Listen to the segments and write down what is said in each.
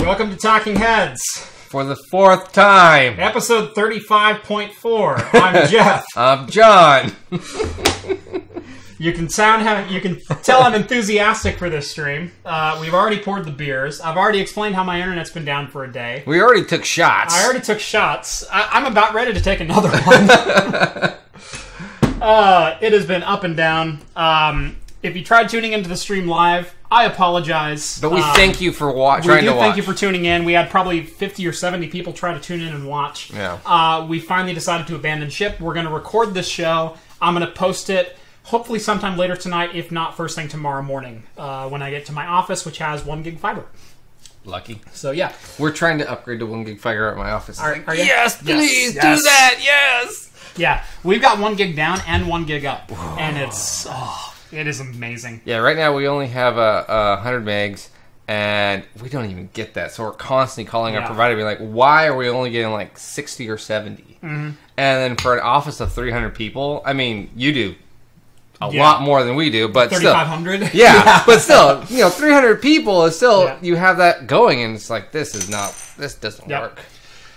Welcome to Talking Heads. For the fourth time. Episode 35.4. I'm Jeff. I'm John. You can tell I'm enthusiastic for this stream. We've already poured the beers. I've already explained how my internet's been down for a day. We already took shots. I already took shots. I'm about ready to take another one. It has been up and down. If you tried tuning into the stream live, I apologize. But we thank you for trying to watch. Thank you for tuning in. We had probably 50 or 70 people try to tune in and watch. Yeah. We finally decided to abandon ship. We're going to record this show. I'm going to post it hopefully sometime later tonight, if not first thing tomorrow morning, when I get to my office, which has 1 gig fiber. Lucky. So, yeah. We're trying to upgrade to 1 gig fiber at my office. Are you? Yes, please do that. Yes. Yeah. We've got 1 gig down and 1 gig up. Whoa. And it is amazing. Yeah, right now we only have 100 megs, and we don't even get that. So we're constantly calling our provider, being like, "Why are we only getting like 60 or 70?" Mm-hmm. And then for an office of 300 people, I mean, you do a lot more than we do, but 3,500. Yeah, but still, 300 people is still you have that going, and it's like this doesn't work.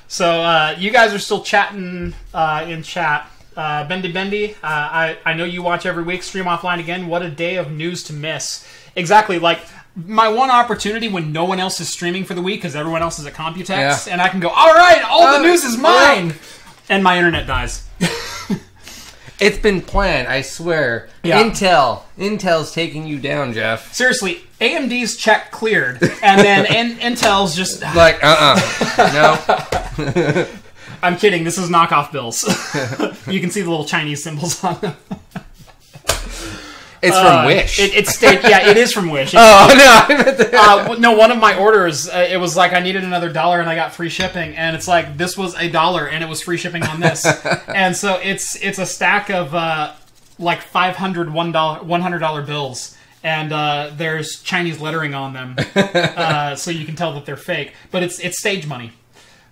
So you guys are still chatting in chat. Bendy, I know you watch every week. Stream offline again. What a day of news to miss. Exactly, like my one opportunity when no one else is streaming for the week because everyone else is at Computex, and I can go, all right, all the news is mine, and my internet dies. It's been planned, I swear. Yeah. Intel's taking you down, Jeff. Seriously, AMD's check cleared, and then Intel's just like, no. I'm kidding. This is knockoff bills. You can see the little Chinese symbols on them. It's from Wish. It is from Wish. No, one of my orders, it was like I needed another $1 and I got free shipping, and it's like this was $1 and it was free shipping on this, and so it's a stack of like 500 $100 bills, and there's Chinese lettering on them, so you can tell that they're fake, but it's stage money.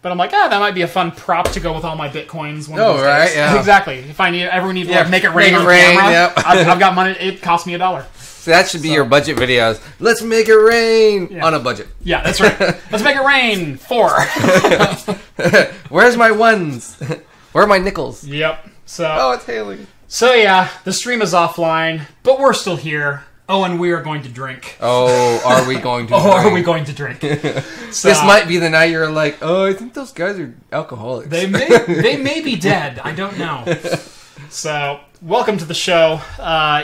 But I'm like, that might be a fun prop to go with all my bitcoins. Right, yeah. Exactly. If I ever need to like, make it rain on camera, yep. I've got money. It cost me $1. So that should be your budget videos. Let's make it rain on a budget. Yeah, that's right. Let's make it rain. 4. Where's my ones? Where are my nickels? Yep. So. It's hailing. So yeah, the stream is offline, but we're still here. Oh, and we are going to drink. Oh, are we going to drink? Are we going to drink? So, this might be the night you're like, I think those guys are alcoholics. They may be dead. I don't know. So, welcome to the show,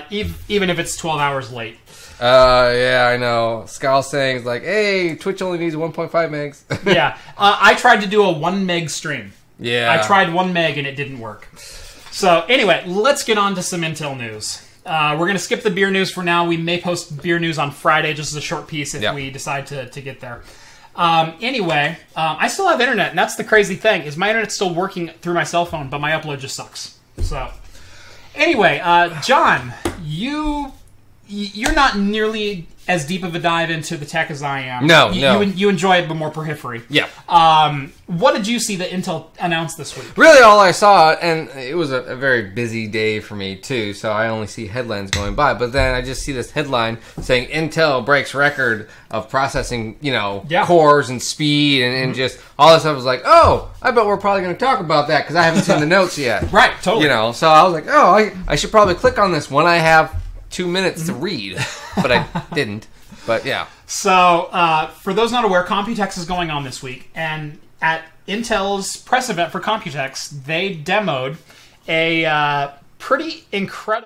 even if it's 12 hours late. Yeah, I know. Skaal saying, like, hey, Twitch only needs 1.5 megs. Yeah. I tried to do a 1 meg stream. Yeah. I tried 1 meg and it didn't work. So, anyway, let's get on to some Intel news. We're going to skip the beer news for now. We may post beer news on Friday, just as a short piece if we decide to get there. Anyway, I still have internet, and that's the crazy thing, is my internet's still working through my cell phone, but my upload just sucks. So, anyway, John, you're not nearly as deep of a dive into the tech as I am. No. You enjoy it, but more periphery. Yeah. What did you see that Intel announced this week? Really, all I saw, and it was a very busy day for me, too, so I only see headlines going by, but then I just see this headline saying Intel breaks record of processing, cores and speed, and just all this stuff. I was like, I bet we're probably going to talk about that, because I haven't seen the notes yet. Right, totally. So I was like, I should probably click on this when I have 2 minutes to read, but I didn't. But yeah. So for those not aware, Computex is going on this week, and at Intel's press event for Computex, they demoed a pretty incredible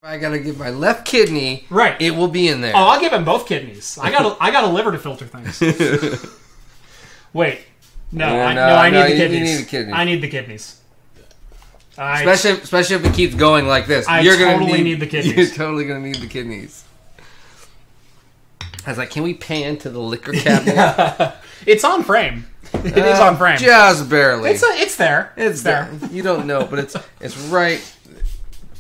I gotta give my left kidney, right, it will be in there. Oh, I'll give him both kidneys. I got a liver to filter things. Wait, I need the kidneys. You need the kidneys. I need the kidneys. Especially if it keeps going like this. You're totally gonna need the kidneys. You're totally gonna need the kidneys. I was like, can we pan to the liquor cabinet? It's on frame. It is on frame. Just barely. It's there. It's there. You don't know, but it's right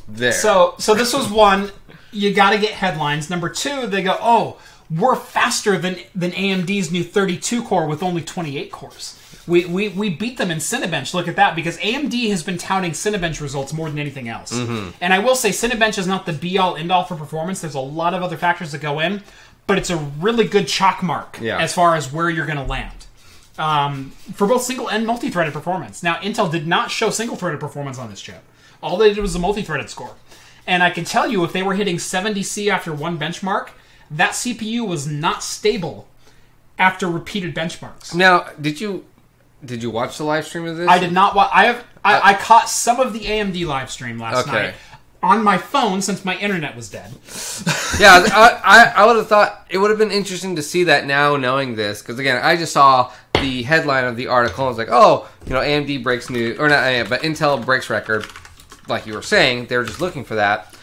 there. So this was one. You got to get headlines. Number two, they go, oh, we're faster than AMD's new 32 core with only 28 cores. We beat them in Cinebench. Look at that, because AMD has been touting Cinebench results more than anything else. Mm-hmm. And I will say Cinebench is not the be-all, end-all for performance. There's a lot of other factors that go in, but it's a really good chalk mark as far as where you're going to land. For both single and multi-threaded performance. Now, Intel did not show single-threaded performance on this chip. All they did was a multi-threaded score. And I can tell you, if they were hitting 70C after one benchmark, that CPU was not stable after repeated benchmarks. Now, did you watch the live stream of this? I did not watch. I caught some of the AMD live stream last night on my phone since my internet was dead. Yeah, I would have thought it would have been interesting to see that now, knowing this, because again, I just saw the headline of the article. I was like, oh, AMD breaks new, or not, but Intel breaks record. Like you were saying, they were just looking for that.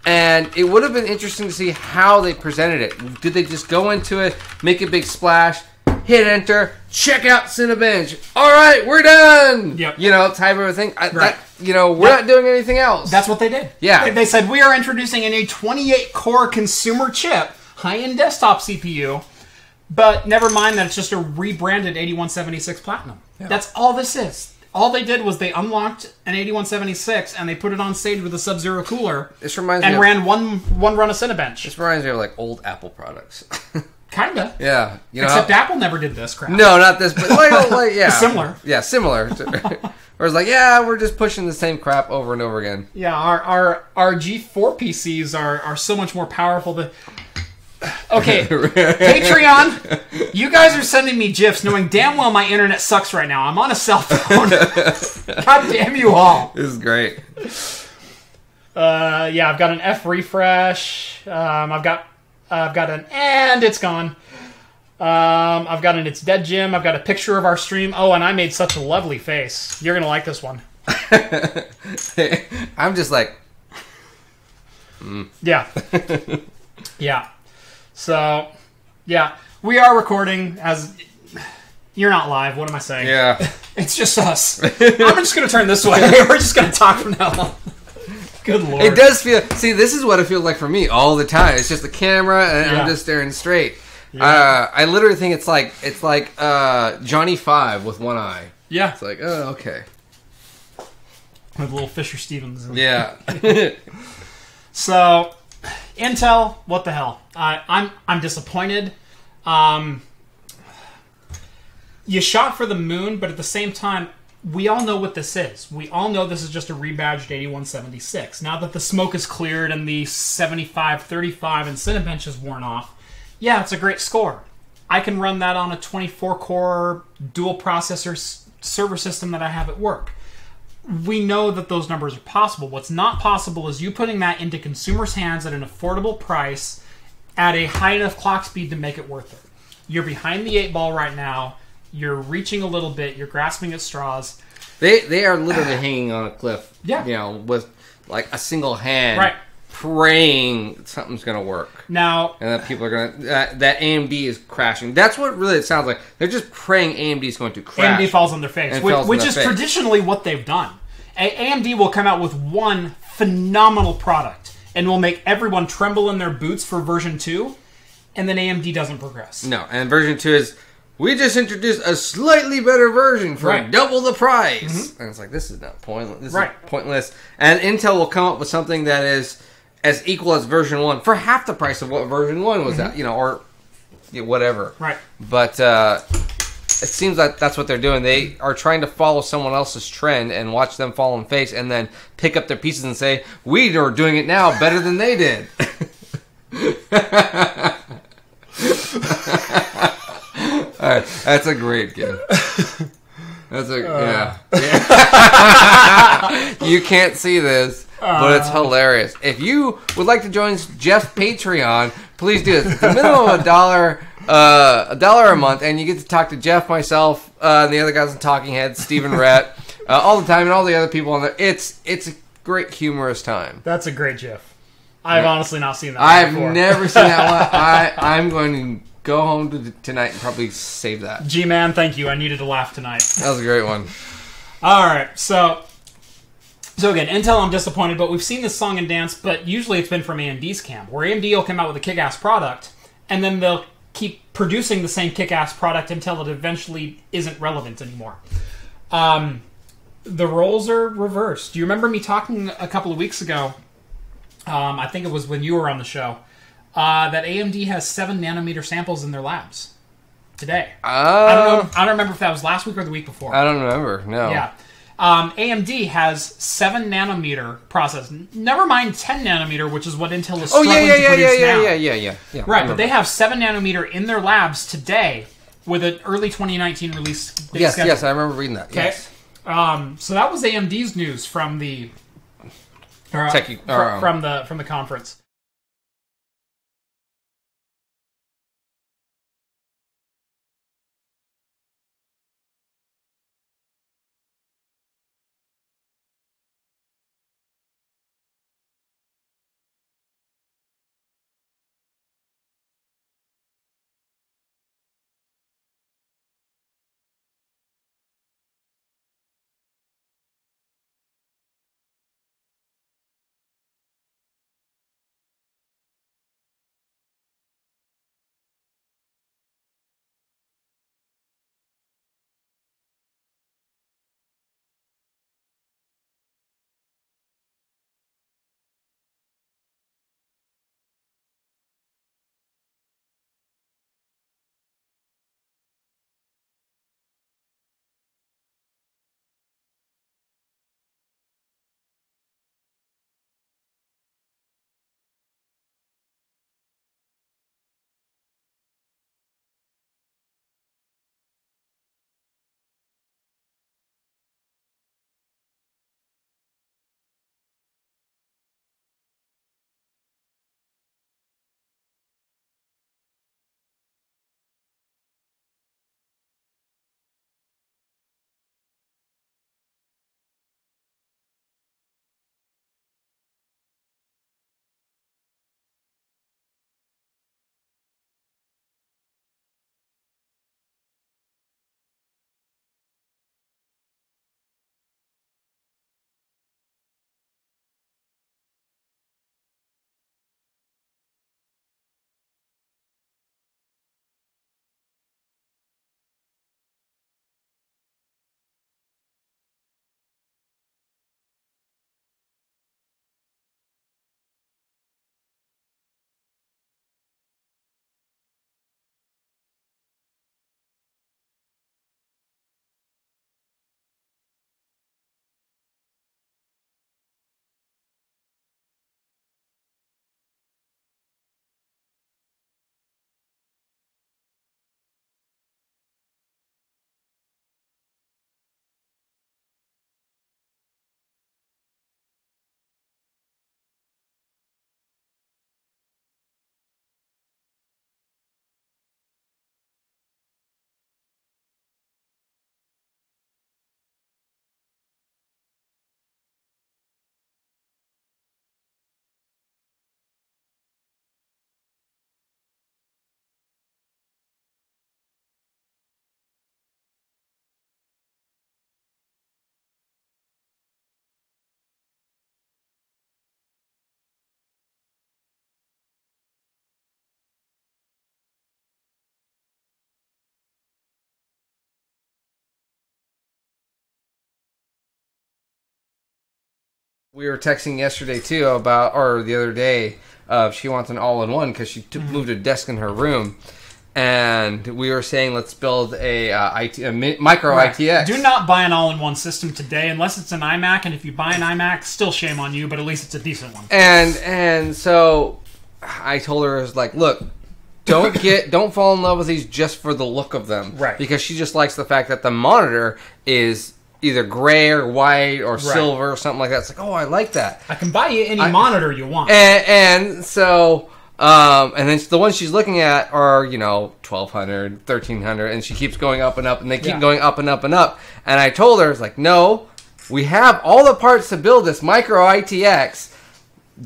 And it would have been interesting to see how they presented it. Did they just go into it, make a big splash, hit enter, check out Cinebench? All right, we're done. Yep. Type of a thing. Right. We're not doing anything else. That's what they did. Yeah. They said, we are introducing a 28-core consumer chip, high-end desktop CPU, but never mind that it's just a rebranded 8176 Platinum. Yeah. That's all this is. All they did was they unlocked an 8176 and they put it on stage with a Sub-Zero cooler. This reminds me ran one run of Cinebench. This reminds me of like old Apple products. Kinda. Yeah. Except Apple never did this crap. No, not this, but yeah. Similar. Yeah, similar. Whereas we're just pushing the same crap over and over again. Yeah, our G4 PCs are so much more powerful than... Okay, Patreon, you guys are sending me GIFs knowing damn well my internet sucks right now. I'm on a cell phone. God damn you all. This is great. I've got an F refresh. I've got an and it's gone. I've got an it's dead Jim. I've got a picture of our stream. Oh, and I made such a lovely face. You're gonna like this one. I'm just like, yeah. Yeah. So, yeah, we are recording as... You're not live. What am I saying? Yeah. It's just us. I'm just going to turn this way. We're just going to talk from now on. Good Lord. It does feel... See, this is what it feels like for me all the time. It's just the camera, and I'm just staring straight. Yeah. I literally think it's like Johnny Five with one eye. Yeah. It's like, oh, okay. With little Fisher Stevens. Yeah. So... Intel, what the hell? I'm disappointed. You shot for the moon, but at the same time, we all know what this is. We all know this is just a rebadged 8176. Now that the smoke is cleared and the 7535 and Cinebench is worn off, yeah, it's a great score. I can run that on a 24-core dual processor server system that I have at work. We know that those numbers are possible. What's not possible is you putting that into consumers' hands at an affordable price at a high enough clock speed to make it worth it. You're behind the 8-ball right now. You're reaching a little bit. You're grasping at straws. They are literally hanging on a cliff. Yeah. With like a single hand. Praying something's going to work. Now. And that people are going to... that AMD is crashing. That's what really it sounds like. They're just praying AMD is going to crash. AMD falls on their face. Which is traditionally what they've done. AMD will come out with one phenomenal product and will make everyone tremble in their boots for version 2, and then AMD doesn't progress. No, and version 2 is, we just introduced a slightly better version for double the price. Mm-hmm. And it's like, this is not pointless. This is pointless. And Intel will come up with something that is as equal as version 1 for half the price of what version 1 was at, or whatever. Right. But it seems like that's what they're doing. They are trying to follow someone else's trend and watch them fall in face and then pick up their pieces and say, we are doing it now better than they did. All right, that's a great game. That's a yeah. You can't see this, but it's hilarious. If you would like to join Jeff's Patreon, please do this. It's a minimum of $1 a month, and you get to talk to Jeff, myself, and the other guys in Talking Heads, Stephen Rhett, all the time, and all the other people on there. It's a great humorous time. That's a great GIF. I've honestly not seen that I've before. never seen that one. I'm going to go home tonight and probably save that. G-Man, thank you. I needed to laugh tonight. That was a great one. All right, so again, Intel, I'm disappointed, but we've seen this song and dance, but usually it's been from AMD's camp, where AMD will come out with a kick-ass product, and then they'll keep producing the same kick-ass product until it eventually isn't relevant anymore. The roles are reversed. Do you remember me talking a couple of weeks ago, I think it was when you were on the show, that AMD has 7nm samples in their labs today? I don't remember if that was last week or the week before. I don't remember, no. Yeah. AMD has 7nm process. Never mind 10nm, which is what Intel is struggling to produce now. Yeah. Right, but they have 7nm in their labs today with an early 2019 release. Yes, I remember reading that. Okay. Yes. So that was AMD's news from the from the conference. We were texting yesterday too or the other day. She wants an all-in-one because she moved a desk in her room, and we were saying let's build a micro ITX. Do not buy an all-in-one system today unless it's an iMac, and if you buy an iMac, still shame on you, but at least it's a decent one. And so I told her, I was like, look, don't fall in love with these just for the look of them, right? Because she just likes the fact that the monitor is either gray or white or silver or something like that. It's like, oh, I like that. I can buy you any monitor you want. And so, and then the ones she's looking at are, you know, 1200, 1300, and she keeps going up and up, and they keep going up and up and up. And I told her, it's like, no, we have all the parts to build this micro ITX.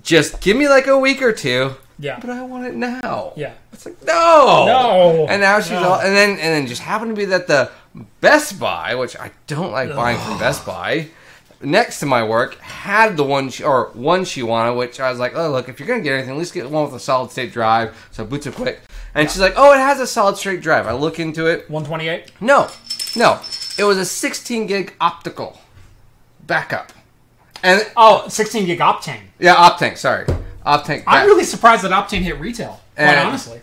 Just give me like a week or two. Yeah. But I want it now. Yeah. It's like, no. No. And now she's all, and then just happened to be that the Best Buy, which I don't like buying from Best Buy, next to my work, had the one she wanted, which I was like, oh, look, if you're going to get anything, at least get one with a solid state drive, so it boots up quick. And she's like, oh, it has a solid state drive. I look into it. 128? No. It was a 16 gig optical backup. And 16 gig Optane. Yeah, Optane, sorry. Optane. I'm really surprised that Optane hit retail, quite honestly.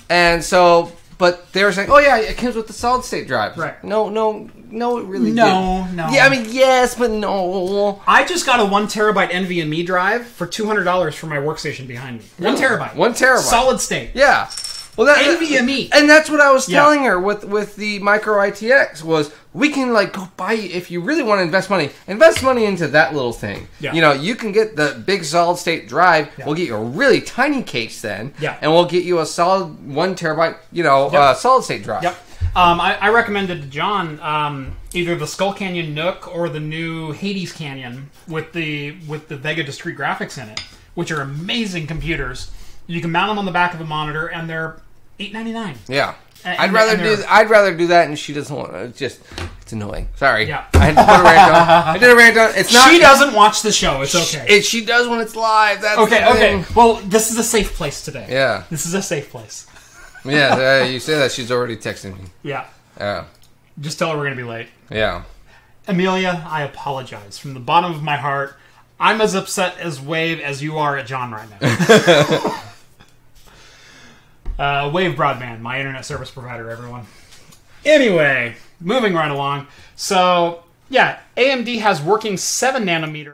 And so, but they were saying, oh yeah, it comes with the solid state drive. Right. No, it really No. Yeah, I mean, yes, but no. I just got a 1 terabyte NVMe drive for $200 for my workstation behind me. 1 terabyte. 1 terabyte. Solid state. Yeah. Well, NVMe. And that's what I was telling her with the micro ITX was, we can like go buy, if you really want to invest money into that little thing. Yeah. You know, you can get the big solid state drive. Yeah. We'll get you a really tiny case then. Yeah. And we'll get you a solid 1 terabyte, solid state drive. Yep. I recommended to John either the Skull Canyon Nook or the new Hades Canyon with the Vega discrete graphics in it, which are amazing computers. You can mount them on the back of a monitor, and they're $8.99. Yeah, I'd rather do that, and she doesn't want. It's annoying. Sorry. Yeah, I had to put a rant on. I did a rant on. It's not. She doesn't watch the show. It's okay. She does when it's live. That's okay. Well, this is a safe place today. Yeah, this is a safe place. Yeah, you say that. She's already texting me. Yeah. Yeah. Just tell her we're gonna be late. Yeah. Amelia, I apologize from the bottom of my heart. I'm as upset as Wave as you are at John right now. Wave Broadband, my internet service provider, everyone. Anyway, moving right along. So, yeah, AMD has working 7 nanometer.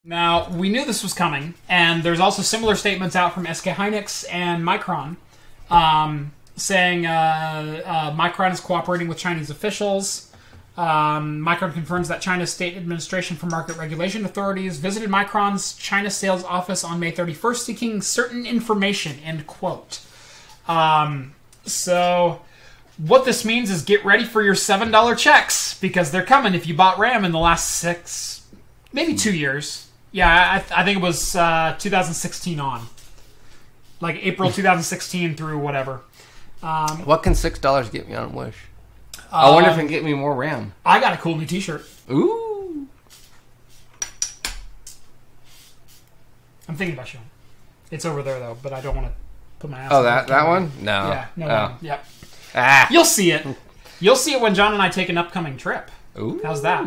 Now, we knew this was coming, and there's also similar statements out from SK Hynix and Micron saying Micron is cooperating with Chinese officials. Micron confirms that China's State Administration for Market Regulation authorities visited Micron's China sales office on May 31st seeking certain information, end quote. So what this means is get ready for your $7 checks, because they're coming if you bought RAM in the last 6, maybe 2 years. Yeah, I think it was 2016 on. Like April 2016 through whatever. What can $6 get me on Wish? I wonder if it can get me more RAM. I got a cool new t-shirt. Ooh. I'm thinking about you. It's over there, though, but I don't want to put my ass Oh, on that one? No. Yeah, no. Yep. Ah. You'll see it. You'll see it when John and I take an upcoming trip. Ooh. How's that?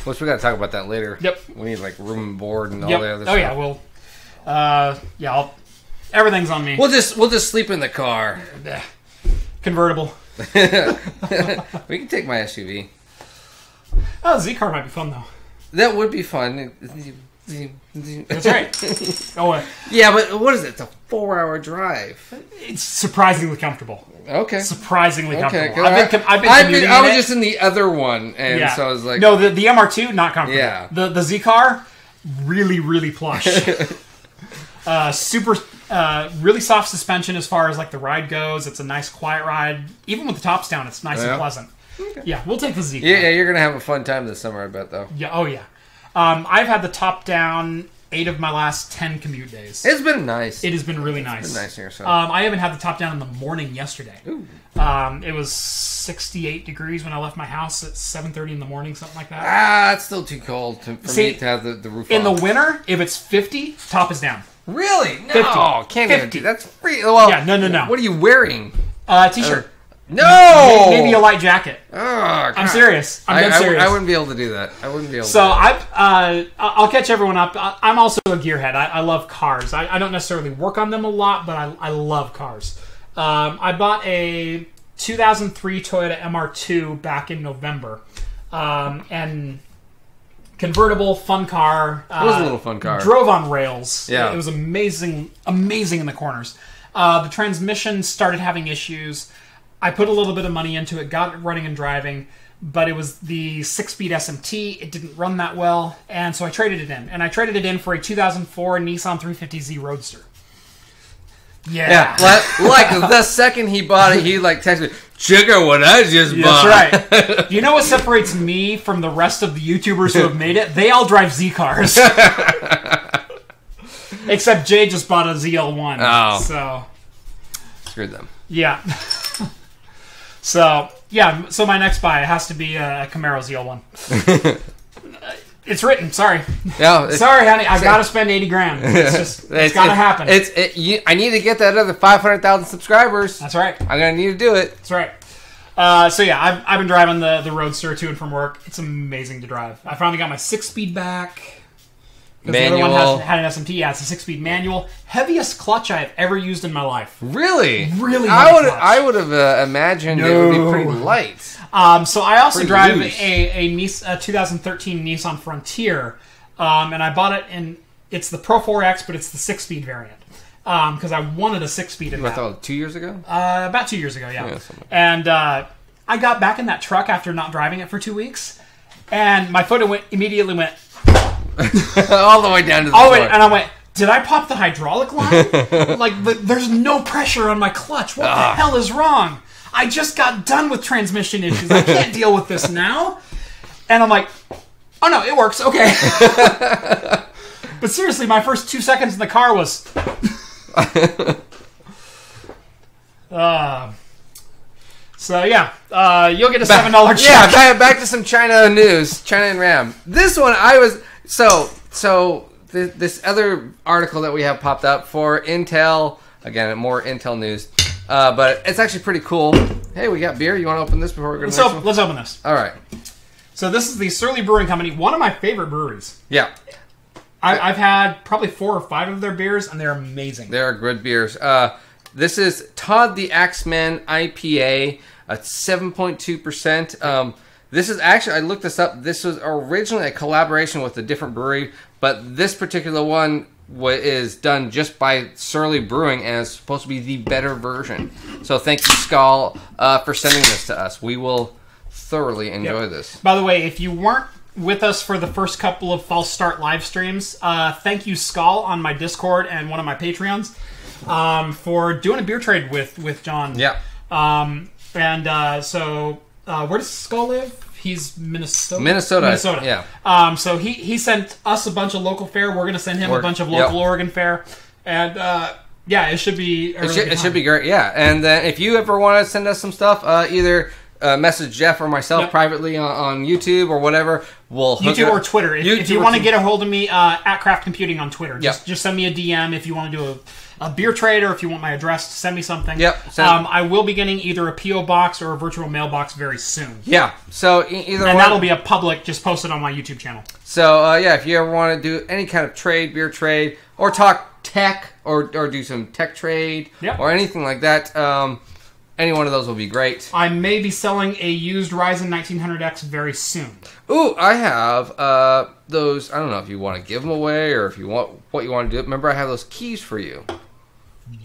Which we got to talk about that later. Yep. We need like room and board and all the other stuff. Oh yeah, well, everything's on me. We'll just sleep in the car. Convertible. We can take my SUV. Oh, the Z car might be fun though. That would be fun. That's right. Oh, yeah, but what is it? It's a 4-hour drive. It's surprisingly comfortable. Okay. Surprisingly comfortable. I've been I was just in the other one, and so I was like, no, the MR2 not comfortable. Yeah. The Z car, really, really plush. Super, really soft suspension as far as like the ride goes. It's a nice, quiet ride. Even with the tops down, it's nice and pleasant. Okay. Yeah, we'll take the Z car. Yeah, you're gonna have a fun time this summer, I bet, though. Yeah. Oh yeah. I've had the top down 8 of my last 10 commute days. It's been nice. It has been really nice. It's been nice here. So. I even had the top down in the morning yesterday. Ooh. It was 68 degrees when I left my house at 7:30 in the morning, something like that. Ah, it's still too cold for me to have the roof in off. The winter, if it's 50, top is down. Really? No, 50. Can't 50. even do that's free. Well, yeah, no. What are you wearing? T-shirt. No! Maybe a light jacket. Oh, I'm serious. I'm dead serious. I wouldn't be able to do that. So I'll catch everyone up. I'm also a gearhead. I love cars. I don't necessarily work on them a lot, but I love cars. I bought a 2003 Toyota MR2 back in November. And convertible, fun car. It was a little fun car. Drove on rails. Yeah. It was amazing in the corners. The transmission started having issues. I put a little bit of money into it, got it running and driving, but it was the 6-speed SMT. It didn't run that well, and so I traded it in. And I traded it in for a 2004 Nissan 350Z Roadster. Yeah. Like the second he bought it, he like texted me, check out what I just bought. That's right. You know what separates me from the rest of the YouTubers who have made it? They all drive Z cars. Except Jay just bought a ZL1. Oh. So. Screwed them. Yeah. So my next buy has to be a Camaro ZL1. It's written. Sorry. No, sorry, honey. I gotta spend $80,000. It's gotta happen. I need to get that other 500,000 subscribers. That's right. I'm gonna need to do it. That's right. I've been driving the Roadster to and from work. It's amazing to drive. I finally got my 6-speed back. Manual. The other one had an SMT. Yeah, it's a 6-speed manual. Heaviest clutch I have ever used in my life. Really? Really heavy clutch. I would have imagined it would be pretty light. So I also drive loose. a 2013 Nissan Frontier, and I bought it in. It's the Pro 4X, but it's the 6-speed variant because I wanted a 6-speed in that. About 2 years ago? About 2 years ago, yeah. And I got back in that truck after not driving it for 2 weeks, and my foot immediately went all the way down to the floor. And I went, did I pop the hydraulic line? There's no pressure on my clutch. What the hell is wrong? I just got done with transmission issues. I can't deal with this now. And I'm like, oh no, it works. Okay. But seriously, my first 2 seconds in the car was... So yeah, you'll get a $7 check. Yeah, back to some China news. China and RAM. This one, this other article that we have popped up for Intel. Again, more Intel news. But it's actually pretty cool. Hey, we got beer. You want to open this before we go to the next one? Let's open this. All right. So this is the Surly Brewing Company, one of my favorite breweries. Yeah. I've had probably 4 or 5 of their beers, and they're amazing. They are good beers. This is Todd the Axeman IPA, 7.2%. This is actually, I looked this up, this was originally a collaboration with a different brewery, but this particular one is done just by Surly Brewing and is supposed to be the better version. So thank you, Skaal, for sending this to us. We will thoroughly enjoy this. By the way, if you weren't with us for the first couple of false start live streams, thank you, Skaal, on my Discord and one of my Patreons, for doing a beer trade with John. Yeah. So where does Skaal live? He's Minnesota. Minnesota. Yeah. So he sent us a bunch of local fare. We're going to send him a bunch of local Oregon fare. And it should be it should be great. Yeah. And then if you ever want to send us some stuff, either message Jeff or myself privately on YouTube or whatever. We'll YouTube or Twitter. If you want to get a hold of me, at Craft Computing on Twitter. Just send me a DM if you want to do a beer trade, or if you want my address, send me something. I will be getting either a P.O. box or a virtual mailbox very soon. Yeah. So either one. And that'll be a public, just posted on my YouTube channel. So, if you ever want to do any kind of trade, beer trade, or talk tech, or do some tech trade, or anything like that, any one of those will be great. I may be selling a used Ryzen 1900X very soon. Ooh, I have those. I don't know if you want to give them away or if you want what you want to do. Remember, I have those keys for you.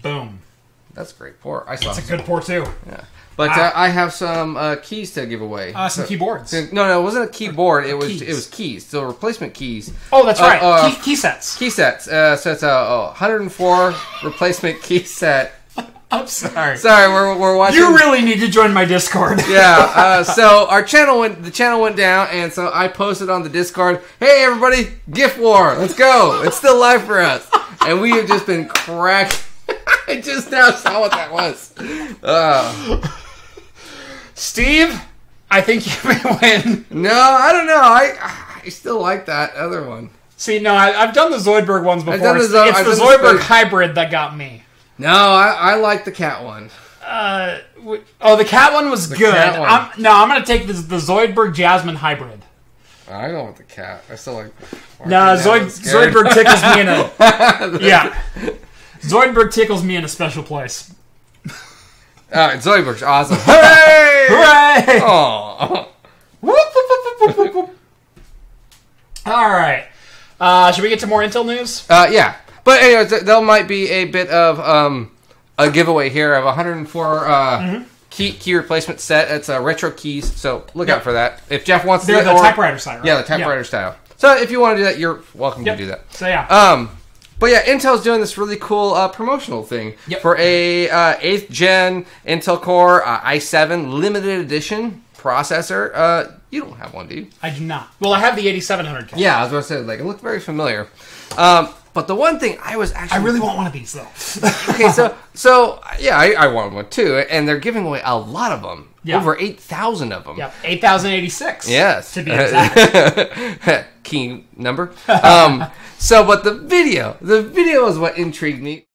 Boom. That's a great pour. That's a good pour too. Yeah, but I have some keys to give away. Some keyboards. No, it wasn't a keyboard. It was keys. So replacement keys. Oh, that's right. Key sets. Key sets. So it's a 104 replacement key set. I'm sorry. Sorry, we're watching. You really need to join my Discord. Yeah. So the channel went down, and so I posted on the Discord, "Hey everybody, gift war, let's go! It's still live for us." And we have just been cracking. I just now saw what that was. Steve, I think you may win. No, I don't know. I still like that other one. See, no, I've done the Zoidberg ones before. It's the Zoidberg hybrid that got me. No, I like the cat one. The cat one was good. I'm going to take the Zoidberg Jasmine hybrid. I go with the cat. I still like. No, Zoidberg tickles me in a. Zoidberg tickles me in a special place. Zoidberg's awesome. Hooray! Hooray! Oh. Whoop, whoop, whoop, whoop, whoop. All right. Should we get to more Intel news? Yeah. But anyways, there might be a bit of a giveaway here of 104 key replacement set. It's retro keys, so look out for that. If Jeff wants to do the typewriter style, right? Yeah, the typewriter style. So if you want to do that, you're welcome to do that. So yeah. But yeah, Intel's doing this really cool promotional thing for a 8th gen Intel Core i7 limited edition processor. You don't have one, do you? I do not. Well, I have the 8700K. Yeah, I was going to say, like, it looked very familiar. But the one thing I was actually... I really want one of these, though. Okay, so yeah, I want one, too. And they're giving away a lot of them. Yeah. Over 8,000 of them. Yeah, 8,086. Yes. To be exact. Key number. But the video is what intrigued me.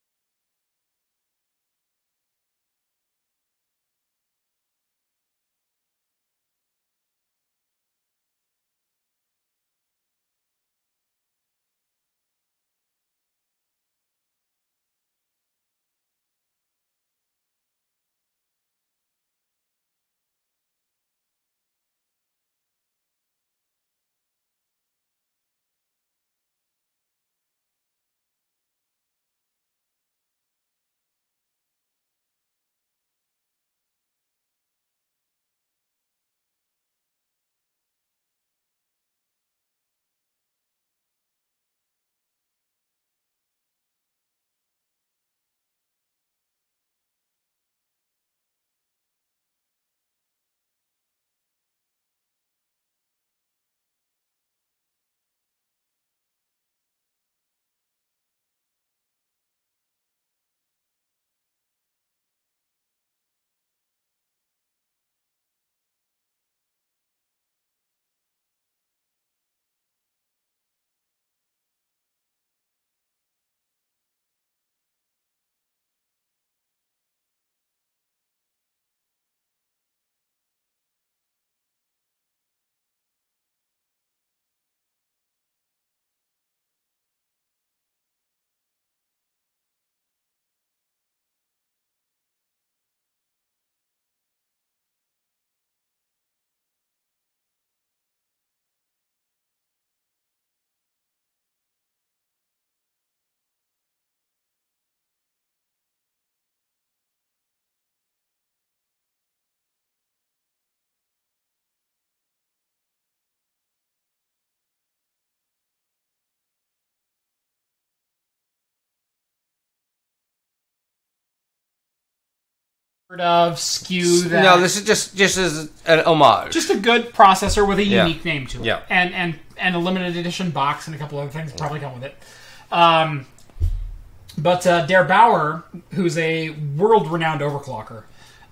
of SKU that... No, this is just as an homage. Just a good processor with a unique name to it. Yeah. And a limited edition box and a couple other things probably come with it. But Der Bauer, who's a world-renowned overclocker,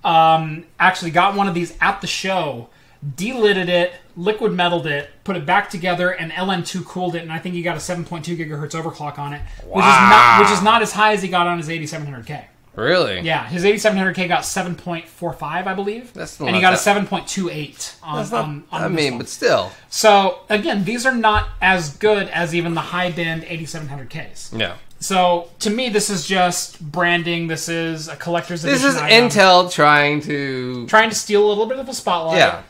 actually got one of these at the show, delidded it, liquid metaled it, put it back together, and LN2 cooled it, and I think he got a 7.2 gigahertz overclock on it, which is not as high as he got on his 8700K. Really? Yeah, his 8700K got 7.45, I believe. And he got a 7.28 on this one. But still. So, again, these are not as good as even the high-band 8700Ks. Yeah. So, to me, this is just branding. This is a collector's edition. This is Intel trying to steal a little bit of a spotlight. Yeah.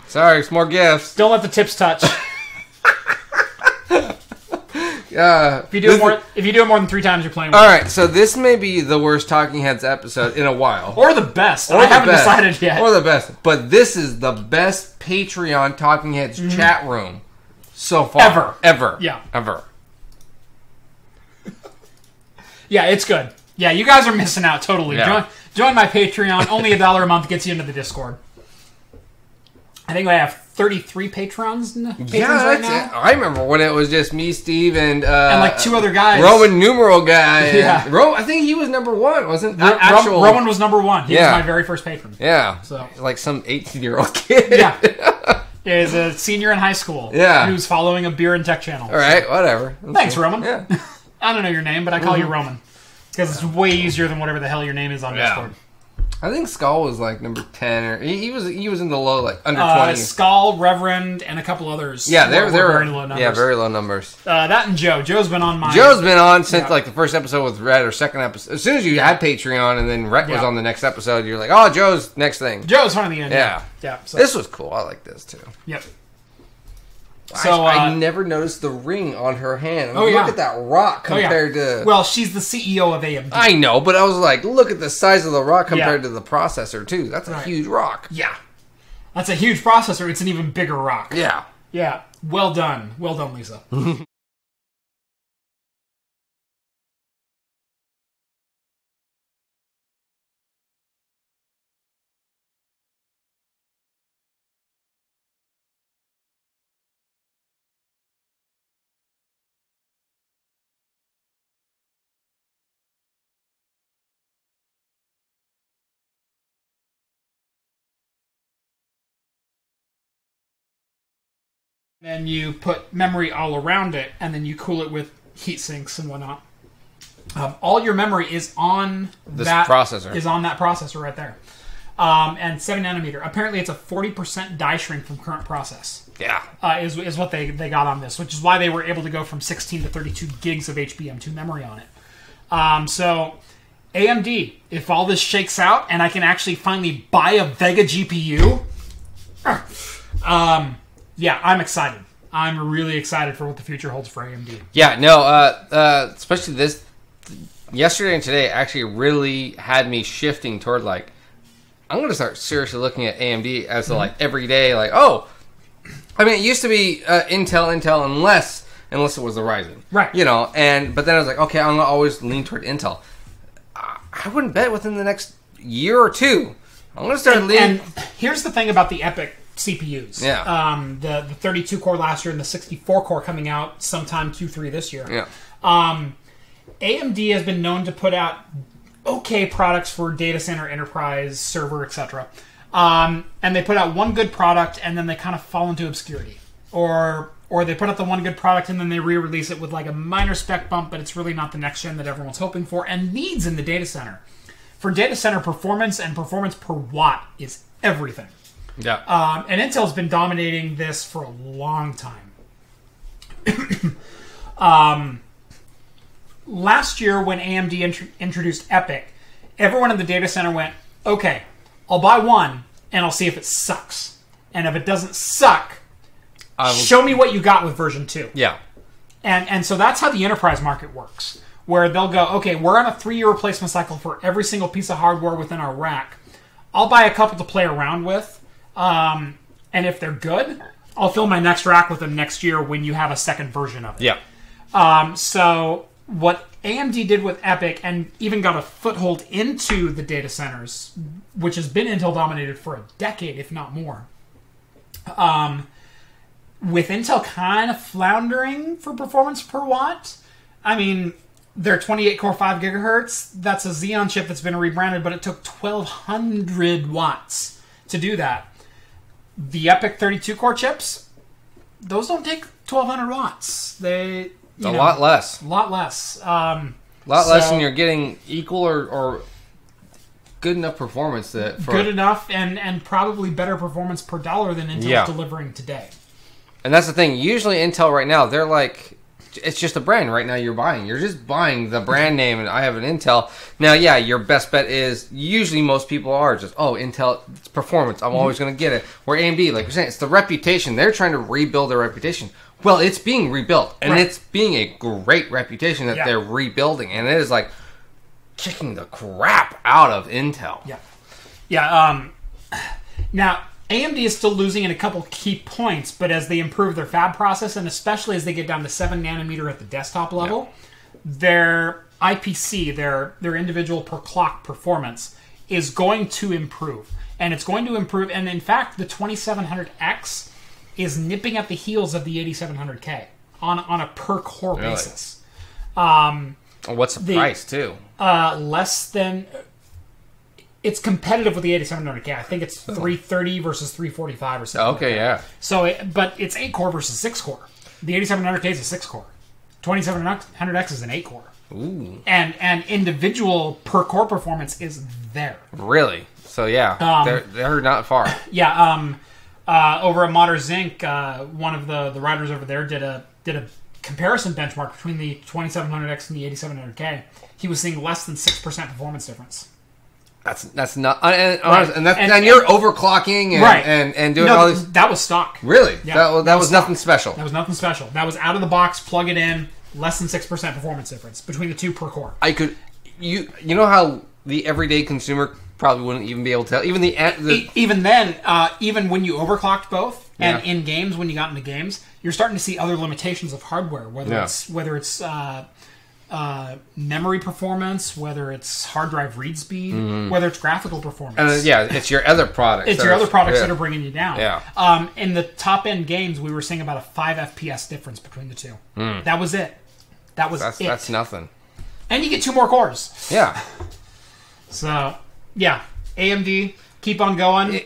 Sorry, it's more gifts. Don't let the tips touch. If you do it more than 3 times, you're playing with All right, so this may be the worst Talking Heads episode in a while. Or the best. I haven't decided yet. Or the best. But this is the best Patreon Talking Heads chat room so far. Ever. Yeah. Ever. Yeah, it's good. Yeah, you guys are missing out totally. Yeah. Join my Patreon. Only $1 a month gets you into the Discord. I think I have 33 patrons right now. I remember when it was just me, Steve, and like 2 other guys. Roman numeral guy. Yeah. I think he was number 1, wasn't it? Roman was number 1. He was my very first patron. Yeah. So like some 18-year-old kid. Yeah. He's a senior in high school. Yeah. Who's following a beer and tech channel. All right, whatever. Thanks, Roman. Yeah. I don't know your name, but I call you Roman. Because it's way easier than whatever the hell your name is on Discord. I think Skaal was like number 10, or he was in the low, like under 20. Skaal, Reverend, and a couple others. Yeah, they're very low numbers. Yeah, very low numbers. That and Joe. Joe's been on mine. Joe's been on since like the first episode with Rhett, or second episode. As soon as you had Patreon, and then Rhett was on the next episode, you're like, oh, Joe's next thing. Joe's finally in. Yeah. So. This was cool. I like this too. Yep. So I never noticed the ring on her hand. Look at that rock compared to... Well, she's the CEO of AMD. I know, but I was like, look at the size of the rock compared to the processor, too. That's a huge rock. Yeah. That's a huge processor. It's an even bigger rock. Yeah. Yeah. Well done. Well done, Lisa. Then you put memory all around it, and then you cool it with heat sinks and whatnot. All your memory is on that processor. Is on that processor right there. And 7 nanometer. Apparently, it's a 40% die shrink from current process. Yeah, is what they got on this, which is why they were able to go from 16 to 32 gigs of HBM2 memory on it. So, AMD, if all this shakes out and I can actually finally buy a Vega GPU, yeah, I'm excited. I'm really excited for what the future holds for AMD. Yeah, no, especially this yesterday and today actually really had me shifting toward like, I'm going to start seriously looking at AMD as like every day, like, oh, I mean, it used to be Intel, unless it was the Ryzen. Right. You know, but then I was like, okay, I'm going to always lean toward Intel. I wouldn't bet within the next year or two. I'm going to start leaning. And here's the thing about the EPYC CPUs. Yeah. The 32 core last year and the 64 core coming out sometime Q3 this year. Yeah. AMD has been known to put out okay products for data center, enterprise, server, etc. And they put out one good product and then they kind of fall into obscurity. Or they put out the one good product and then they re-release it with like a minor spec bump, but it's really not the next gen that everyone's hoping for and needs in the data center. For data center performance and performance per watt is everything. Yeah. And Intel's been dominating this for a long time. Last year, when AMD introduced EPYC, everyone in the data center went, okay, I'll buy one, and I'll see if it sucks. And if it doesn't suck, show me what you got with version 2. Yeah. And so that's how the enterprise market works, where they'll go, okay, we're on a 3-year replacement cycle for every single piece of hardware within our rack. I'll buy a couple to play around with. And if they're good, I'll fill my next rack with them next year when you have a second version of it. Yeah. So what AMD did with EPYC and even got a foothold into the data centers, which has been Intel dominated for a decade, if not more. With Intel kind of floundering for performance per watt, I mean, their 28-core 5 gigahertz, that's a Xeon chip that's been rebranded, but it took 1,200 watts to do that. The EPYC 32-core chips, those don't take 1,200 watts. They... A lot less. A lot less. Less, and you're getting equal or good enough performance good enough, and probably better performance per dollar than Intel's delivering today. And that's the thing. Usually, Intel right now, they're like, it's just a brand right now you're buying. You're just buying the brand name, and I have an Intel. Now, yeah, your best bet is, usually most people are just, Intel, it's performance. I'm always going to get it. Where AMD, like you're saying, it's the reputation. They're trying to rebuild their reputation. Well, it's being rebuilt, and it's being a great reputation that they're rebuilding, and it is like kicking the crap out of Intel. Now, AMD is still losing in a couple key points, but as they improve their fab process, and especially as they get down to 7 nanometer at the desktop level, their IPC, their individual per clock performance, is going to improve. And it's going to improve, and in fact, the 2700X is nipping at the heels of the 8700K on a per core basis. What's the price, too? Less than... It's competitive with the 8700K. I think it's 330 versus 345 or something. Okay, yeah. So, but it's 8-core versus 6-core. The 8700K is a 6-core. 2700X is an 8-core. Ooh. And individual per core performance is there. Really? So yeah, they're not far. Over at Modern Zinc, one of the writers over there did a comparison benchmark between the 2700X and the 8700K. He was seeing less than 6% performance difference. That's not, and you're overclocking and doing all these. That was stock. Really? Yeah, that was nothing special. That was nothing special. That was out of the box. Plug it in. Less than 6% performance difference between the two per core. You know how the everyday consumer probably wouldn't even be able to tell. Even even then, even when you overclocked both, and in games when you got into games, you're starting to see other limitations of hardware. Whether it's memory performance, whether it's hard drive read speed, whether it's graphical performance. And it's your other products. It's your other products that are bringing you down. Yeah. In the top end games, we were seeing about a 5 FPS difference between the two. That was it. That's nothing. And you get 2 more cores. Yeah. So, yeah, AMD, keep on going.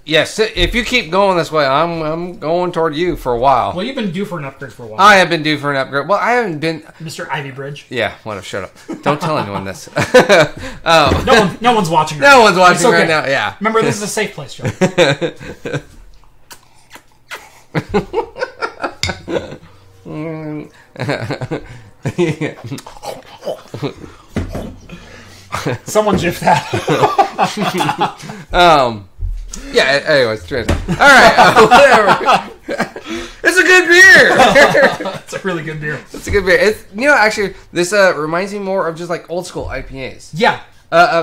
Yes, if you keep going this way, I'm going toward you for a while. Well, you've been due for an upgrade for a while. I have been due for an upgrade. Well, I haven't been... Mr. Ivy Bridge. Yeah, shut up. Don't tell anyone this. No one's watching right now. No one's watching right now, yeah. Remember, this is a safe place, Joe. Someone jiff that. Yeah, anyways, all right, whatever. It's a good beer. It's a really good beer. It's a good beer. Actually, this reminds me more of just like old school IPAs. Yeah.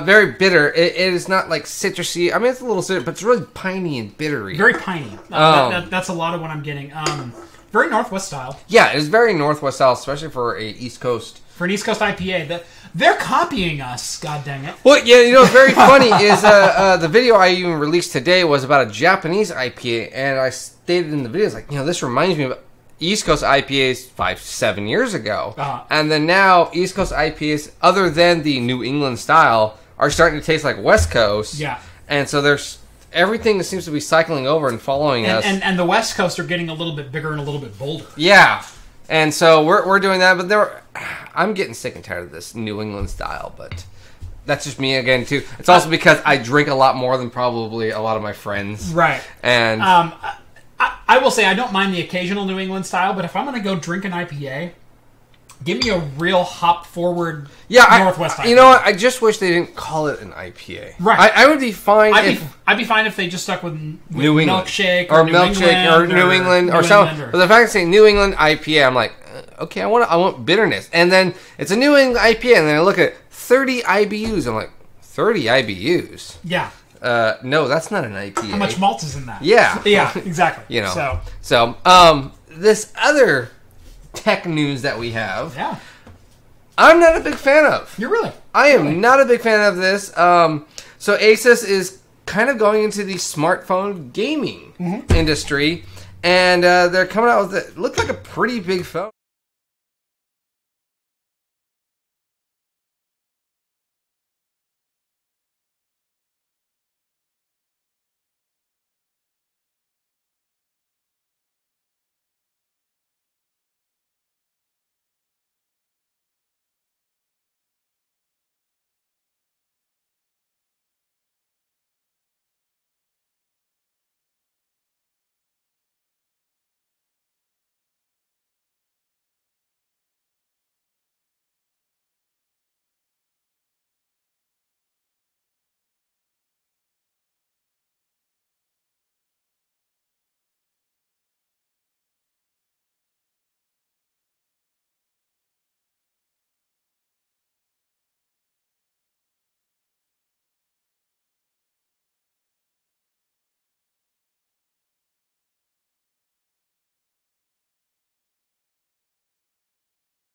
Very bitter. It is not like citrusy. I mean, it's a little citrus, but it's really piney and bittery. Very piney. That's a lot of what I'm getting. Very Northwest style. Yeah, it's very Northwest style, especially for a East Coast. For an East Coast IPA. They're copying us, god dang it. Well, yeah, what's very funny is the video I even released today was about a Japanese IPA, and I stated in the video, it's like, this reminds me of East Coast IPAs 5-7 years ago. And then now, East Coast IPAs, other than the New England style, are starting to taste like West Coast. Yeah. And so there's... Everything seems to be cycling over and following us. And the West Coast are getting a little bit bigger and a little bit bolder. Yeah. And so we're doing that, but I'm getting sick and tired of this New England style, but that's just me again, too. It's also because I drink a lot more than probably a lot of my friends. Right. And I will say I don't mind the occasional New England style, but if I'm going to go drink an IPA... Give me a real hop-forward Northwest IPA. You know what? I just wish they didn't call it an IPA. Right. I would be fine I'd be fine if they just stuck with New England. Milkshake or New England or something. But the fact of saying New England IPA, I'm like, okay, I want bitterness. And then it's a New England IPA, and then I look at 30 IBUs. I'm like, 30 IBUs? Yeah. No, that's not an IPA. How much malt is in that? Yeah. Yeah, exactly. So, this other... tech news that we have. Yeah. I'm not a big fan of. You're really? I am not a big fan of this. So Asus is kind of going into the smartphone gaming industry, and they're coming out with it. Looks like a pretty big phone.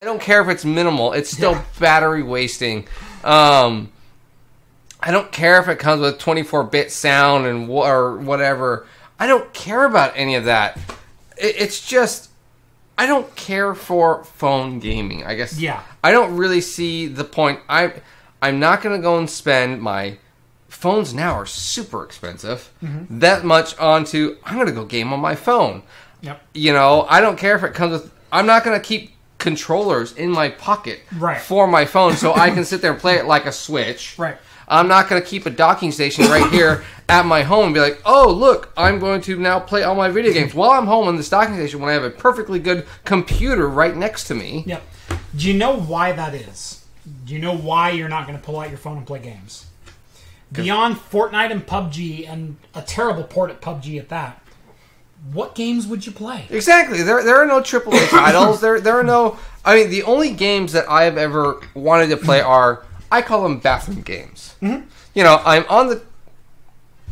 I don't care if it's minimal. It's still battery wasting. I don't care if it comes with 24-bit sound and or whatever. I don't care about any of that. It's just, I don't care for phone gaming, I guess. Yeah. I don't really see the point. I'm not going to go and spend my... Phones now are super expensive. That much onto, I'm going to go game on my phone. Yep. You know, I don't care if it comes with... I'm not going to keep controllers in my pocket for my phone so I can sit there and play it like a Switch. Right. I'm not going to keep a docking station right here at my home and be like, oh, look, I'm going to now play all my video games while I'm home on this docking station when I have a perfectly good computer right next to me. Yep. Do you know why that is? Do you know why you're not going to pull out your phone and play games? Beyond Fortnite and PUBG, and a terrible port at PUBG at that, what games would you play? Exactly. There are no AAA titles. There are no... I mean, the only games that I have ever wanted to play are... I call them bathroom games. You know, I'm on the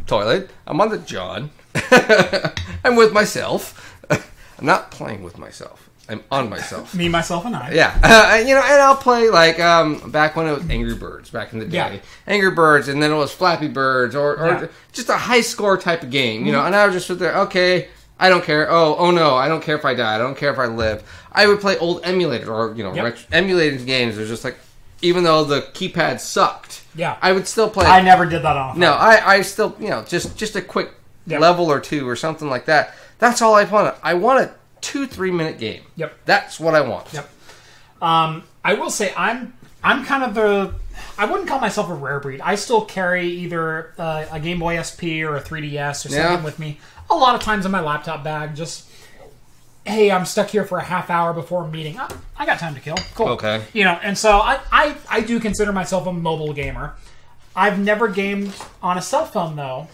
toilet. I'm on the john. I'm with myself. I'm not playing with myself. I'm on myself. Me, myself, and I. Yeah. You know, and I'll play, like, back when it was Angry Birds, back in the day. Yeah. Angry Birds, and then it was Flappy Birds, or just a high-score type of game, you know, and I would just sit there, okay, I don't care. Oh no, I don't care if I die. I don't care if I live. I would play old emulators, or, you know, emulated games. It was just like, even though the keypad sucked, I would still play. I never did that on. No, I still, you know, just a quick level or two or something like that. That's all I want. I want a 2-3 minute game. Yep. That's what I want. Yep. I will say I'm kind of the... I wouldn't call myself a rare breed. I still carry either a Game Boy SP or a 3DS or something with me. A lot of times in my laptop bag, just... Hey, I'm stuck here for a half hour before a meeting. I got time to kill. Cool. Okay. You know, and so I do consider myself a mobile gamer. I've never gamed on a cell phone, though.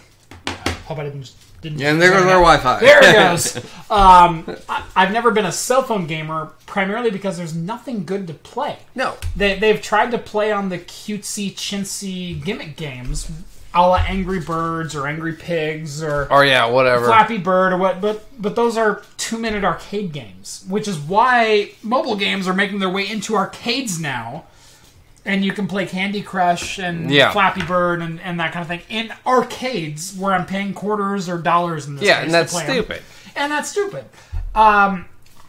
Hope I didn't and there goes our Wi-Fi. There it goes. I've never been a cell phone gamer, primarily because there's nothing good to play. No. They've tried to play on the cutesy, chintzy gimmick games, a la Angry Birds or Angry Pigs or whatever. Flappy Bird or what, but those are 2-minute arcade games, which is why mobile games are making their way into arcades now. And you can play Candy Crush and Flappy Bird and that kind of thing in arcades where I'm paying quarters or dollars in this case and that's to play stupid. them. And that's stupid.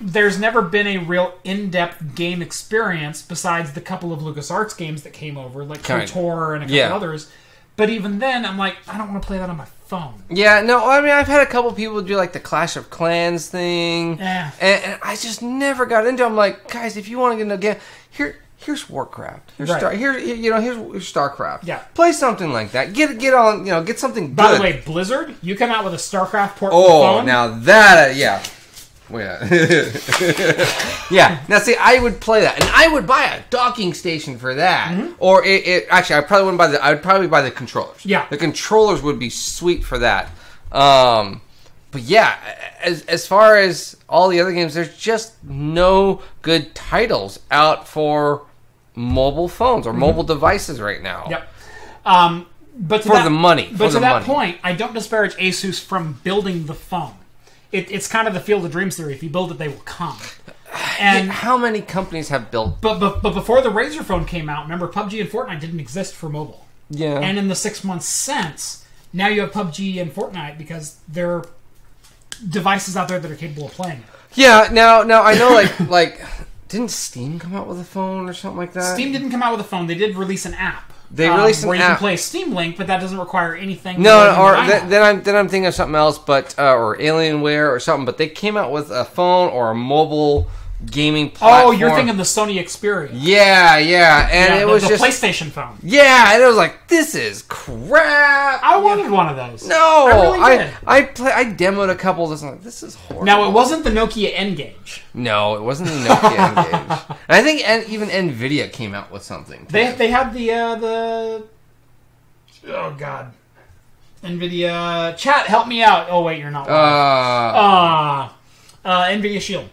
There's never been a real in-depth game experience besides the couple of LucasArts games that came over, like KOTOR and a couple others. But even then, I'm like, I don't want to play that on my phone. Yeah, no, I mean, I've had a couple people do like the Clash of Clans thing. Yeah. And I just never got into it. I'm like, guys, if you want to get into a game, here's Warcraft. Here's here's StarCraft. Yeah. Play something like that. Get on, get something good. By the way, Blizzard, you come out with a StarCraft port for the phone. Oh, now that, Well, yeah. Now, see, I would play that, and I would buy a docking station for that. Mm-hmm. Or actually, I probably wouldn't buy the. I would probably buy the controllers. Yeah, the controllers would be sweet for that. But yeah, as far as all the other games, there's just no good titles out for mobile phones or mobile devices right now. Yep. But for the money. But to that point, I don't disparage Asus from building the phone. It's kind of the Field of Dreams theory. If you build it, they will come. And how many companies have built? But before the Razer phone came out, remember PUBG and Fortnite didn't exist for mobile. Yeah. And in the 6 months since, now you have PUBG and Fortnite because there are devices out there that are capable of playing it. Yeah. Now I know like didn't Steam come out with a phone or something like that? Steam didn't come out with a phone. They did release an app. They released an where you app. can play Steam Link, but that doesn't require anything. Then I'm thinking of something else, but or Alienware or something. But they came out with a phone or a mobile gaming platform. Oh, you're thinking the Sony Xperia. Yeah, and it was the just PlayStation phone. Yeah, and it was like, this is crap. I wanted one of those. No, I really did. I demoed a couple of those. I'm like, this is horrible. Now, it wasn't the Nokia N-Gage. No, it wasn't the Nokia N-Gage. And I think even Nvidia came out with something. They had the oh god, Nvidia chat, help me out. Oh wait, you're not. Nvidia Shield.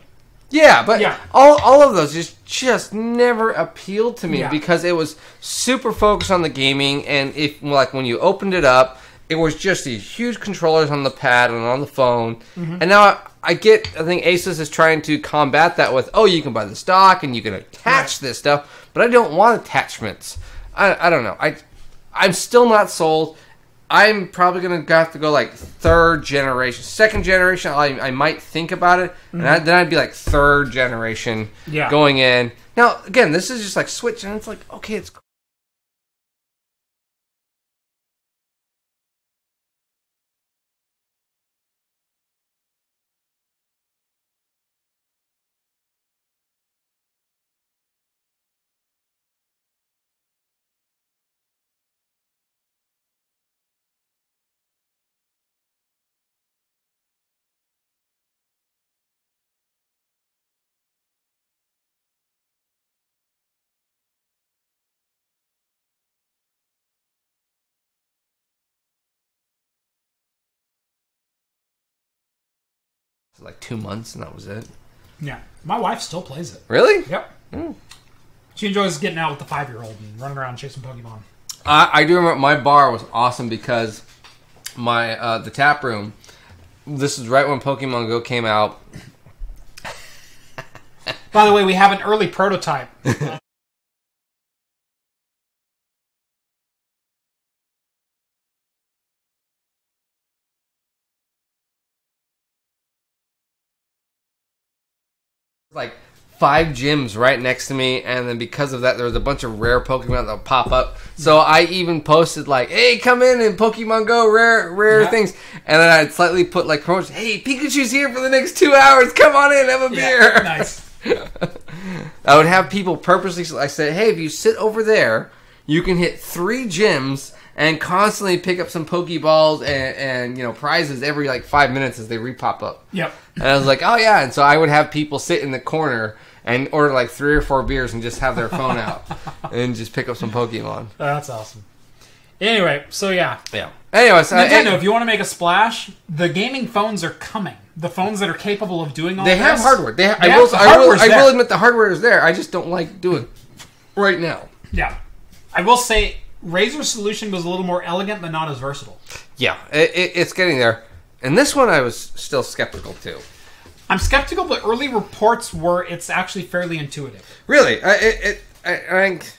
Yeah, but all of those just never appealed to me because it was super focused on the gaming, and if like when you opened it up, it was just these huge controllers on the pad and on the phone. Mm-hmm. And now I think Asus is trying to combat that with, you can buy the stock and you can attach this stuff, but I don't want attachments. I don't know. I'm still not sold. I'm probably going to have to go like third generation. Second generation, I might think about it. Mm-hmm. And then I'd be like third generation going in. Now, again, this is just like Switch. And it's like, okay, it's like 2 months and that was it. Yeah. My wife still plays it. Really? Yep. Mm. She enjoys getting out with the 5-year-old and running around chasing Pokemon. I do remember my bar was awesome because my the tap room, this is right when Pokemon Go came out. By the way, we have an early prototype. Like 5 gyms right next to me, and then because of that, there was a bunch of rare Pokemon that would pop up. So I even posted like, "Hey, come in and Pokemon Go, rare things." And then I'd slightly put like promotion, "Hey, Pikachu's here for the next 2 hours. Come on in, have a beer." Nice. I would have people purposely. I said, "Hey, if you sit over there, you can hit 3 gyms and constantly pick up some Pokeballs and prizes every like 5 minutes as they repop up." Yep. And I was like, "Oh yeah!" And so I would have people sit in the corner and order like 3 or 4 beers and just have their phone out and just pick up some Pokemon. That's awesome. Anyway, so yeah. Anyways, Nintendo, if you want to make a splash, the gaming phones are coming. The phones that are capable of doing all this. They have hardware. I will admit the hardware is there. I just don't like doing it right now. Yeah. I will say Razer's solution was a little more elegant but not as versatile. Yeah, it's getting there. And this one I was still skeptical too. I'm skeptical, but early reports were it's actually fairly intuitive. Really? I think...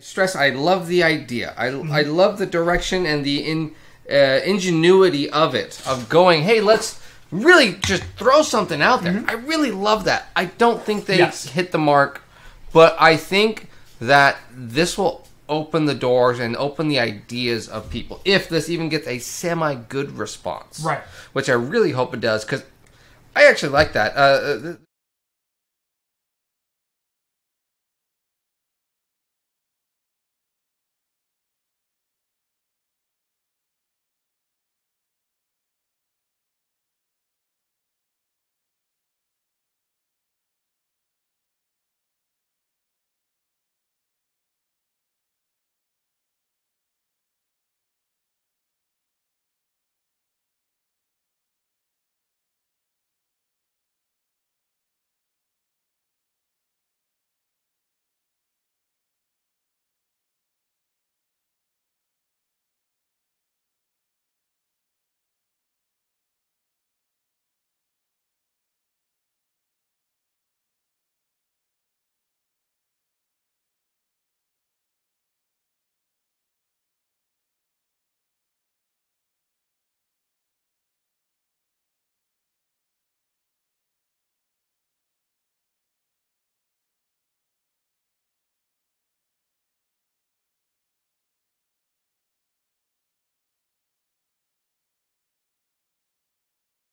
stress, I love the idea. I love the direction and the ingenuity of it, of going, hey, let's really just throw something out there. I really love that. I don't think they hit the mark, but I think that this will open the doors and open the ideas of people, if this even gets a semi-good response. Right. Which I really hope it does, because I actually like that.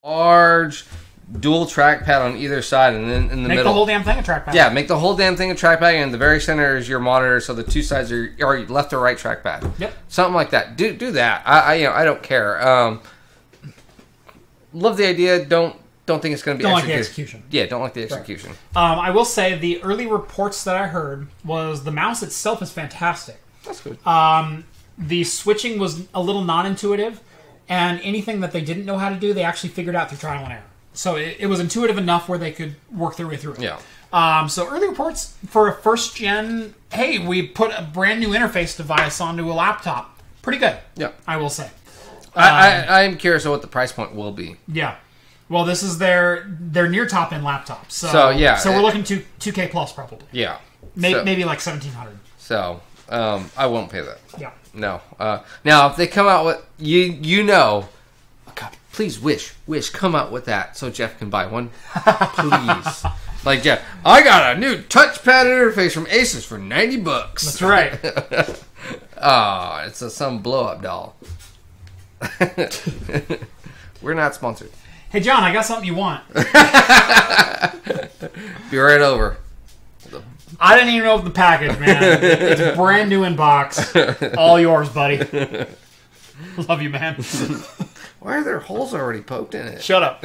Large dual trackpad on either side, and then in the middle. Make the whole damn thing a trackpad. Yeah, make the whole damn thing a trackpad, and in the very center is your monitor, so the two sides are left or right trackpad. Yep. Something like that. Do that. I don't care. Love the idea. Don't think it's going to be. Don't like the execution. Yeah, don't like the execution. Right. I will say the early reports that I heard was the mouse itself is fantastic. That's good. The switching was a little non-intuitive, and anything that they didn't know how to do, they actually figured out through trial and error. So it was intuitive enough where they could work their way through it. Yeah. So early reports for a first gen, hey, we put a brand new interface device onto a laptop. Pretty good. Yeah. I will say. I'm curious of what the price point will be. Yeah. Well, this is their near top end laptop. So yeah. So we're looking to 2K plus probably. Yeah. Maybe like 1,700. So I won't pay that. Yeah. No. Now if they come out with oh God, please wish come out with that so Jeff can buy one. Please. Like Jeff, I got a new touchpad interface from Asus for $90. That's right. It's some blow up doll. We're not sponsored. Hey John, I got something you want. Be right over. I didn't even open the package, man. It's brand new in box. All yours, buddy. Love you, man. Why are there holes already poked in it? Shut up.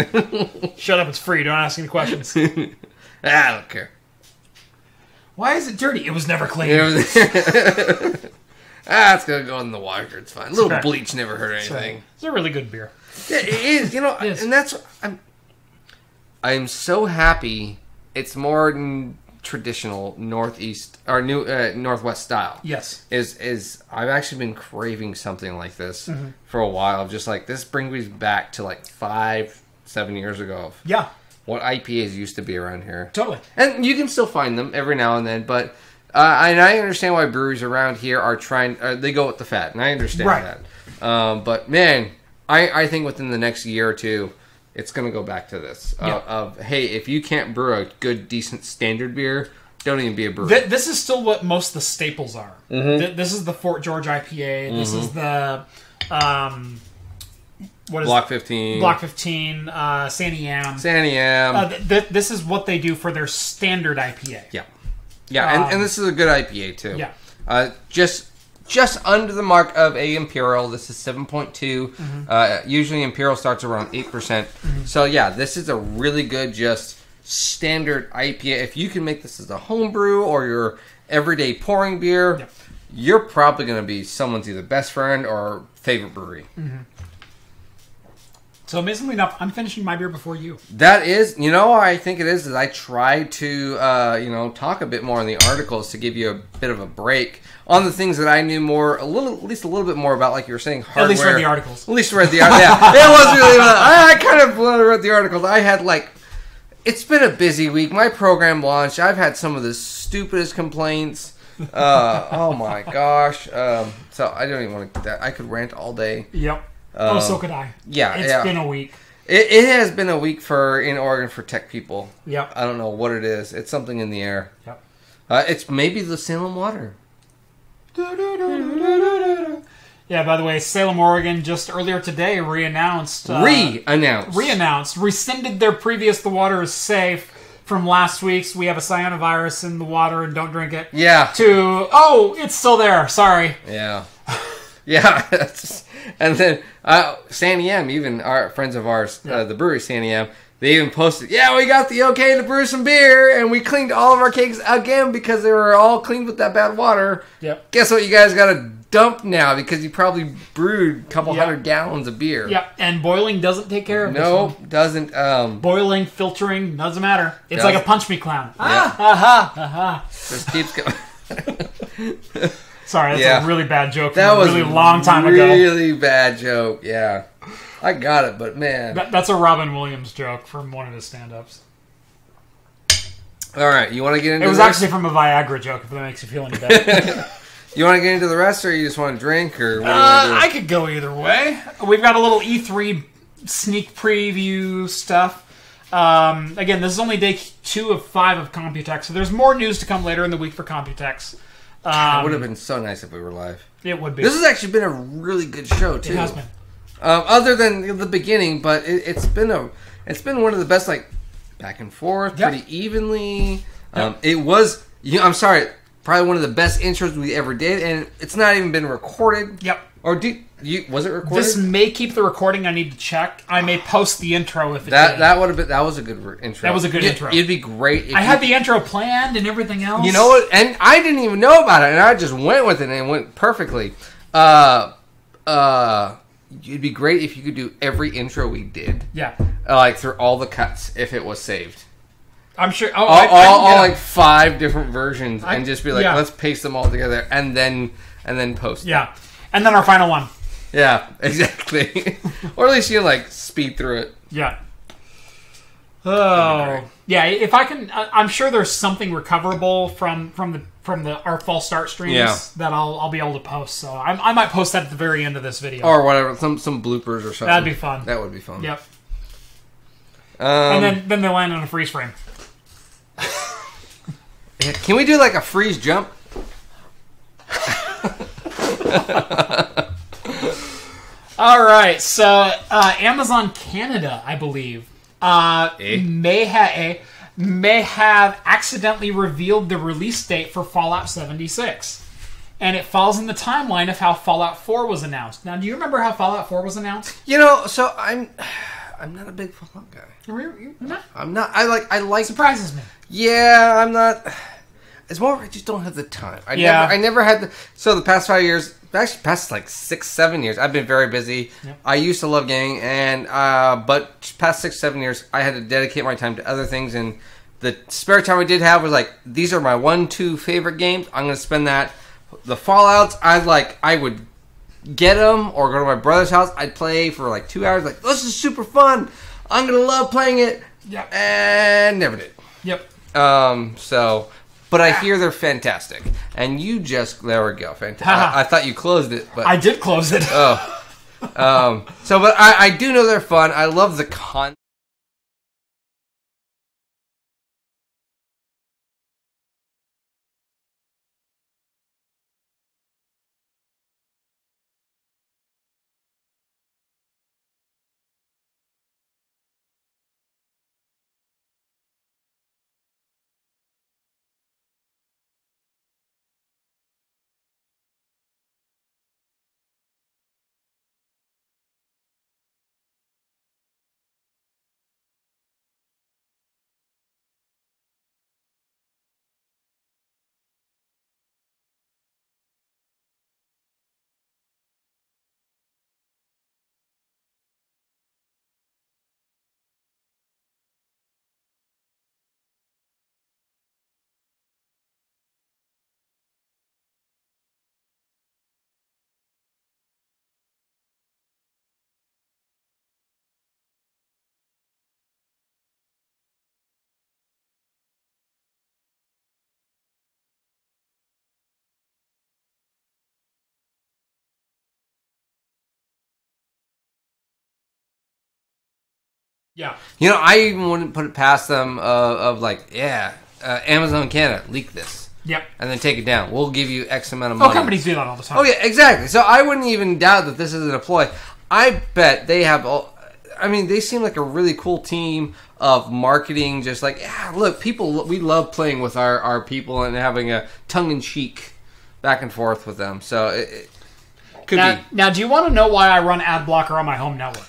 Shut up, it's free. Don't ask any questions. I don't care. Why is it dirty? It was never clean. It's going to go in the washer. It's fine. A little bleach never hurt anything. It's a really good beer. Yeah, it is. And that's... I'm so happy it's more traditional northeast or northwest style. Yes. Is I've actually been craving something like this for a while. Just like this brings me back to like 5-7 years ago. Yeah. What IPAs used to be around here. Totally. And you can still find them every now and then, but and I understand why breweries around here are trying. They go with the fat, and I understand that. But man, I think within the next year or two, it's going to go back to this. Hey, if you can't brew a good, decent standard beer, don't even be a brewer. This is still what most of the staples are. This is the Fort George IPA. This is the... what is Block 15. Block 15, Sandy Am. Sandy Am. This is what they do for their standard IPA. Yeah. Yeah, and this is a good IPA, too. Yeah. Just under the mark of a Imperial. This is 7.2. Usually Imperial starts around 8%. So, yeah, this is a really good, just standard IPA. If you can make this as a home brew or your everyday pouring beer, you're probably going to be someone's either best friend or favorite brewery. So, amazingly enough, I'm finishing my beer before you. That is, I think it is I try to, talk a bit more in the articles to give you a bit of a break on the things that I knew at least a little bit more about, like you were saying, hardware. At least read the articles. At least read the articles. Yeah, it was really, I kind of read the articles. I had, it's been a busy week. My program launched. I've had some of the stupidest complaints Oh my gosh. So I don't even want to do that. I could rant all day. Yep. So could I. Yeah. It's been a week. It has been a week in Oregon for tech people. Yep. I don't know what it is. It's something in the air. Yep. It's maybe the Salem water. Yeah, by the way, Salem, Oregon, just earlier today re-announced, rescinded their previous "the water is safe" from last week's "we have a cyanovirus in the water and don't drink it." Yeah. To it's still there. Sorry. Yeah. Yeah. And then Sandy M, even our friends of ours, the brewery Sandy M, they even posted, "Yeah, we got the okay to brew some beer, and we cleaned all of our kegs again because they were all cleaned with that bad water. Yep. Guess what? You guys got to dump now because you probably brewed a couple hundred gallons of beer." Yep. And boiling doesn't take care of this. No, doesn't. Boiling, filtering, doesn't matter. It's like a punch me clown. Just keeps going. Sorry, that's a really bad joke from that a was really long time ago. Really bad joke, yeah. I got it, but man. That's a Robin Williams joke from one of his stand-ups. All right, you want to get into It was actually from a Viagra joke, if that makes you feel any better. You want to get into the rest, or you just want to drink, or what do you want to do? I could go either way. We've got a little E3 sneak preview stuff. Again, this is only day 2 of 5 of Computex, so there's more news to come later in the week for Computex. It would have been so nice if we were live. It would be. This has actually been a really good show, too. It has been. Other than the beginning, but it's been one of the best, like, back and forth, pretty evenly. It was, I'm sorry, probably one of the best intros we ever did, and it's not even been recorded. Yep. Or was it recorded? This may keep the recording. I need to check. I may post the intro if it did. That would have been. That was a good intro. That was a good intro. It'd be great. I had the intro planned and everything else. You know what? And I didn't even know about it, and I just went with it, and it went perfectly. It'd be great if you could do every intro we did. Yeah. Like through all the cuts, if it was saved. I'm sure. All like 5 different versions, and just be like, let's paste them all together, and then post. Yeah. And then our final one. Yeah, exactly. Or at least you like speed through it. Yeah. Oh, yeah. If I can, I'm sure there's something recoverable from our false start streams that I'll be able to post. So I might post that at the very end of this video or whatever, some bloopers or something. That'd be fun. That would be fun. Yep. And then they land on a freeze frame. Can we do like a freeze jump? All right, so Amazon Canada, I believe, may have accidentally revealed the release date for Fallout 76, and it falls in the timeline of how Fallout 4 was announced. Now, do you remember how Fallout 4 was announced? You know, so I'm not a big Fallout guy. You're not? I'm not. I like. Surprises me. Yeah, I'm not. It's more I just don't have the time. I never had the. So the past 5 years, actually past like 6-7 years, I've been very busy. Yep. I used to love gaming, and but past 6-7 years, I had to dedicate my time to other things, and the spare time I did have was like, these are my 1-2 favorite games. I'm going to spend that. The Fallouts, I would get them or go to my brother's house. I'd play for like 2 hours. Like, this is super fun. I'm going to love playing it. Yep. And never did. Yep. But I hear they're fantastic. And you just, there we go, fantastic. I thought you closed it, but I did close it. But I do know they're fun. I love the content. Yeah. You know, I even wouldn't put it past them Amazon Canada, leak this. Yep. And then take it down. We'll give you X amount of money. Oh, companies do that all the time. Oh, yeah, exactly. So I wouldn't even doubt that this isn't a ploy. I bet they have... they seem like a really cool team of marketing. Just like, look, we love playing with our people and having a tongue-in-cheek back and forth with them. So it could be. Now, do you want to know why I run ad blocker on my home network?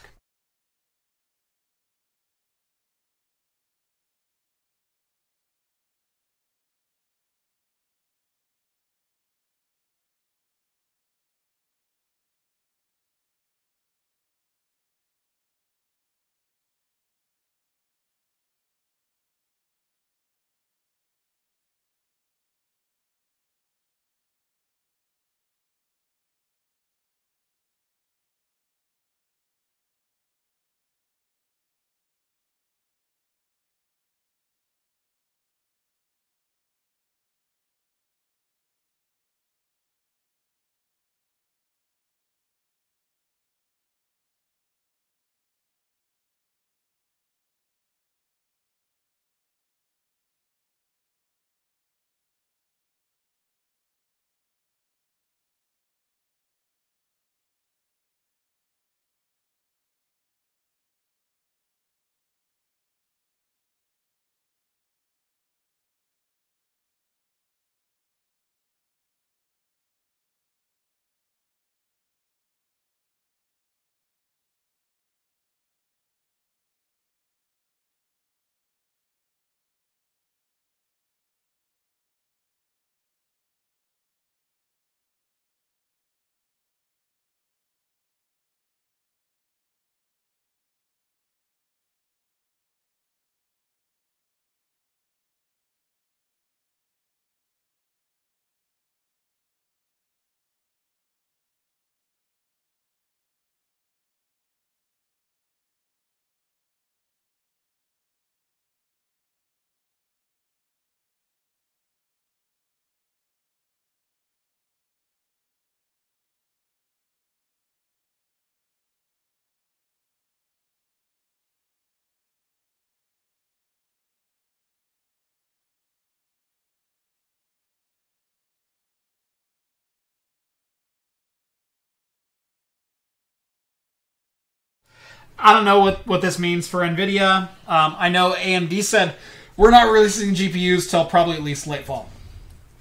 I don't know what this means for NVIDIA. I know AMD said, we're not releasing GPUs till probably at least late fall.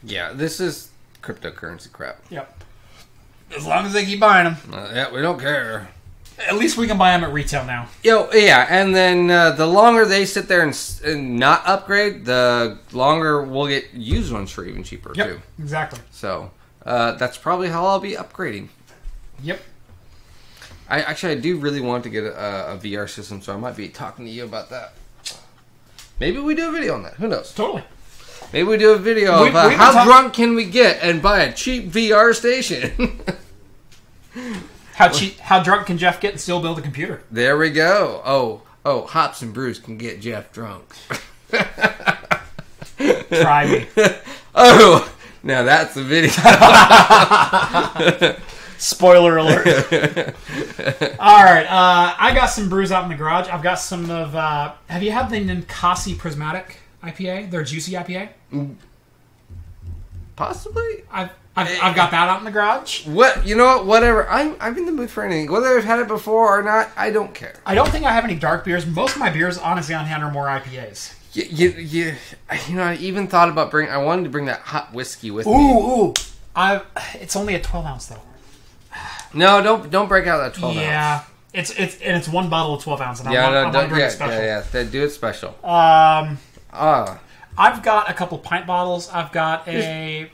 Yeah, this is cryptocurrency crap. Yep. As long as they keep buying them. Yeah, we don't care. At least we can buy them at retail now. Yeah, and then the longer they sit there and not upgrade, the longer we'll get used ones for even cheaper, too. Exactly. So, that's probably how I'll be upgrading. Yep. I do really want to get a VR system, so I might be talking to you about that. Maybe we do a video on that. Who knows? Totally. Maybe we do a video of how drunk can we get and buy a cheap VR station. How drunk can Jeff get and still build a computer? There we go. Oh, hops and brews can get Jeff drunk. Try me. Oh, now that's the video. Spoiler alert. All right, I got some brews out in the garage. I've got some of... have you had the Ninkasi Prismatic IPA? Their juicy IPA? Possibly. I've got that out in the garage. What? You know what? Whatever. I'm in the mood for anything. Whether I've had it before or not, I don't care. I don't think I have any dark beers. Most of my beers, honestly, on hand are more IPAs. I even thought about I wanted to bring that hot whiskey with me. Ooh. It's only a 12 ounce though. No, don't break out that 12 ounce. Yeah. It's one bottle of 12 ounce, and I want to bring it special. Yeah. Do it special. I've got a couple pint bottles. I've got a...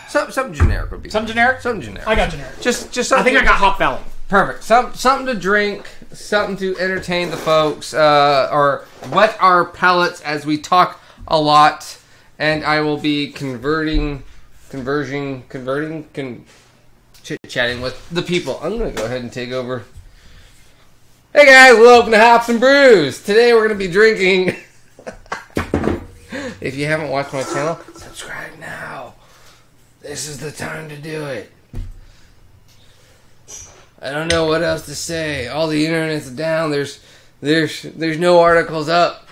Something generic would be. Something generic? Something generic. I got generic. Just something. I think I got Hop Valley. Perfect. Something to drink, something to entertain the folks, or whet our palates as we talk a lot. And I will be chit-chatting with the people. I'm going to go ahead and take over. Hey guys, welcome to Hops and Brews. Today we're going to be drinking... If you haven't watched my channel, subscribe now. This is the time to do it. I don't know what else to say. All the internet's down. There's There's no articles up.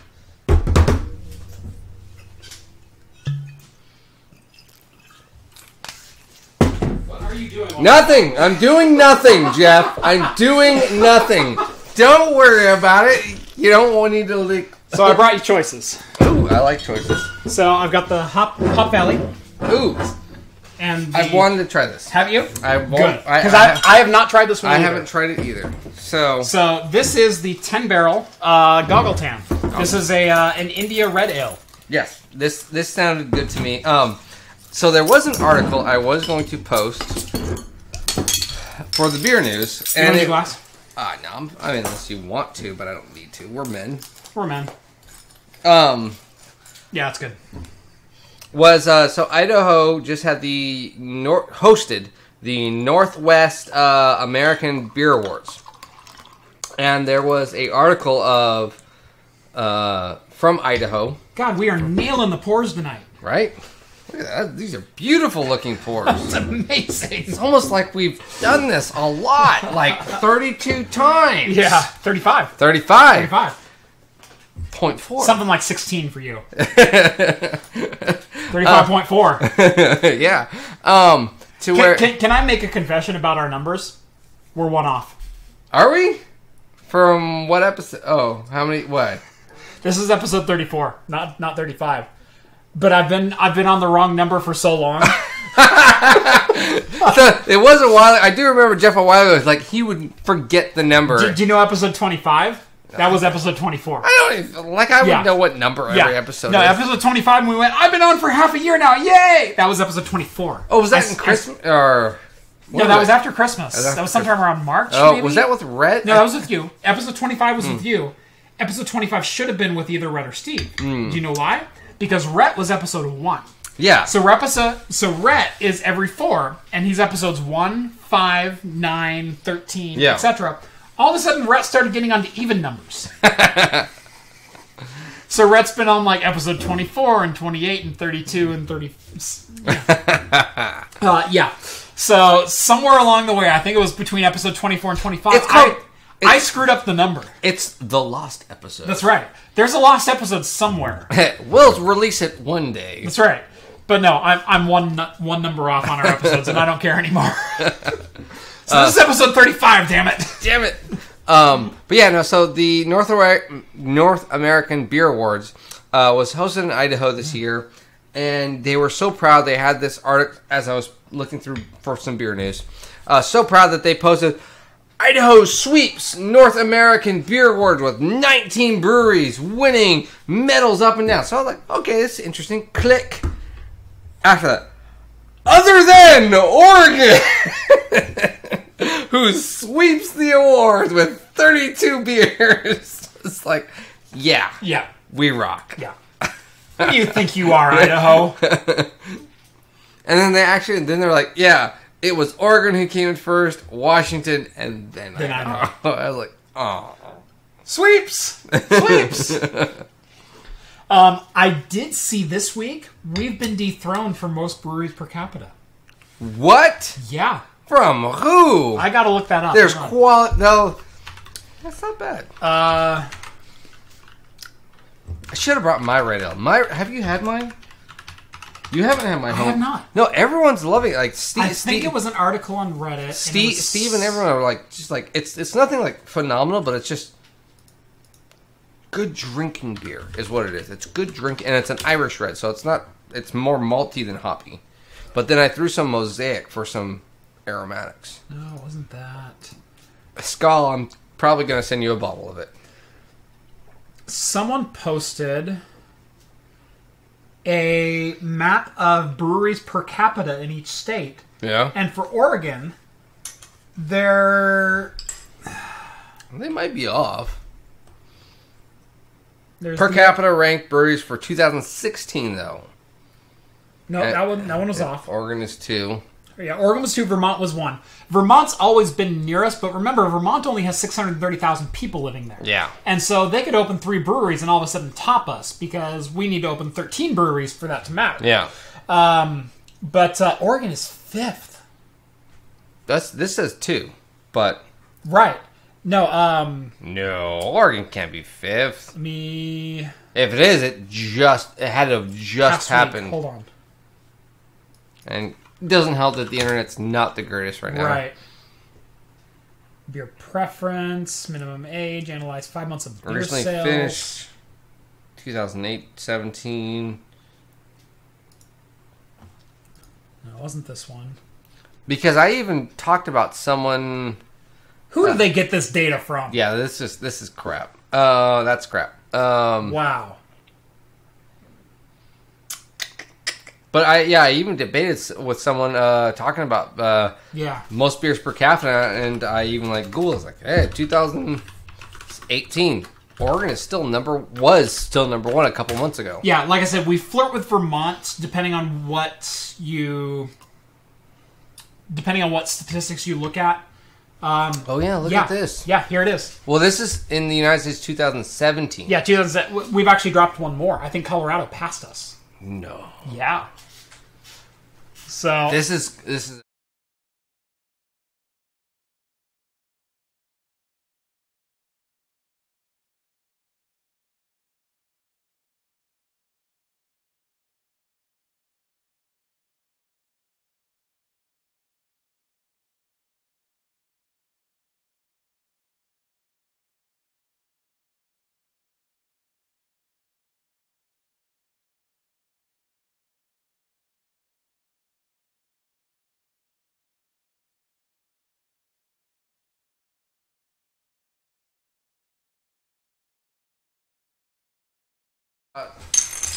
What are you doing? Nothing. I'm doing nothing, Jeff. I'm doing nothing. Don't worry about it. You don't need to leak. So I brought you choices. Ooh, I like choices. So I've got the Hop Valley. Ooh. And I've wanted to try this. Have you? I Good. Because I have not tried this one I either. haven't tried it either. So this is the 10-barrel Goggle Tan. This is an India Red Ale. Yes. This sounded good to me. So there was an article I was going to post for the beer news. You want a glass? No. I mean, unless you want to, but I don't need to. We're men. We're men. Yeah, that's good. So Idaho just had hosted the Northwest American Beer Awards, and there was a article of from Idaho. God, we are nailing the pours tonight. Right? Look at that. These are beautiful looking pours. That's amazing. It's almost like we've done this a lot, like 32 times. Yeah, 35. 35. 0.4. Something like 16 for you. 35.4. Yeah. Can I make a confession about our numbers? We're one off. Are we? From what episode? Oh, how many? What? This is episode 34, not 35. But I've been on the wrong number for so long. It was a while. I do remember Jeff a while ago. Like he would forget the number. Do you know episode 25? That was episode 24. I don't even, I would know what number every episode is. No, episode 25, and we went, I've been on for half a year now, yay! That was episode 24. Oh, was that in Christmas? No, that was after Christmas. That was sometime around March, maybe? Was that with Rhett? No, that was with you. Episode 25 was with you. Episode 25 should have been with either Rhett or Steve. Do you know why? Because Rhett was episode 1. Yeah. So Rhett is every 4, and he's episodes 1, 5, 9, 13, etc. All of a sudden, Rhett started getting onto even numbers. So Rhett's been on like episode 24 and 28 and 32 and 30. Yeah. So somewhere along the way, I think it was between episode 24 and 25, I screwed up the number. It's the lost episode. That's right. There's a lost episode somewhere. We'll release it one day. That's right. But no, I'm one number off on our episodes, and I don't care anymore. So this is episode 35, damn it. Damn it. But yeah, no, so the North American Beer Awards was hosted in Idaho this year, and they were so proud. They had this article, as I was looking through for some beer news, so proud that they posted, Idaho sweeps North American Beer Awards with 19 breweries winning medals up and down. So I was like, okay, this is interesting. Click. After that, other than Oregon, who sweeps the awards with 32 beers. It's like, yeah, we rock. Yeah. Who do you think you are, Idaho? And then they're like, yeah, it was Oregon who came in first, Washington, and then Idaho. I was like, oh. Sweeps! I did see this week, we've been dethroned for most breweries per capita. What? Yeah. From who? I gotta look that up. There's quality. No, that's not bad. I should have brought my Red Ale. Have you had mine? You haven't had my home. I have not. No, everyone's loving it. Like Steve, I think it was an article on Reddit. Steve and everyone are like, just like it's nothing like phenomenal, but it's just good drinking beer is what it is. It's good drink, and it's an Irish red, so it's more malty than hoppy. But then I threw some Mosaic for some aromatics. No, it wasn't that. Skaal, I'm probably going to send you a bottle of it. Someone posted a map of breweries per capita in each state. Yeah. And for Oregon, they might be off. Per capita ranked breweries for 2016, though. No, that one was off. Oregon is 2. Yeah, Oregon was 2, Vermont was 1. Vermont's always been near us, but remember, Vermont only has 630,000 people living there. Yeah. And so they could open 3 breweries and all of a sudden top us, because we need to open 13 breweries for that to matter. Yeah. But Oregon is 5th. This says 2, but... Right. No, No, Oregon can't be 5th. If it is, it had to have just happened. Hold on. And it doesn't help that the internet's not the greatest right now. Right. Beer preference, minimum age, analyze 5 months of beer Originally sales. finished 2008-17. No, it wasn't this one. Because I even talked about someone. Who did they get this data from? Yeah, this is crap. That's crap. Wow. But I even debated with someone talking about most beers per capita, and I even Google was like, hey, 2018, Oregon is was still number 1 a couple months ago. Yeah, like I said, we flirt with Vermont depending on what statistics you look at. Look at this. Yeah, here it is. Well, this is in the United States 2017. Yeah, we've actually dropped one more. I think Colorado passed us. No. Yeah. So this is.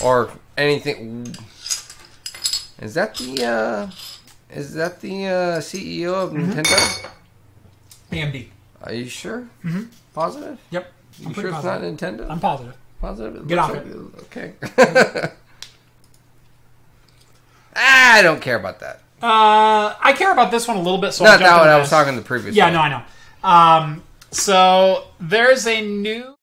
Or anything. Is that the CEO of Nintendo? AMD. Are you sure? Mm-hmm. Positive? Yep. You sure it's not Nintendo? I'm positive. Positive? Get off it. Okay. I don't care about that. I care about this one a little bit. So not that one. I was talking the previous one. No, I know. So there's a new.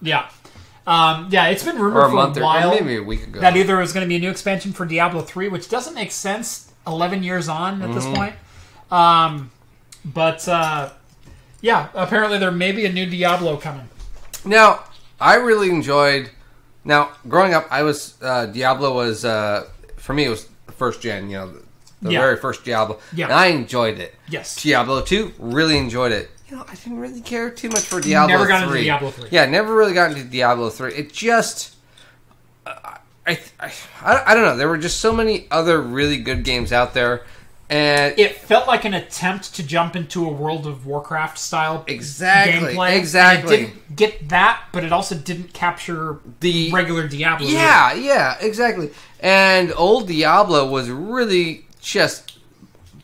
Yeah. It's been rumored for a while, or maybe a week ago, that either was going to be a new expansion for Diablo 3, which doesn't make sense 11 years on at this point. Apparently there may be a new Diablo coming. Now, I really enjoyed... Now, growing up, Diablo was, for me, it was the first gen, the very first Diablo. Yeah. And I enjoyed it. Yes. Diablo 2, really enjoyed it. I didn't really care too much for Diablo 3. Never got into Diablo 3. Yeah, never really got into Diablo 3. It just... I don't know. There were just so many other really good games out there. And it felt like an attempt to jump into a World of Warcraft style gameplay. Exactly. And it didn't get that, but it also didn't capture the regular Diablo. Yeah, exactly. And old Diablo was really just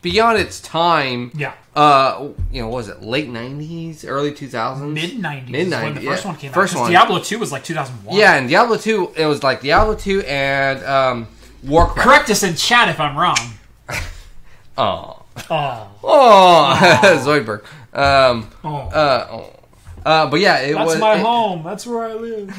beyond its time. Yeah. What was it? Late 90s, early 2000s? Mid-90s is when the first one came out. Diablo 2 was like 2001. Yeah, and Diablo 2, it was like Diablo 2 and Warcraft. Correct us in chat if I'm wrong. Zoidberg. But yeah, That's my home. That's where I live.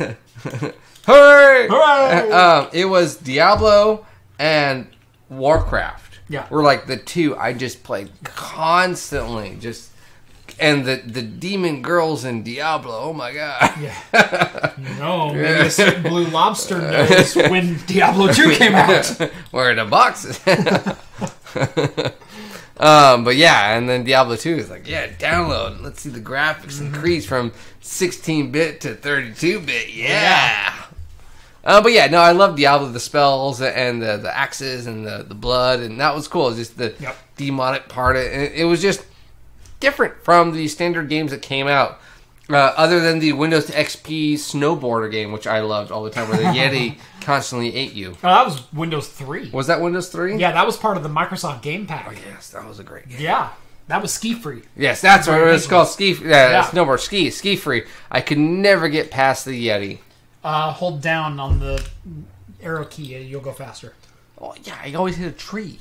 Hooray! Hooray! It was Diablo and Warcraft. Yeah. Were like the two I just played constantly. And the demon girls in Diablo, oh my god. Yeah. Maybe a certain Blue Lobster knows when Diablo 2 came out. Where are the boxes? But yeah, and then Diablo 2 is like, download. Let's see the graphics increase from 16-bit to 32-bit. Yeah. But yeah, no, I love Diablo, the spells and the axes and the blood, and that was cool. Just the demonic part. It was just different from the standard games that came out. Other than the Windows XP snowboarder game, which I loved all the time, where the Yeti constantly ate you. Oh, that was Windows 3. Was that Windows 3? Yeah, that was part of the Microsoft Game Pack. Oh, yes, that was a great game. Yeah, that was Ski Free. Yes, that's what it was called. Snowboard, Ski Free. I could never get past the Yeti. Hold down on the arrow key, you'll go faster. Oh, yeah, I always hit a tree.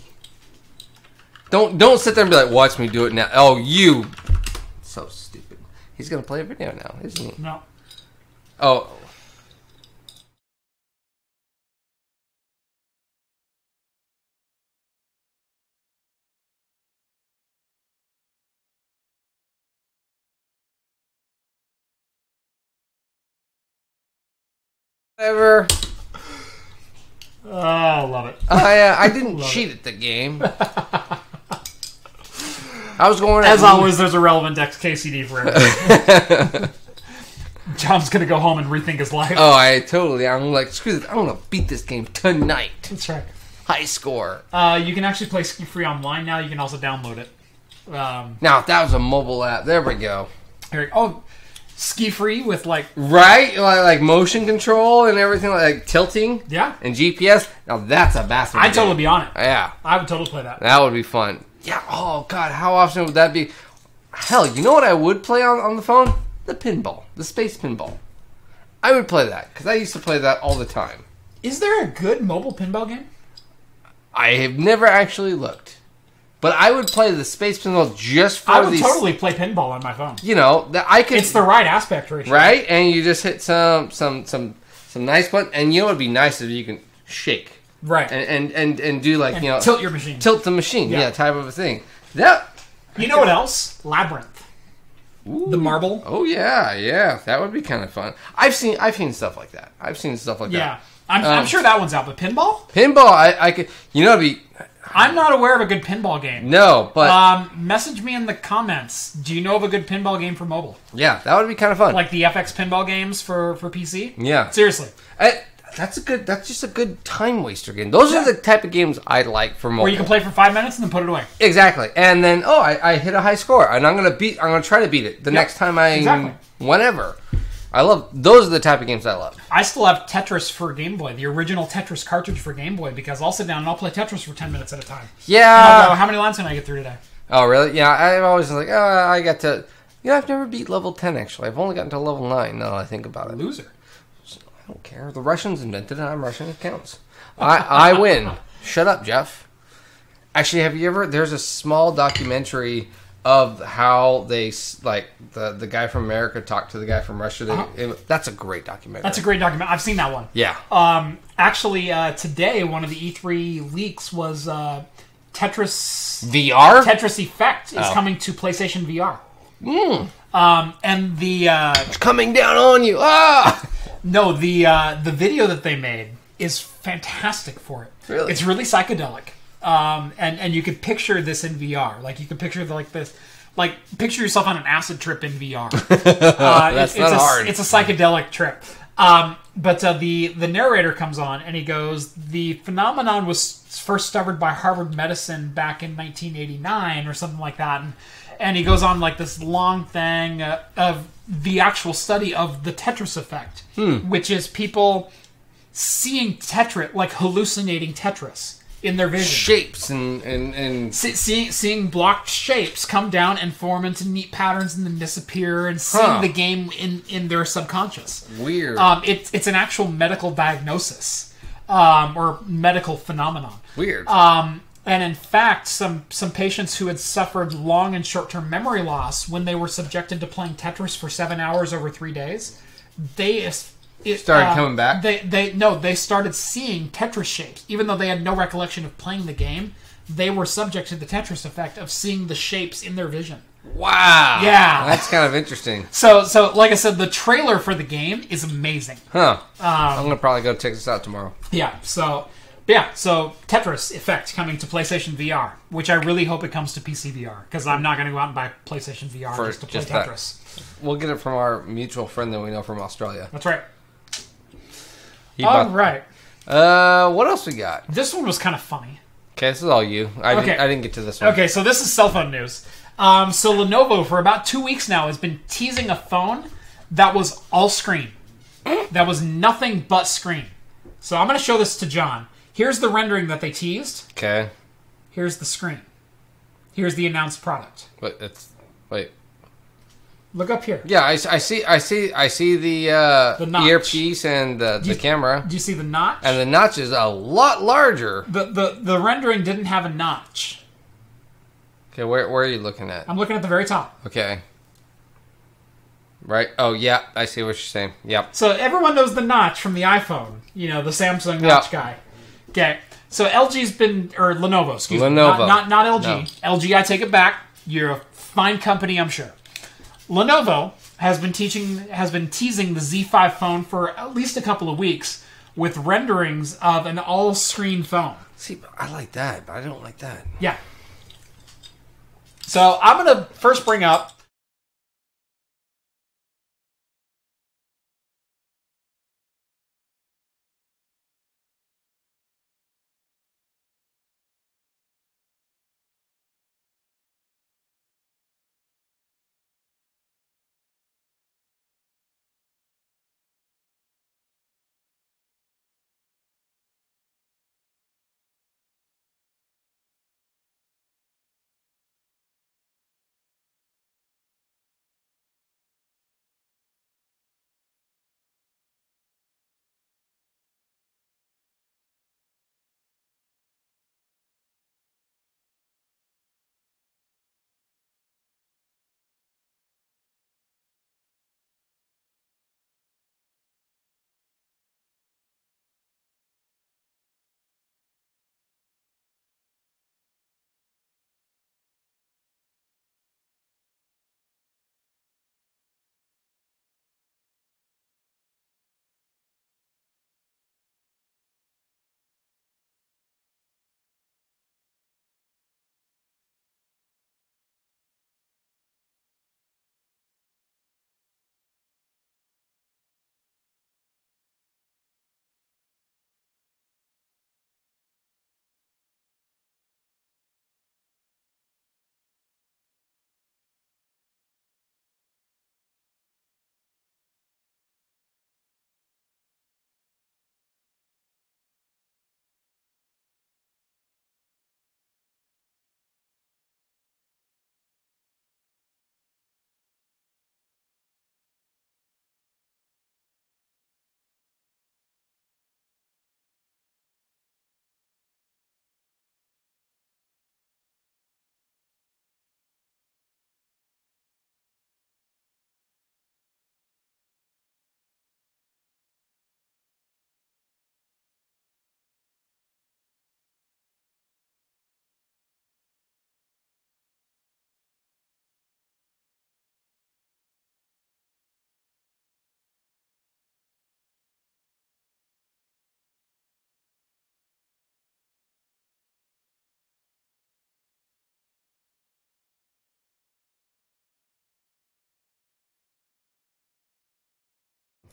Don't sit there and be like, watch me do it now. Oh, you. So stupid. He's going to play a video now, isn't he? No. Oh. Whatever. Oh, love it. I didn't cheat at the game. I was going... As always, there's a relevant XKCD for everything. John's going to go home and rethink his life. Oh, I'm like, screw this. I'm going to beat this game tonight. That's right. High score. You can actually play Ski Free online now. You can also download it. Now, if that was a mobile app, there we go. Ski Free with like... Right? Like motion control and everything, like tilting. Yeah. And GPS. Now, that's a bastard. I'd totally be on it. Yeah. I would totally play that. That would be fun. Yeah. Oh, God. How often would that be? Hell, you know what I would play on the phone? The pinball. The space pinball. I would play that, because I used to play that all the time. Is there a good mobile pinball game? I have never actually looked. But I would play the space pinball just for I would totally play pinball on my phone. You know, I could. It's the right aspect ratio, right? And you just hit some nice button, and you know, it'd be nice if you can shake, right? And do like tilt your machine, tilt the machine, yeah, type of a thing. That. You know what else? Labyrinth. Ooh. The marble. Oh yeah, that would be kind of fun. I've seen stuff like that. Yeah, I'm sure that one's out. But pinball. I could. You know, it'd be. I'm not aware of a good pinball game. No, but... message me in the comments. Do you know of a good pinball game for mobile? Yeah, that would be kind of fun. Like the FX pinball games for PC? Yeah. Seriously. That's just a good time waster game. Those are the type of games I like for mobile. Where you can play for 5 minutes and then put it away. Exactly. And then, I hit a high score. And I'm going to try to beat it the next time whenever. Those are the type of games I love. I still have Tetris for Game Boy, the original Tetris cartridge for Game Boy, because I'll sit down and I'll play Tetris for 10 minutes at a time. Yeah. And I'll go, how many lines can I get through today? Oh, really? Yeah, I'm always like, I got to... I've never beat level 10, actually. I've only gotten to level 9 now that I think about it. Loser. I don't care. The Russians invented it. I'm Russian. It counts. I win. Shut up, Jeff. Actually, have you ever... There's a small documentary... of how they, like, the guy from America talked to the guy from Russia. That's a great documentary. That's a great documentary. I've seen that one. Yeah. Actually, today, one of the E3 leaks was Tetris... VR? Tetris Effect is coming to PlayStation VR. And the... it's coming down on you! Ah! No, the video that they made is fantastic for it. Really? It's really psychedelic. And you could picture this in VR. Like, you could picture this. Like, picture yourself on an acid trip in VR. That's not hard. It's a psychedelic trip. But the narrator comes on and he goes, the phenomenon was first discovered by Harvard Medicine back in 1989 or something like that. And he goes on like this long thing of the actual study of the Tetris effect, which is people seeing Tetris, like hallucinating Tetris. In their vision. Shapes and... Seeing blocked shapes come down and form into neat patterns and then disappear and seeing the game in their subconscious. Weird. It's an actual medical diagnosis or medical phenomenon. Weird. And in fact, some patients who had suffered long and short-term memory loss when they were subjected to playing Tetris for 7 hours over 3 days, It started coming back? They started seeing Tetris shapes. Even though they had no recollection of playing the game, they were subject to the Tetris effect of seeing the shapes in their vision. Wow. Yeah. That's kind of interesting. So like I said, the trailer for the game is amazing. Huh. I'm going to probably go check this out tomorrow. Yeah, so Tetris effect coming to PlayStation VR, which I really hope it comes to PC VR, because I'm not going to go out and buy PlayStation VR just to play Tetris. We'll get it from our mutual friend that we know from Australia. That's right. All right. What else we got? This one was kind of funny. Okay, this is all you. I didn't get to this one. Okay, so this is cell phone news. So Lenovo, for about 2 weeks now, has been teasing a phone that was all screen. That was nothing but screen. So I'm going to show this to John. Here's the rendering that they teased. Okay. Here's the screen. Here's the announced product. Wait. Look up here. Yeah, I see the earpiece and the camera. Do you see the notch? And the notch is a lot larger. The rendering didn't have a notch. Okay, where are you looking at? I'm looking at the very top. Okay. Right. Oh, yeah. I see what you're saying. Yep. So everyone knows the notch from the iPhone. You know, the Samsung notch guy. Okay. So LG's been, or Lenovo, excuse me. Not LG. No. LG, I take it back. You're a fine company, I'm sure. Lenovo has been teasing the Z5 phone for at least a couple of weeks with renderings of an all-screen phone. See, I like that, but I don't like that. Yeah. So I'm going to first bring up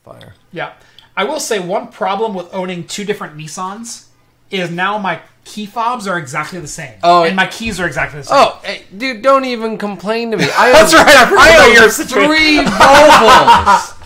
fire. Yeah. I will say one problem with owning two different Nissans is now my key fobs are exactly the same. Oh, and my keys are exactly the same. Oh, hey, dude, don't even complain to me. That's right. I have 3 Volvos.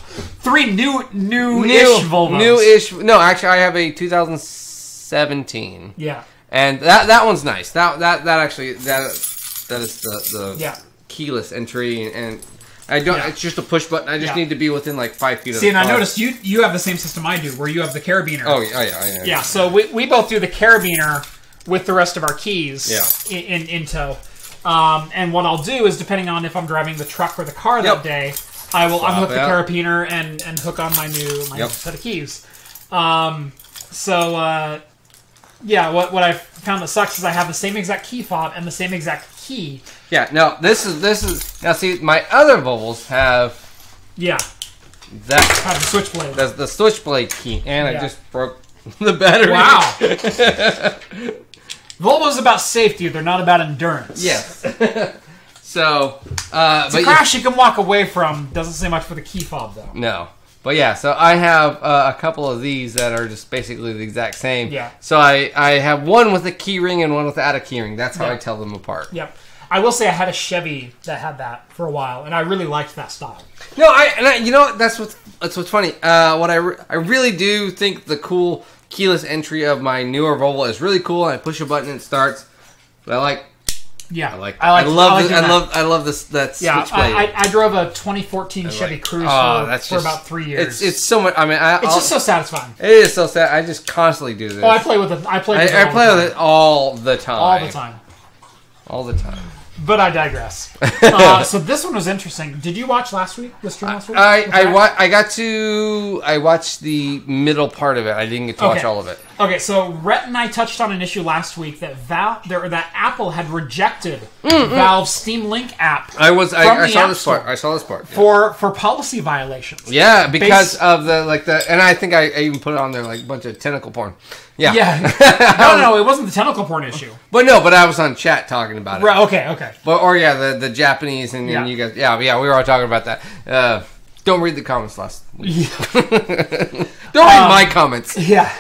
3 new-ish Volvos. New-ish. No, actually, I have a 2017. Yeah. And that one's nice. That actually is the keyless entry, and I don't. Yeah. It's just a push button. I just need to be within like 5 feet of See, the and I noticed you have the same system I do, where you have the carabiner. Oh yeah. Yeah. So we both do the carabiner with the rest of our keys. Yeah. In tow. And what I'll do is, depending on if I'm driving the truck or the car that day, I will unhook the carabiner and hook on my new set of keys. Yeah, what I found that sucks is I have the same exact key fob and the same exact key. Yeah, no, this is now see my other Volvos have have the switchblade. That's the switchblade key, and I just broke the battery. Wow. Volvo's about safety; they're not about endurance. Yes. So, it's a crash you can walk away from. Doesn't say much for the key fob, though. No. But yeah, so I have a couple of these that are just basically the exact same. Yeah. So I have one with a key ring and one without a key ring. That's how I tell them apart. Yep. I will say I had a Chevy that had that for a while, and I really liked that style. No, you know what? That's what's funny. What I really do think the cool keyless entry of my newer Volvo is really cool, and I push a button and it starts. But I like Yeah, I like that. I love this. That yeah, switchblade. I drove a 2014 Chevy Cruze for about 3 years. It's so much. I mean, it's just so satisfying. It is so sad. I just constantly do this. Oh, I play with it. I play with it all the time. All the time. All the time. But I digress. So this one was interesting. Did you watch the stream last week? I watched the middle part of it. I didn't get to watch all of it. Okay, so Rhett and I touched on an issue last week that Apple had rejected Valve's Steam Link app. I saw this part. I saw this part for policy violations. Yeah, because of and I think I even put it on there like a bunch of tentacle porn. Yeah. Yeah. No, it wasn't the tentacle porn issue. But I was on chat talking about it. Right, okay. But the Japanese and you guys. Yeah, we were all talking about that. Don't read the comments last week. Don't read my comments. Yeah.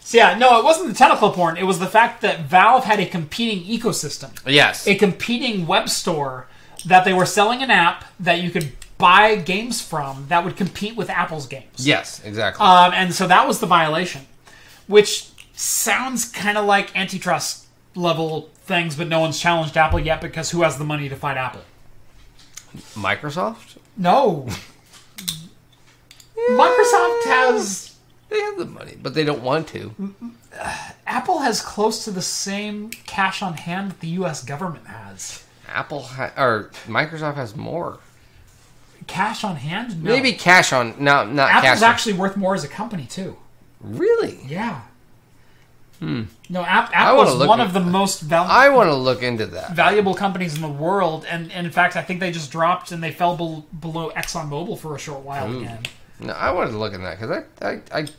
So no, it wasn't the tentacle porn. It was the fact that Valve had a competing ecosystem. Yes. A competing web store that they were selling an app that you could buy games from that would compete with Apple's games. Yes, exactly. And so that was the violation, which sounds kind of like antitrust level things, but no one's challenged Apple yet because who has the money to fight Apple? Microsoft? No. Microsoft has... They have the money, but they don't want to. Apple has close to the same cash on hand that the U.S. government has. Or Microsoft has more. Cash on hand? No. Maybe cash on... No, not cash. Apple's actually worth more as a company, too. Really? Yeah. No, Apple is one of the most valuable... I want to look into that. ...valuable companies in the world, and in fact, I think they just dropped and they fell below ExxonMobil for a short while again. No, I wanted to look at that because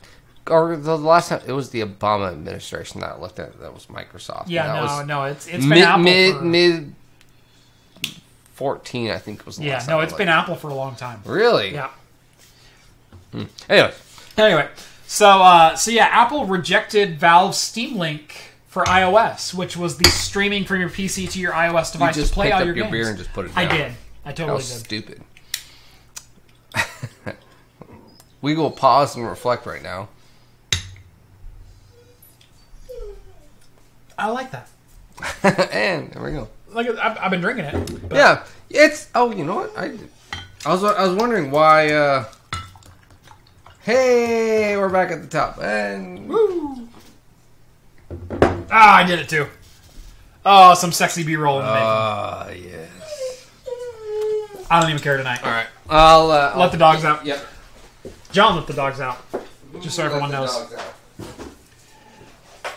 or the last time it was the Obama administration that I looked at. That was Microsoft. Yeah, it's been Apple mid 14, I think was the last time. It's been Apple for a long time. Really? Yeah. Anyway, so Apple rejected Valve's Steam Link for iOS, which was the streaming from your PC to your iOS device to play all your games. You just picked up your beer and just put it down. I did. I totally did. Stupid. We will pause and reflect right now. I like that. And there we go. Like I've been drinking it. But. Yeah, it's. Oh, you know what? I was wondering why. Hey, we're back at the top, and woo! I did it too. Oh, some sexy B-roll in the making. Yes. I don't even care tonight. All right, I'll let the dogs out. Yep. John let the dogs out. Just so everyone knows.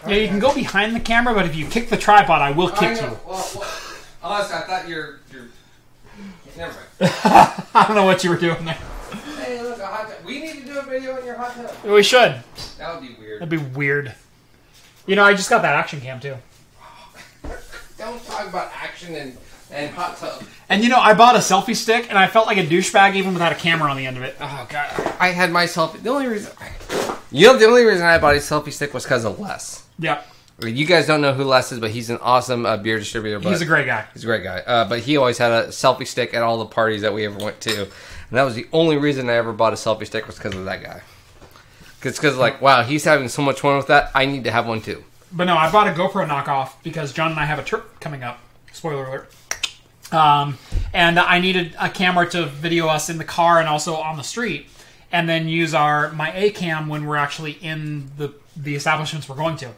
Yeah, you can go behind the camera, but if you kick the tripod, I will kick you. Well, honestly, I thought you're... Never mind. I don't know what you were doing there. Hey, look, a hot tub. We need to do a video in your hot tub. We should. That would be weird. That'd be weird. I just got that action cam, too. Don't talk about action and hot tub. And I bought a selfie stick, and I felt like a douchebag even without a camera on the end of it. Oh, God. I had my selfie... The only reason I bought a selfie stick was because of Les. Yeah. You guys don't know who Les is, but he's an awesome beer distributor. He's a great guy. He's a great guy. But he always had a selfie stick at all the parties that we ever went to. And that was the only reason I ever bought a selfie stick was because of that guy. Because wow, he's having so much fun with that. I need to have one too. But no, I bought a GoPro knockoff because John and I have a trip coming up. Spoiler alert. And I needed a camera to video us in the car and also on the street. And then use my A cam when we're actually in the establishments we're going to.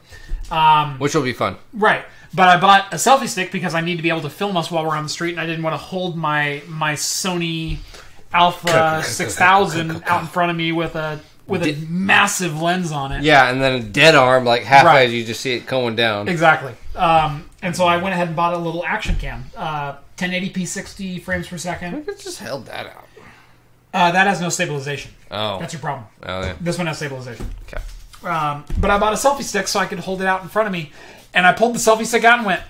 Which will be fun. Right. But I bought a selfie stick because I need to be able to film us while we're on the street, and I didn't want to hold my Sony Alpha 6000 out in front of me with a massive lens on it. Yeah, and then a dead arm, like halfway as you just see it going down. Exactly. And so I went ahead and bought a little action cam. 1080p 60 frames per second. We could just held that out. That has no stabilization. Oh. That's your problem. Oh, yeah. This one has stabilization. Okay. But I bought a selfie stick so I could hold it out in front of me. And I pulled the selfie stick out and went,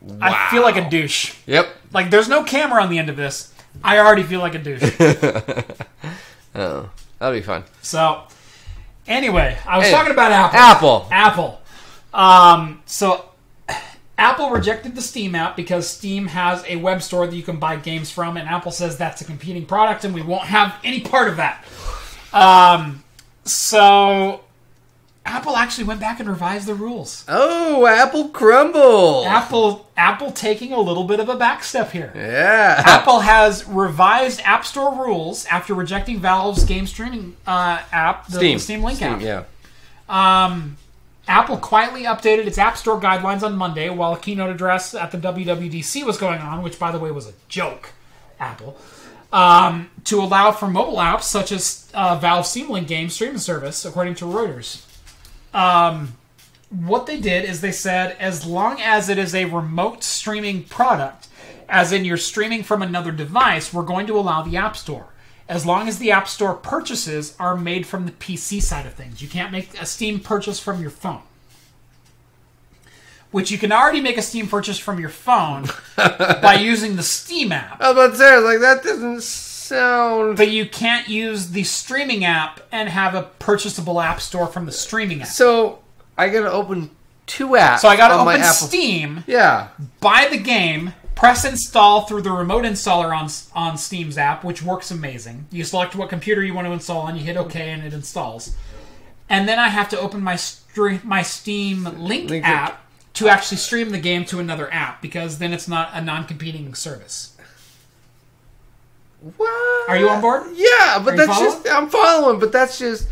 wow. I feel like a douche. Yep. Like, there's no camera on the end of this. I already feel like a douche. Oh, that'll be fun. So, anyway, I was talking about Apple. So, Apple rejected the Steam app because Steam has a web store that you can buy games from, and Apple says that's a competing product, and we won't have any part of that. So, Apple actually went back and revised the rules. Oh, Apple crumble. Apple taking a little bit of a back step here. Yeah. Apple has revised App Store rules after rejecting Valve's game streaming app, the Steam Link app. Yeah. Apple quietly updated its App Store guidelines on Monday while a keynote address at the WWDC was going on, which, by the way, was a joke, Apple, to allow for mobile apps such as Valve's Steam Link game streaming service, according to Reuters. What they did is they said, as long as it is a remote streaming product, as in you're streaming from another device, we're going to allow the App Store. As long as the App Store purchases are made from the PC side of things. You can't make a Steam purchase from your phone. Which you can already make a Steam purchase from your phone by using the Steam app. I was about to say, like, that doesn't sound... But you can't use the streaming app and have a purchasable App Store from the streaming app. So, I gotta open 2 apps. So I gotta open Steam, buy the game, press install through the remote installer on Steam's app, which works amazing. You select what computer you want to install on, you hit OK, and it installs. And then I have to open my Steam Link app to actually stream the game to another app, because then it's not a non-competing service. What? Are you on board? Yeah, but that's just... I'm following, but that's just...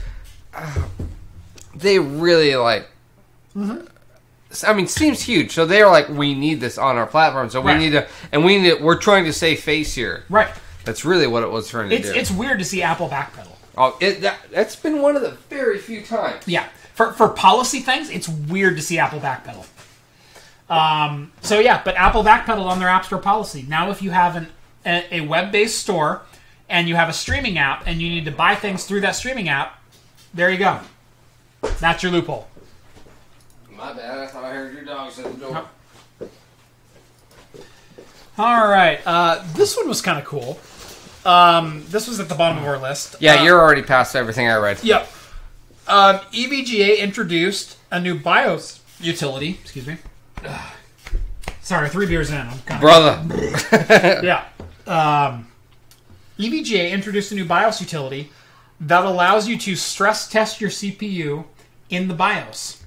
they really, like... Mm-hmm. I mean, Steam's huge, so they're like, we need this on our platform, so we need to, and we're trying to save face here. Right. That's really what it was trying to do. It's weird to see Apple backpedal. Oh, that's been one of the very few times. Yeah. For policy things, it's weird to see Apple backpedal. So yeah, but Apple backpedaled on their App Store policy. Now if you have a web-based store, and you have a streaming app, and you need to buy things through that streaming app, there you go. That's your loophole. My bad, I thought I heard your dog at the door. All right, this one was kind of cool. This was at the bottom of our list. Yeah, you're already past everything I read. Yep. EVGA introduced a new BIOS utility. Excuse me. Sorry, 3 beers in. I'm kind of... Brother. Yeah. EVGA introduced a new BIOS utility that allows you to stress test your CPU in the BIOS.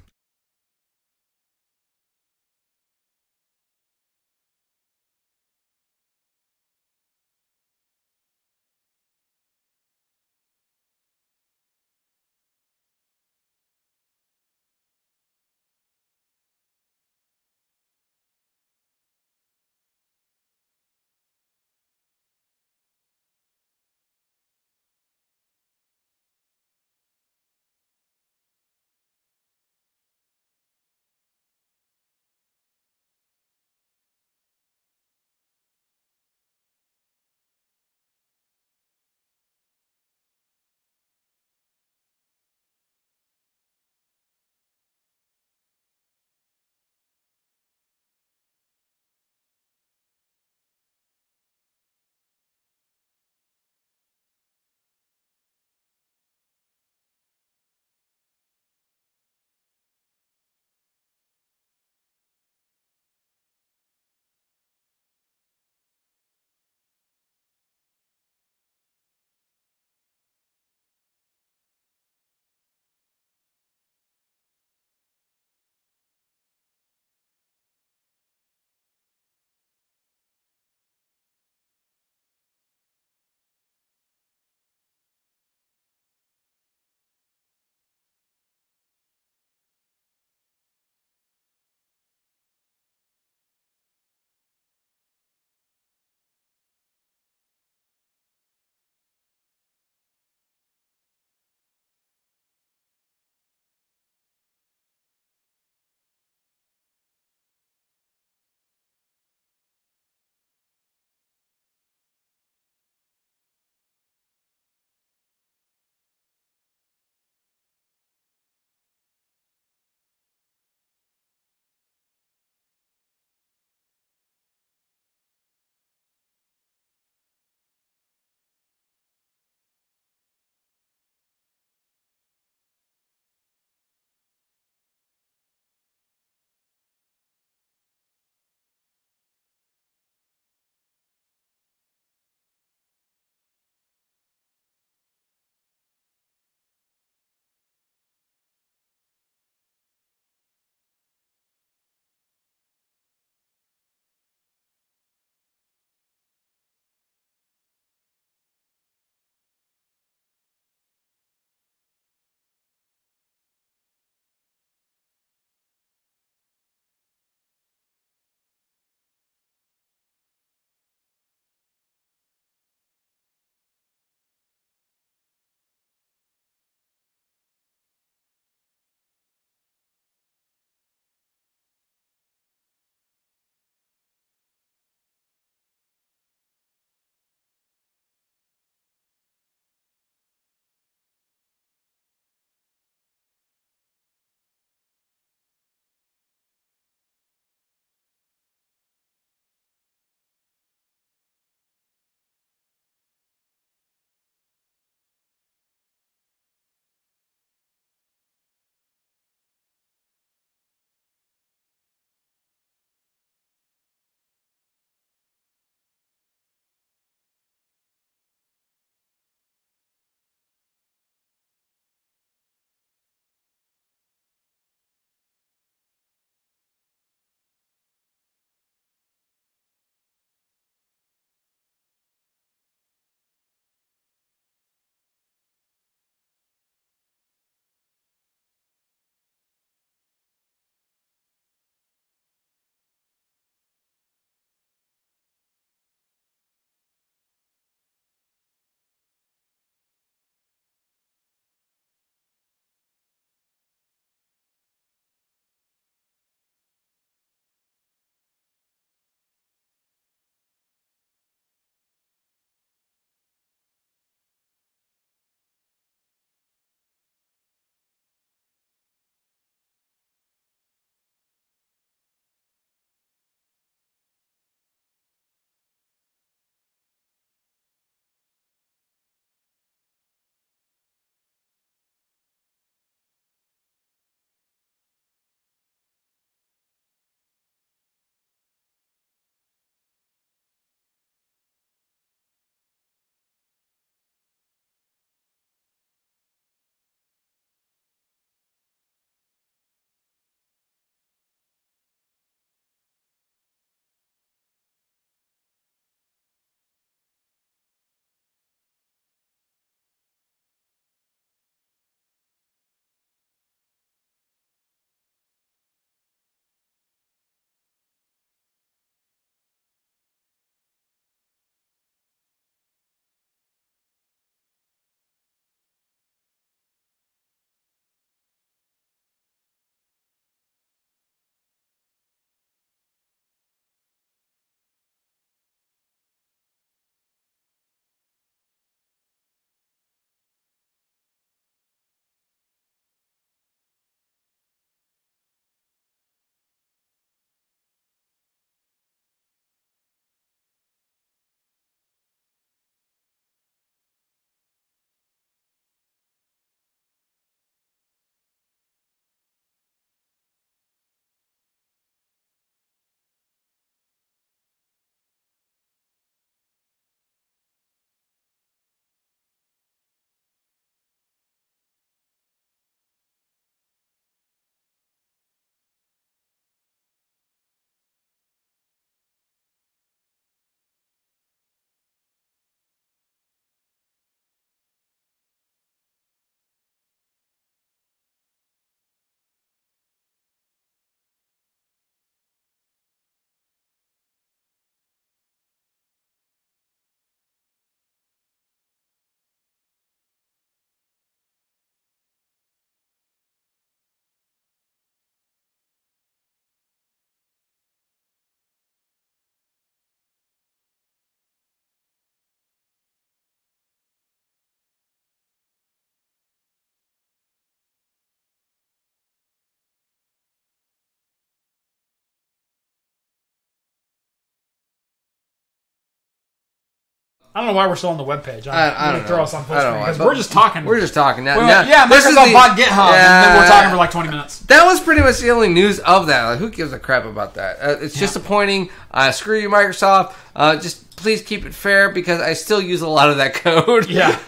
I don't know why we're still on the webpage. I don't know. Throw us on full screen because we're just talking. We're just talking. Now, Microsoft bought GitHub, and then we're talking for like 20 minutes. That was pretty much the only news of that. Like, who gives a crap about that? It's disappointing. Screw you, Microsoft. Just please keep it fair because I still use a lot of that code. Yeah,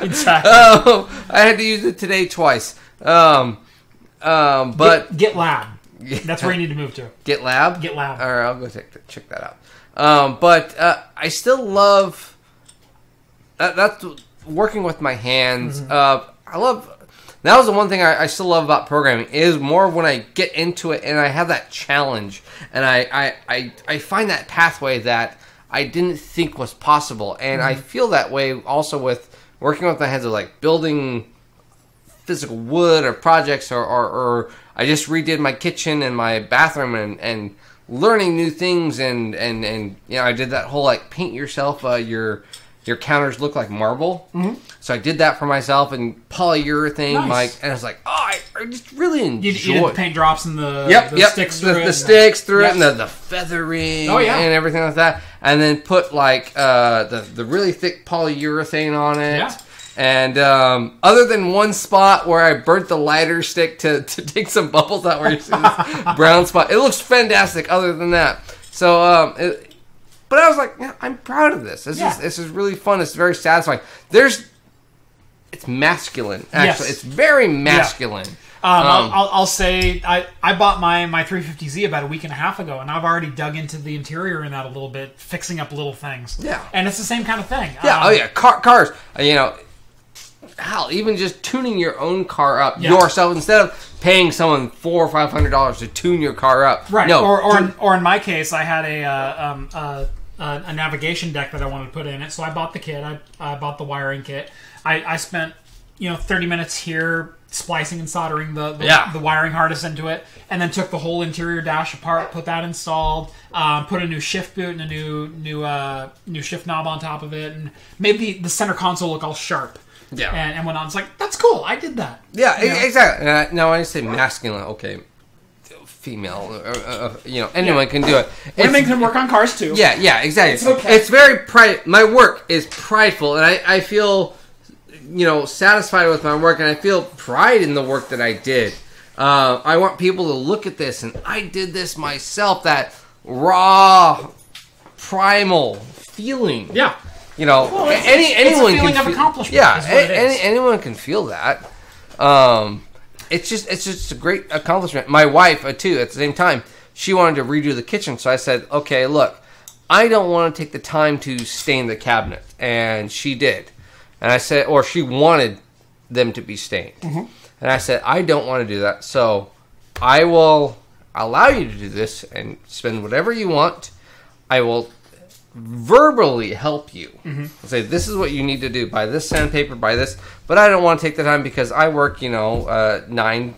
exactly. I had to use it today twice. But GitLab. That's where you need to move to. GitLab? GitLab. All right, I'll go check that out. But I still love... That's working with my hands. I love... That was the one thing I still love about programming is more when I get into it and I have that challenge. And I find that pathway that I didn't think was possible. And I feel that way also with working with my hands of like building physical wood or projects or I just redid my kitchen and my bathroom and learning new things and you know I did that whole like paint yourself your counters look like marble. So I did that for myself and polyurethane and I was like, I just really enjoy it. You did the paint drops and the sticks through it. The sticks through it and the feathering and everything like that. And then put like the really thick polyurethane on it. Yeah. And other than one spot where I burnt the lighter stick to take some bubbles out where you see this brown spot, it looks fantastic other than that. So, but I was like, yeah, I'm proud of this. This is really fun. It's very satisfying. It's masculine, actually. Yes. It's very masculine. Yeah. I'll say I bought my 350Z about a week and a half ago, and I've already dug into the interior in that a little bit, fixing up little things. Yeah. And it's the same kind of thing. Yeah, cars. You know, hell, even just tuning your own car up yourself instead of paying someone $400 or $500 to tune your car up. Right. No, or in my case, I had a navigation deck that I wanted to put in it, so I bought the kit. I bought the wiring kit. I spent 30 minutes here splicing and soldering the wiring harness into it, and then took the whole interior dash apart, put that installed, put a new shift boot and a new shift knob on top of it, and made the center console look all sharp. Yeah, and went on. It's like, that's cool. I did that. Yeah, exactly. Now when I say masculine, okay, female, anyone can do it. Women can work on cars too. Yeah, exactly. It's okay. It's very my work is prideful, and I feel satisfied with my work, and I feel pride in the work that I did. I want people to look at this, and I did this myself. That raw, primal feeling. Yeah. Anyone it's a feeling can of accomplishment. Yeah, anyone can feel that. It's just a great accomplishment. My wife too. At the same time, she wanted to redo the kitchen, so I said, "Okay, look, I don't want to take the time to stain the cabinet," and she did. And I said, or she wanted them to be stained, and I said, "I don't want to do that, so I will allow you to do this and spend whatever you want. I will." Verbally help you. Say, this is what you need to do. Buy this sandpaper, buy this. But I don't want to take the time because I work, 9-10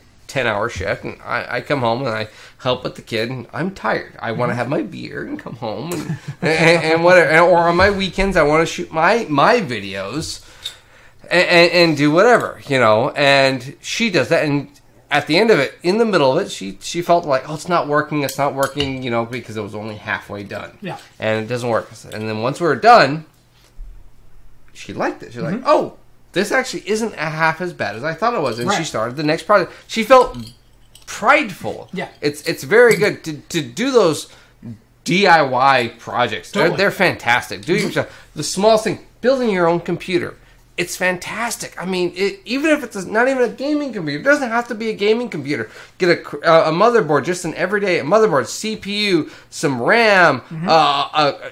hour shift. And I come home and I help with the kid. And I'm tired. I want to have my beer and come home. And whatever. Or on my weekends, I want to shoot my videos and do whatever, And she does that. And at the end of it, in the middle of it, she felt like, it's not working, because it was only halfway done. Yeah. And it doesn't work. And then once we were done, she liked it. She's like, this actually isn't half as bad as I thought it was. And she started the next project. She felt prideful. Yeah. It's very good to do those DIY projects. Totally. They're fantastic. Do yourself. The smallest thing, building your own computer. It's fantastic. I mean, even if it's not even a gaming computer, it doesn't have to be a gaming computer. Get a motherboard, just an everyday motherboard, CPU, some RAM.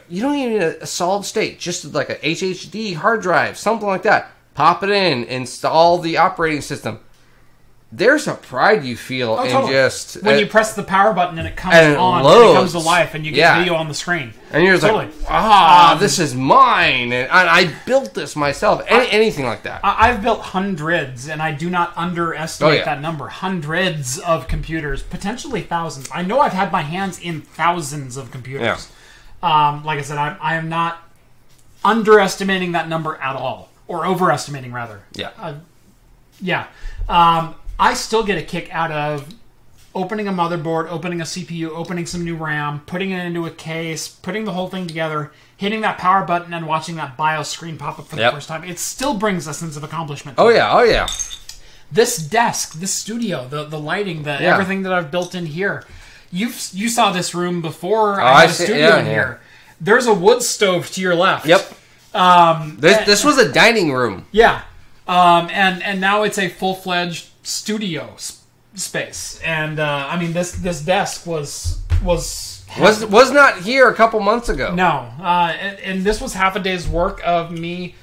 You don't even need a solid state, just like a HDD hard drive, something like that. Pop it in, install the operating system. There's a pride you feel in totally. Just... when you press the power button and it comes and on, loads. and it comes to life, and you get video on the screen. And you're just like, this is mine, and I built this myself. Anything like that. I've built hundreds, and I do not underestimate that number. Hundreds of computers, potentially thousands. I know I've had my hands in thousands of computers. Yeah. Like I said, I am not underestimating that number at all. Or overestimating, rather. Yeah. I still get a kick out of opening a motherboard, opening a CPU, opening some new RAM, putting it into a case, putting the whole thing together, hitting that power button, and watching that BIOS screen pop up for the first time. It still brings a sense of accomplishment. Oh yeah. This desk, this studio, the lighting, everything that I've built in here. You saw this room before I had a studio in here. There's a wood stove to your left. Yep. This was a dining room. Yeah. And now it's a full-fledged studio space. And I mean, this desk was not here a couple months ago. No. And this was half a day's work of me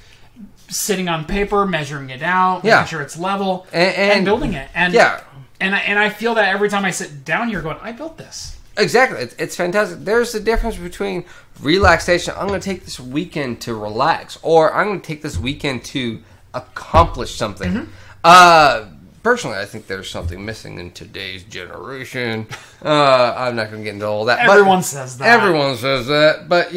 sitting on paper, measuring it out, making sure it's level, and building it. And I feel that every time I sit down here going, I built this. Exactly. It's fantastic. There's a difference between relaxation. I'm going to take this weekend to relax, or I'm going to take this weekend to accomplish something. Personally, I think there's something missing in today's generation. I'm not going to get into all that. Everyone says that. Everyone says that. But,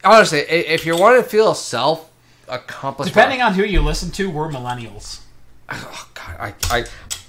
honestly, if you want to feel self-accomplished... Depending on who you listen to, we're millennials. Oh, God.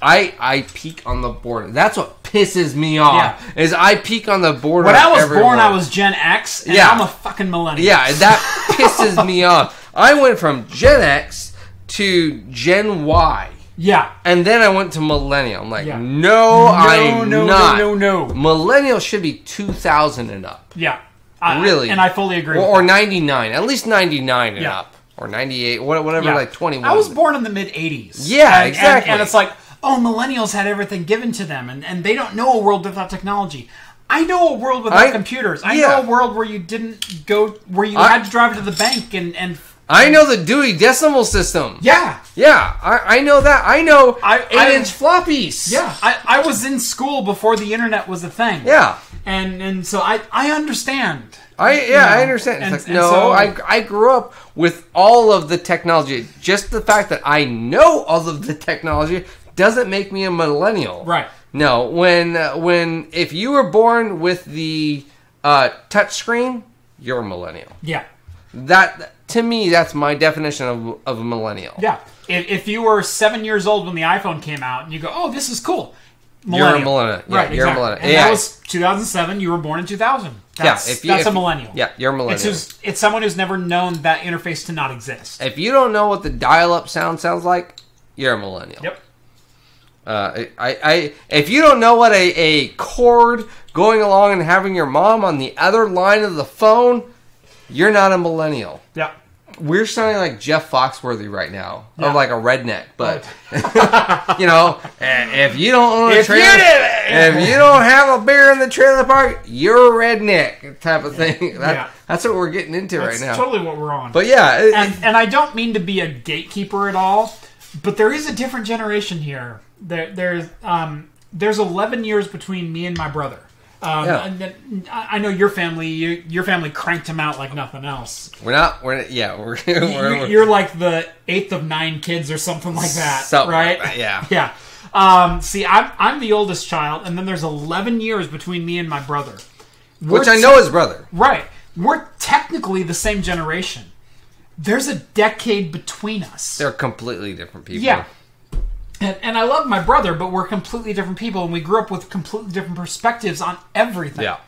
I peak on the border. That's what pisses me off. Yeah. Is I peak on the border. When I was born, I was Gen X, and I'm a fucking millennial. Yeah, that pisses me off. I went from Gen X to Gen Y. Yeah. And then I went to millennial. I'm like, no, I'm not. No. Millennial should be 2000 and up. Yeah. Really. And I fully agree with or that. 99. At least 99 and up. Or 98. Whatever, like 21. I was born in the mid-80s. Yeah, exactly. And it's like, millennials had everything given to them, and they don't know a world without technology. I know a world without computers. I know a world where you didn't go, where you had to drive to the bank and I know the Dewey Decimal System. Yeah. Yeah, I know that. I know 8-inch floppies. Yeah. I was in school before the internet was a thing. Yeah. And so I understand. I understand. It's I grew up with all of the technology. Just the fact that I know all of the technology doesn't make me a millennial. Right. No, if you were born with the touch screen, you're a millennial. Yeah. That, to me, that's my definition of a millennial. Yeah. If you were 7 years old when the iPhone came out and you go, oh, this is cool. Millennial. You're a millennial. Yeah, right, you're exactly. a millennial. And that was 2007. You were born in 2000. That's a millennial. Yeah, you're a millennial. It's someone who's never known that interface to not exist. If you don't know what the dial-up sounds like, you're a millennial. Yep. If you don't know what a cord going along and having your mom on the other line of the phone, you're not a millennial. Yeah. We're sounding like Jeff Foxworthy right now, or like a redneck. But if you don't own a trailer, if you don't have a beer in the trailer park, you're a redneck type of thing. That's what we're getting into right now. That's totally what we're on. But yeah, and I don't mean to be a gatekeeper at all, but there is a different generation here. There's 11 years between me and my brother. I know your family. Your family cranked him out like nothing else. You're like the 8th of 9 kids or something like that, right? Like that, yeah. See, I'm the oldest child, and then there's 11 years between me and my brother. Which I know his brother. Right. We're technically the same generation. There's a decade between us. They're completely different people. Yeah. And I love my brother, but we're completely different people, and we grew up with completely different perspectives on everything. Yeah.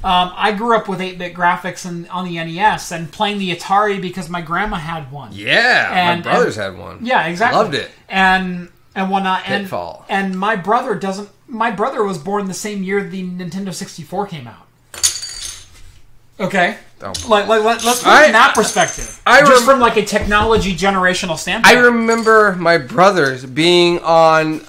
I grew up with 8-bit graphics on the NES and playing the Atari because my grandma had one. Yeah, my brothers had one. Yeah, exactly. Loved it. And whatnot. Pitfall. And my brother doesn't. My brother was born the same year the Nintendo 64 came out. Okay. Let's put it in that perspective. From like a technology generational standpoint. I remember my brothers being on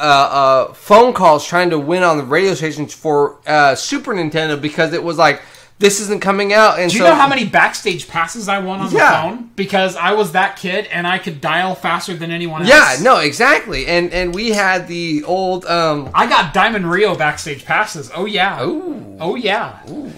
phone calls trying to win on the radio stations for Super Nintendo because it was like, this isn't coming out. And do you know how many backstage passes I won on the phone? Because I was that kid and I could dial faster than anyone else. Yeah, no, exactly. And we had the old... I got Diamond Rio backstage passes. Oh, yeah. Ooh. Oh, yeah. Ooh.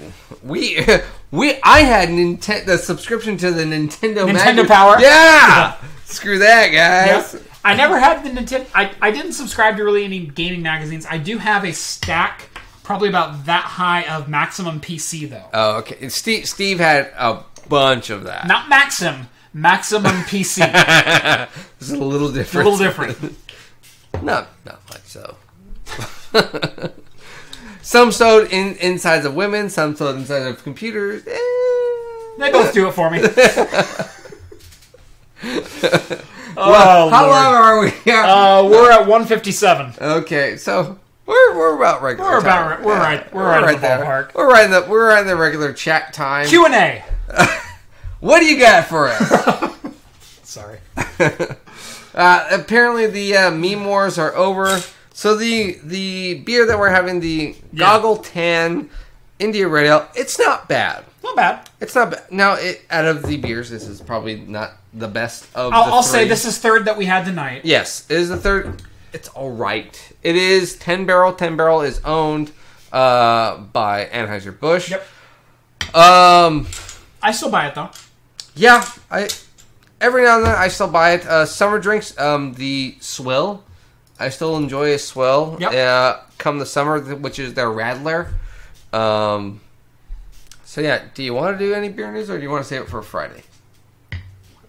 I had the subscription to the Nintendo Power. Yeah! Screw that, guys. Yep. I never had the Nintendo... I didn't subscribe to really any gaming magazines. I do have a stack... Probably about that high of Maximum PC, though. Oh, okay. Steve had a bunch of that. Not Maximum PC. It's a little different. A little different. Not much so. Some sewed insides of women, some sewed inside of computers. They both do it for me. Well, how long are we? We're at 1:57. Okay, so we're about regular. We're right in the ballpark. We're in the regular chat time. Q&A. What do you got for us? Sorry. Apparently the meme wars are over. So the beer that we're having, the Goggle Tan India Red Ale, it's not bad. Not bad. It's not bad. Now, out of the beers, this is probably not the best of I'll the three. say this is third that we had tonight. Yes, it is the third. It's all right. It is 10 Barrel. 10 Barrel is owned by Anheuser-Busch. Yep. I still buy it, though. Yeah. Every now and then, I still buy it. Summer drinks, the Swill. I still enjoy a Swill. Yep. Come the summer, which is their Radler. So yeah, do you want to do any beer news, or do you want to save it for Friday?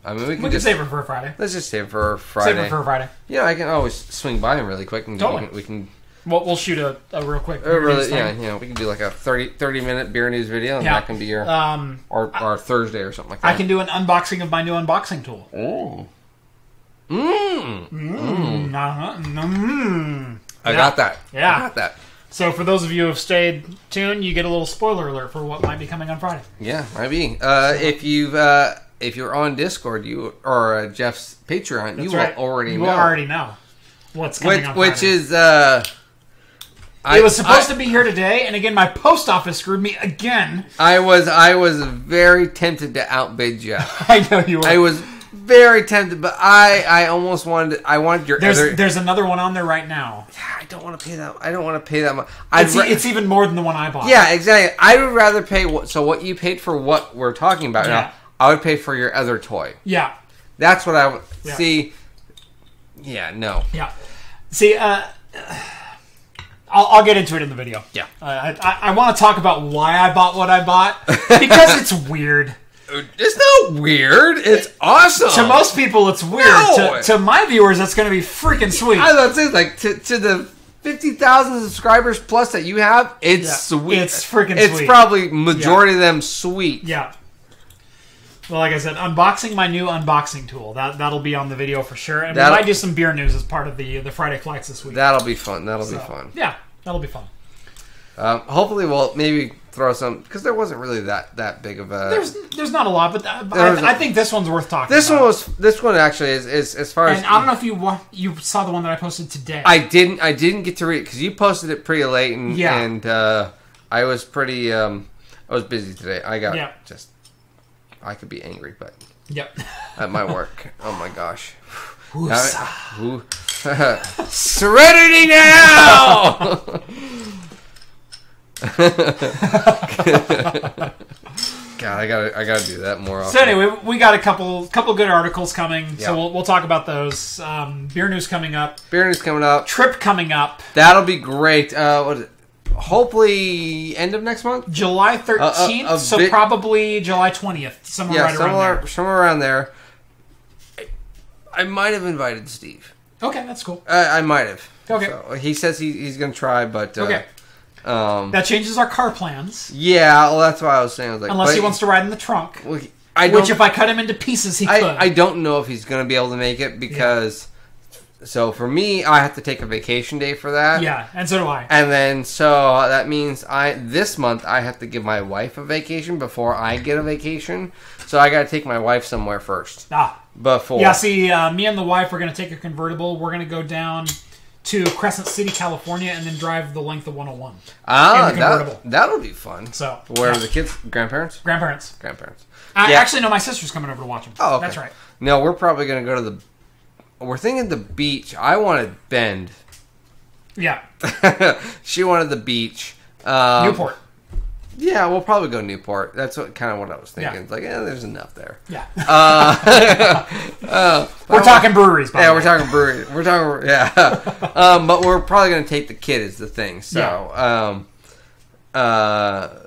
I mean, we can save it for Friday. Let's just save it for Friday. Save it for Friday. Yeah, I can always swing by him really quick, and totally. we can. We'll shoot a real quick. We can do like a 30-minute beer news video, and that can be your or Thursday or something like that. I can do an unboxing of my new unboxing tool. Oh. I got that. Yeah. I got that. So for those of you who have stayed tuned, you get a little spoiler alert for what might be coming on Friday. Yeah, might be. If you're on Discord, or Jeff's Patreon, you will already know what's coming on Friday. Which is it was supposed to be here today, and again, my post office screwed me again. I was very tempted to outbid Jeff. I know you were. I was very tempted, but I almost wanted. I wanted your. There's another one on there right now. Yeah, I don't want to pay that. I don't want to pay that much. It's even more than the one I bought. Yeah, exactly. I would rather pay what you paid for what we're talking about now. I would pay for your other toy. Yeah, that's what I would see. Yeah, no. Yeah, see. I'll get into it in the video. Yeah. I want to talk about why I bought what I bought, because it's weird. It's not weird. It's awesome. To most people, it's weird. No. To my viewers, that's going to be freaking sweet. I was about to say, to the 50,000 subscribers plus that you have, it's sweet. It's freaking sweet. It's probably majority of them sweet. Yeah. Well, like I said, unboxing my new unboxing tool. That'll be on the video for sure. And we might do some beer news as part of the Friday Flights this week. That'll be fun. That'll be fun. Yeah, that'll be fun. Hopefully we'll maybe throw some, because there wasn't really that big of a... There's not a lot, but I think this one's worth talking about. This one actually is as far as... And I don't know if you saw the one that I posted today. I didn't get to read it, because you posted it pretty late, and I was pretty... I was busy today. I could be angry, but... Yep. At my work. Oh my gosh. Serenity now! God, I gotta do that more often. So anyway, we got a couple good articles coming, so we'll talk about those. Beer news coming up. Trip coming up. That'll be great. What is it? Hopefully end of next month? July 13th, so probably July 20th. Somewhere around there. I might have invited Steve. Okay, that's cool. I might have. Okay. So he says he's going to try, but... okay. That changes our car plans. Yeah, well, that's what I was saying. I was like, unless he wants to ride in the trunk. Which if I cut him into pieces, he could. I don't know if he's going to be able to make it, because... So for me, I have to take a vacation day for that. Yeah, and so do I. And then, so that means this month I have to give my wife a vacation before I get a vacation. So I got to take my wife somewhere first. Before. Yeah, see, me and the wife are going to take a convertible. We're going to go down to Crescent City, California, and then drive the length of 101. That'll be fun. So where are the kids? Grandparents. Actually, no, my sister's coming over to watch them. Oh, okay. That's right. No, we're probably going to go to we're thinking the beach. I wanted Bend. Yeah. She wanted the beach. Newport. Yeah, we'll probably go Newport. That's what I was thinking. Yeah. It's like, there's enough there. Yeah. We're talking breweries, by the way. We're talking breweries. But we're probably going to take the kid is the thing. So,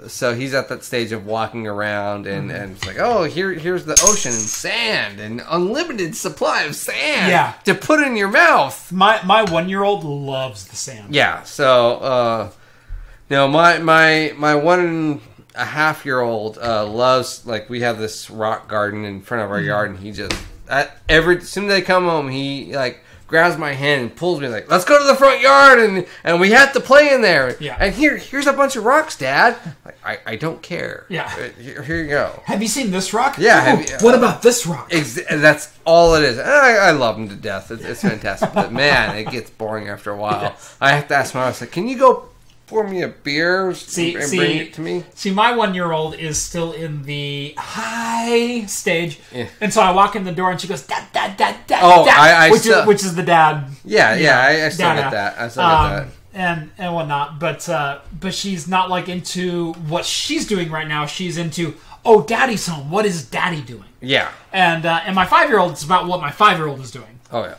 So he's at that stage of walking around, and it's like, oh, here's the ocean and sand and unlimited supply of sand to put in your mouth. My 1-year-old loves the sand. Yeah. So my 1.5-year-old loves, like, we have this rock garden in front of our yard, and he just as soon as they come home, he like grabs my hand and pulls me like, let's go to the front yard and we have to play in there. Yeah. And here's a bunch of rocks, Dad. I don't care. Yeah. Here you go. Have you seen this rock? Yeah. What about this rock? That's all it is. And I love him to death. It's fantastic. But man, it gets boring after a while. Yes. I have to ask my wife, like, can you go pour me a beer and bring it to me? See, my 1-year-old is still in the high stage, and so I walk in the door and she goes, "Dad, dad, dad, dad." Oh, dad, which is the dad. Yeah, I still get that. I still get that. And whatnot, but she's not like into what she's doing right now. She's into, oh, Daddy's home. What is Daddy doing? Yeah. And my 5-year-old, it's about what my 5-year-old is doing. Oh yeah.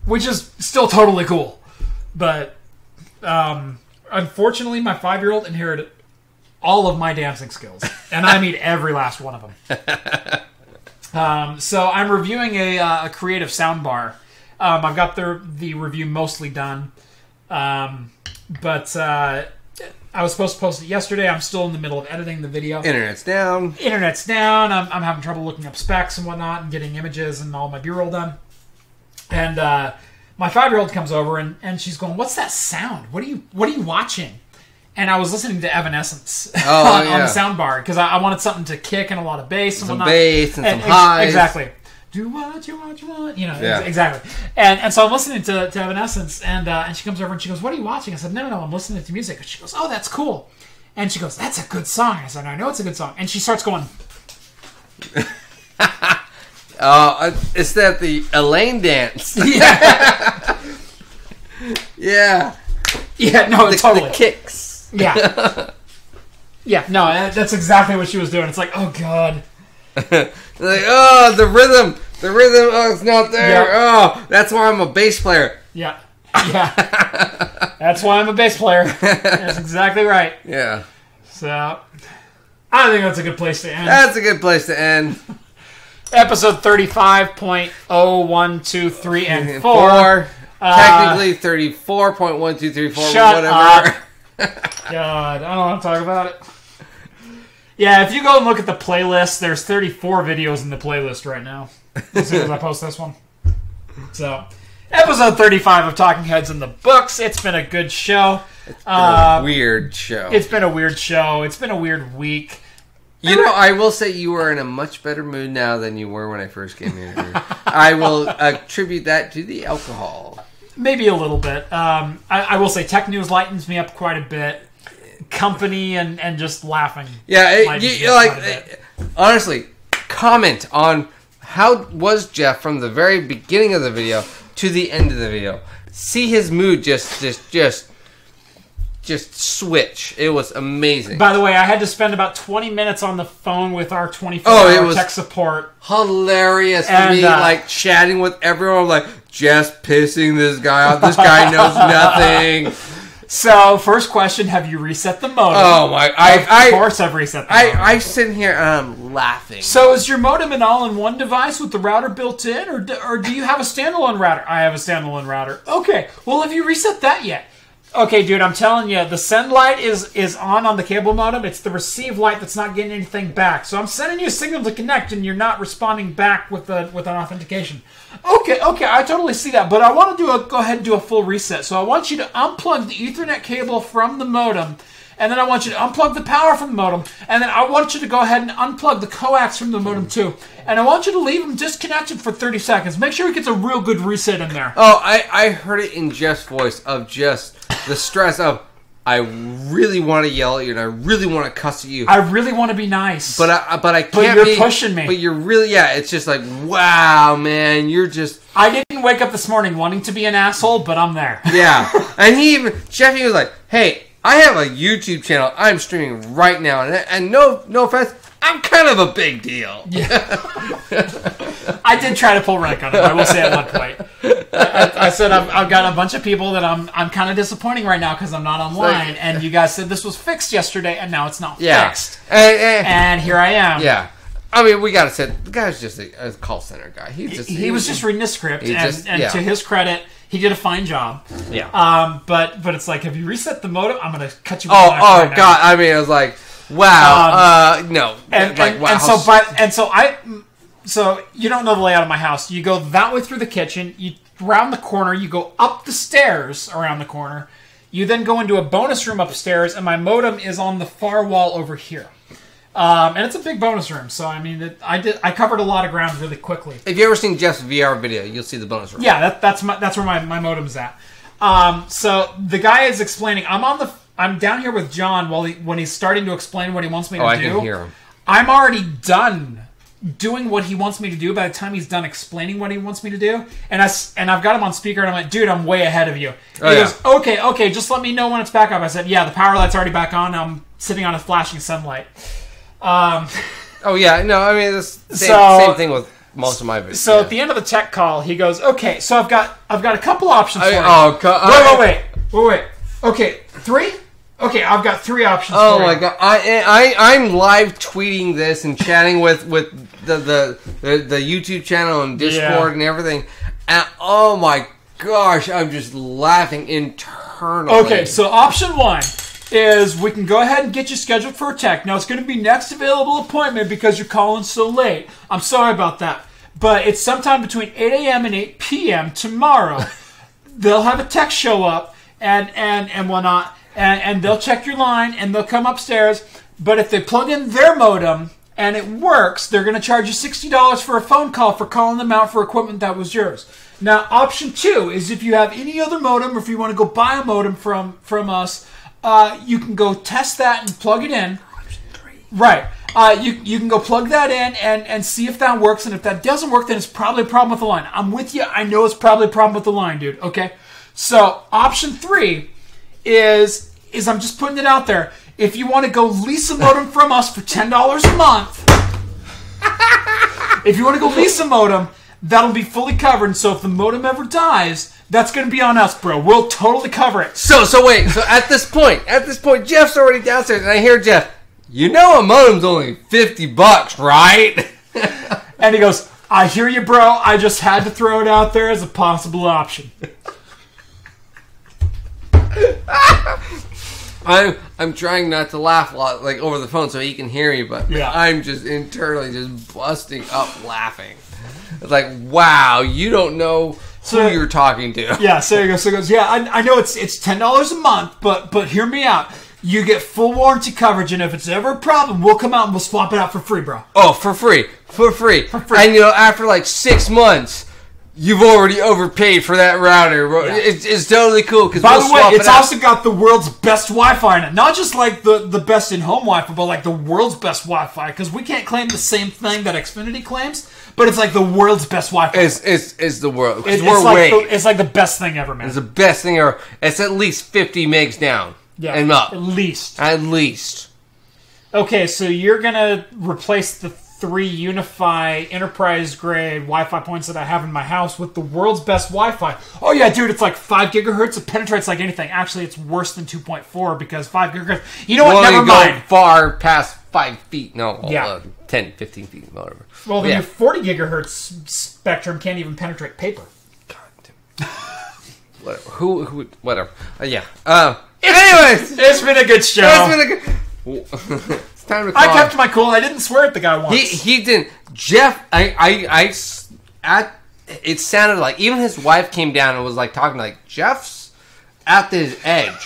Which is still totally cool, but unfortunately, my 5-year-old inherited all of my dancing skills, and I mean every last one of them. So I'm reviewing a creative soundbar. I've got the review mostly done, but I was supposed to post it yesterday. I'm still in the middle of editing the video. Internet's down. I'm having trouble looking up specs and whatnot, and getting images and all my B-roll done. And my 5-year-old comes over and she's going, "What's that sound? What are you watching?" And I was listening to Evanescence on the soundbar because I wanted something to kick and a lot of bass and some whatnot. Bass and some highs. Exactly. Do what you want, exactly. And so I'm listening to Evanescence, and she comes over and she goes, "What are you watching?" I said, "No, I'm listening to music." And she goes, "Oh, that's cool." And she goes, "That's a good song." I said, "I know it's a good song." And she starts going. It's that the Elaine dance. Yeah. Yeah. Yeah, no, totally. The kicks. Yeah. Yeah, no, that's exactly what she was doing. It's like, oh, God. Like, oh, the rhythm, oh, it's not there. Yep. Oh, that's why I'm a bass player. Yeah. That's why I'm a bass player. That's exactly right. Yeah. So, I think that's a good place to end. That's a good place to end. Episode 35.0123 and 4. Technically 34.1234. Shut whatever. Up. God, I don't want to talk about it. Yeah, if you go and look at the playlist, there's 34 videos in the playlist right now. As soon as I post this one. So, episode 35 of Talking Heads in the books. It's been a good show. It's been a weird show. It's been a weird show. It's been a weird week. You know, I will say you are in a much better mood now than you were when I first came in here. I will attribute that to the alcohol. Maybe a little bit. I will say tech news lightens me up quite a bit. Company and just laughing. Yeah, honestly, comment on how was Jeff from the very beginning of the video to the end of the video. See his mood just switch. It was amazing. By the way, I had to spend about 20 minutes on the phone with our 24-hour tech support. Hilarious for me, like chatting with everyone, like just pissing this guy off. This guy knows nothing. So, first question, have you reset the modem? Oh my! Of course I've reset the modem. I sit here and I'm laughing. So, is your modem an all-in-one device with the router built in, or do you have a standalone router? I have a standalone router. Okay. Well, have you reset that yet? Okay, dude, I'm telling you, the send light is on the cable modem. It's the receive light that's not getting anything back. So I'm sending you a signal to connect, and you're not responding back with an authentication. Okay, I totally see that, but I want to go ahead and do a full reset. So I want you to unplug the Ethernet cable from the modem, and then I want you to unplug the power from the modem, and then I want you to go ahead and unplug the coax from the modem too. And I want you to leave them disconnected for 30 seconds. Make sure it gets a real good reset in there. Oh, I heard it in Jeff's voice of just the stress of, I really want to yell at you and I really want to cuss at you. I really want to be nice. But I can't. But you're pushing me. But you're really, it's just like, wow, man, you're just... I didn't wake up this morning wanting to be an asshole, but I'm there. Yeah. And Jeffy was like, hey, I have a YouTube channel I'm streaming right now, and no offense, I'm kind of a big deal. Yeah. I did try to pull rank on him, I will say at one point. I said I've got a bunch of people that I'm kind of disappointing right now because I'm not online, and you guys said this was fixed yesterday, and now it's not fixed. And here I am. Yeah. I mean, we gotta say the guy's just a call center guy. He was just reading a script, and to his credit, he did a fine job. Yeah. But it's like, have you reset the modem? I'm gonna cut you. Oh God! Now. I mean, I was like, wow. No. So you don't know the layout of my house. You go that way through the kitchen. You round the corner. You go up the stairs around the corner. You then go into a bonus room upstairs, and my modem is on the far wall over here. And it's a big bonus room, so I mean, I covered a lot of ground really quickly. If you ever seen Jeff's VR video, you'll see the bonus room. Yeah, that's where my modem's at. So the guy is explaining. I'm down here with John when he's starting to explain what he wants me to do. I can hear him. I'm already done doing what he wants me to do by the time he's done explaining what he wants me to do. And I've got him on speaker, and I'm like, dude, I'm way ahead of you. He goes, okay, just let me know when it's back up. I said, yeah, the power light's already back on. I'm sitting on a flashing sunlight. Oh yeah, no, I mean it's same thing with most of my videos. So at the end of the tech call, he goes, "Okay, so I've got a couple options for you." Wait. Okay, 3. Okay, I've got 3 options. Oh my God, I'm live tweeting this and chatting with the YouTube channel and Discord and everything, and oh my gosh, I'm just laughing internally. Okay, so option 1. Is we can go ahead and get you scheduled for a tech. Now, it's going to be next available appointment because you're calling so late. I'm sorry about that. But it's sometime between 8 a.m. and 8 p.m. tomorrow. They'll have a tech show up and whatnot, and they'll check your line, and they'll come upstairs. But if they plug in their modem and it works, they're going to charge you $60 for a phone call for calling them out for equipment that was yours. Now, option 2 is if you have any other modem, or if you want to go buy a modem from us, you can go test that and plug it in. Right. You can go plug that in and see if that works. And if that doesn't work, then it's probably a problem with the line. I'm with you. I know it's probably a problem with the line, dude. Okay. So option 3 is I'm just putting it out there. If you want to go lease a modem from us for $10 a month, if you want to go lease a modem, that'll be fully covered. So if the modem ever dies, that's going to be on us, bro. We'll totally cover it. So wait. So at this point, Jeff's already downstairs, and I hear Jeff, you know a modem's only $50, right? And he goes, I hear you, bro. I just had to throw it out there as a possible option. I'm trying not to laugh a lot, like over the phone, so he can hear me, but I'm just internally just busting up laughing. It's like, wow, you don't know who you're talking to. Yeah, so he goes, yeah, I know it's $10 a month, but hear me out. You get full warranty coverage, and if it's ever a problem, we'll come out and we'll swap it out for free, bro. Oh, for free. And after like 6 months, you've already overpaid for that router. Yeah. It's totally cool. Because by the way, it's also got the world's best Wi-Fi in it. Not just like the best in-home Wi-Fi, but like the world's best Wi-Fi. Because we can't claim the same thing that Xfinity claims, but it's like the world's best Wi-Fi. It's the world. It's like the best thing ever, man. It's the best thing ever. It's at least 50 megs down. Yeah, and up. At least. Okay, so you're going to replace the 3 Unify enterprise-grade Wi-Fi points that I have in my house with the world's best Wi-Fi. Oh, yeah, dude, it's like 5 gigahertz. It penetrates like anything. Actually, it's worse than 2.4 because 5 gigahertz... You know what? Never mind. Far past 5 feet. No, 10, 15 feet, whatever. Well, your 40 gigahertz spectrum can't even penetrate paper. God damn. Whatever. Who whatever. Yeah. Anyways, it's been a good show. It's time to call. I kept my cool. I didn't swear at the guy once. He didn't. Jeff, it sounded like even his wife came down and was like talking like Jeff's at the edge,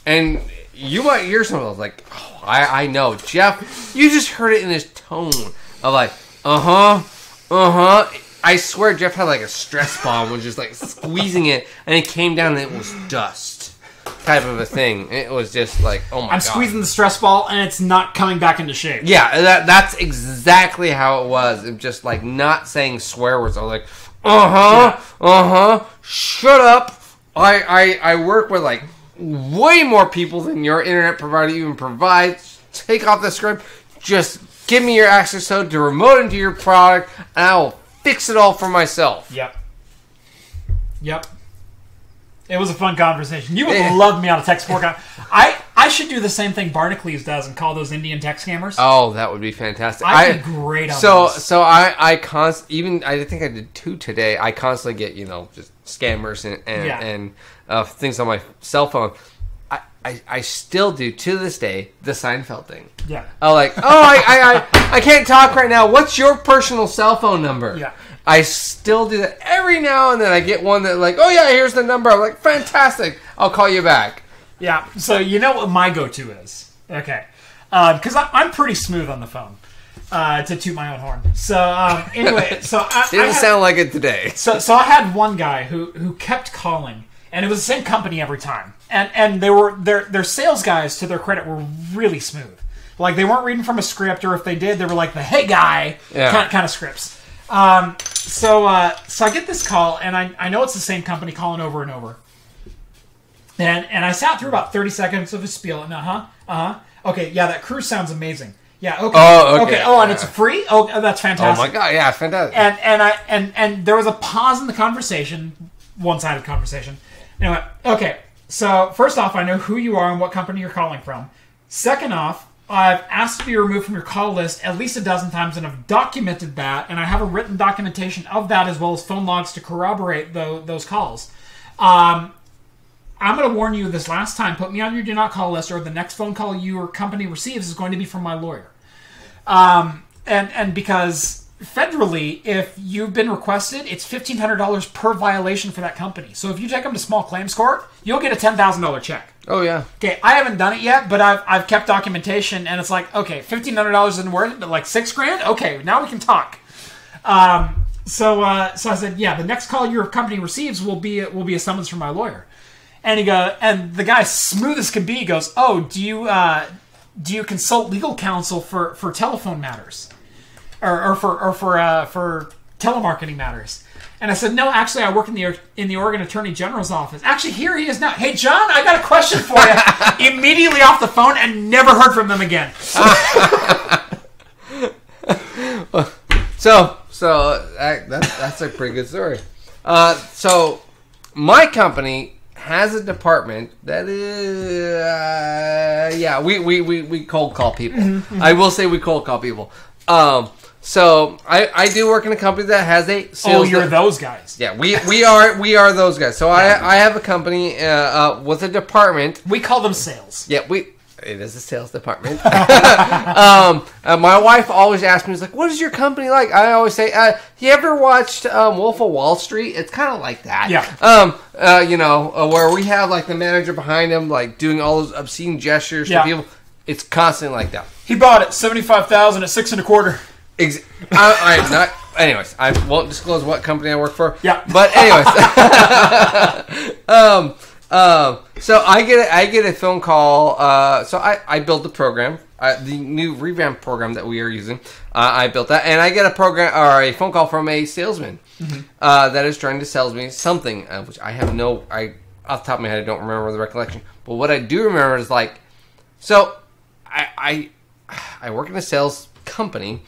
and you might hear something. I was like, oh, I know, Jeff. You just heard it in his tone of like, I swear Jeff had like a stress bomb, was just like squeezing it, and it came down and it was dust. Type of a thing. It was just like, oh my god. I'm squeezing the stress ball and it's not coming back into shape. Yeah, that's exactly how it was. It just like not saying swear words. I was like, shut up. I work with like way more people than your internet provider even provides. Take off the script. Just give me your access code to remote into your product and I will fix it all for myself. Yep. Yep. It was a fun conversation. You would love me on a tech support. I should do the same thing Barnacules does and call those Indian tech scammers. Oh, that would be fantastic. I'd be great on this. So I think I did 2 today. I constantly get, just scammers and things on my cell phone. I still do, to this day, the Seinfeld thing. Yeah. I can't talk right now. What's your personal cell phone number? Yeah. I still do that every now and then. I get one that like, oh yeah, here's the number. I'm like, fantastic. I'll call you back. Yeah. So you know what my go-to is? Okay. Because I'm pretty smooth on the phone. To toot my own horn. So anyway, didn't sound like it today. So I had one guy who kept calling, and it was the same company every time. And they were their sales guys, to their credit, were really smooth. Like, they weren't reading from a script, or if they did, they were like the "hey guy" kind of scripts. So I get this call, and I know it's the same company calling over and over. And I sat through about 30 seconds of a spiel, and okay, yeah, that cruise sounds amazing. Yeah, okay. Oh, okay. Oh, and it's free? Oh, that's fantastic. Oh my god, yeah, fantastic. And there was a pause in the conversation, one-sided conversation. Anyway, okay. So first off, I know who you are and what company you're calling from. Second off, I've asked to be removed from your call list at least a dozen times, and I've documented that, and I have a written documentation of that as well as phone logs to corroborate those calls. I'm going to warn you this last time. Put me on your do not call list, or the next phone call your company receives is going to be from my lawyer. And because federally, if you've been requested, it's $1,500 per violation for that company. So if you take them to small claims court, you'll get a $10,000 check. Oh yeah. Okay, I haven't done it yet, but I've kept documentation, and it's like, okay, $1,500 isn't worth it, but like $6,000. Okay, now we can talk. So I said, yeah, the next call your company receives will be a summons from my lawyer. And and the guy, smooth as can be, goes, oh, do you consult legal counsel for telephone matters, or for telemarketing matters? And I said, no, actually, I work in the Oregon Attorney General's office. Actually, here he is now. Hey, John, I got a question for you. Immediately off the phone, and never heard from them again. So that's a pretty good story. So my company has a department that is we cold call people. Mm-hmm. I will say we cold call people. So I do work in a company that has a sales. Oh, you're those guys. Yeah, we are those guys. So I have a company with a department. We call them sales. Yeah, it is a sales department. My wife always asks me, like, what is your company like? I always say, you ever watched Wolf of Wall Street? It's kind of like that. Yeah. Where we have like the manager behind him, like doing all those obscene gestures to people. It's constantly like that. He bought it $75,000 at $6.25. I'm not. Anyways, I won't disclose what company I work for. Yeah. But anyways, so I get a phone call. So I built the program, the new revamped program that we are using. I built that, and I get a phone call from a salesman that is trying to sell me something, which I have off the top of my head, I don't remember the recollection. But what I do remember is like, so I work in a sales company.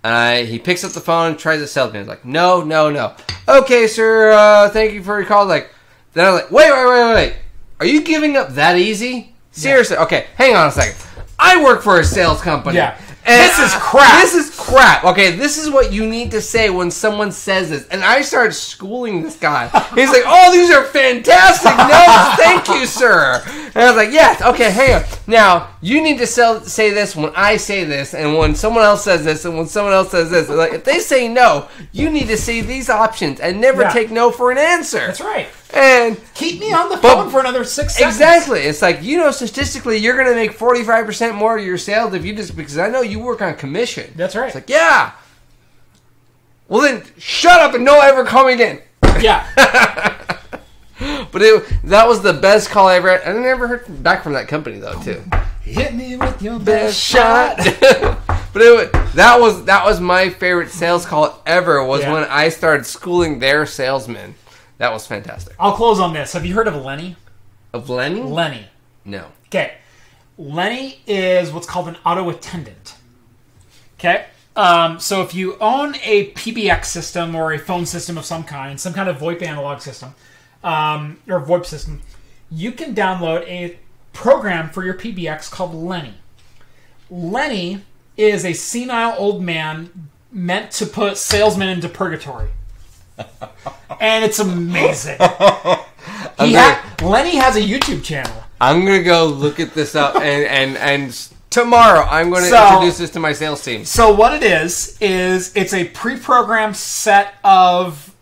He picks up the phone and tries to sell me. He's like, no. Okay, sir, thank you for your call. Then I'm like, wait. Are you giving up that easy? Seriously? Yeah. Okay, hang on a second. I work for a sales company. Yeah. And this is crap. This is crap. Okay, this is what you need to say when someone says this. And I started schooling this guy. He's like, oh, these are fantastic notes. Thank you, sir. And I was like, yes. Okay, hang on. Now, you need to say this when I say this, and when someone else says this, and when someone else says this. Like, if they say no, you need to say these options and never take no for an answer. That's right. And keep me on the phone for another 6 seconds. Exactly. It's like, statistically, you're going to make 45% more of your sales because I know you work on commission. That's right. It's like, yeah. Well, then, shut up and don't ever call me again. Yeah. But that was the best call I ever had. I never heard back from that company, though, too. Hit me with your best shot. But that was my favorite sales call ever, was when I started schooling their salesmen. That was fantastic. I'll close on this. Have you heard of Lenny? Of Lenny? Lenny. No. Okay. Lenny is what's called an auto attendant. Okay? So if you own a PBX system or a phone system of some kind of VoIP analog system, or VoIP system, you can download a program for your PBX called Lenny. Lenny is a senile old man meant to put salesmen into purgatory. And it's amazing. Lenny has a YouTube channel. I'm going to go look at this up, and tomorrow I'm going to introduce this to my sales team. So what it is it's a pre-programmed set of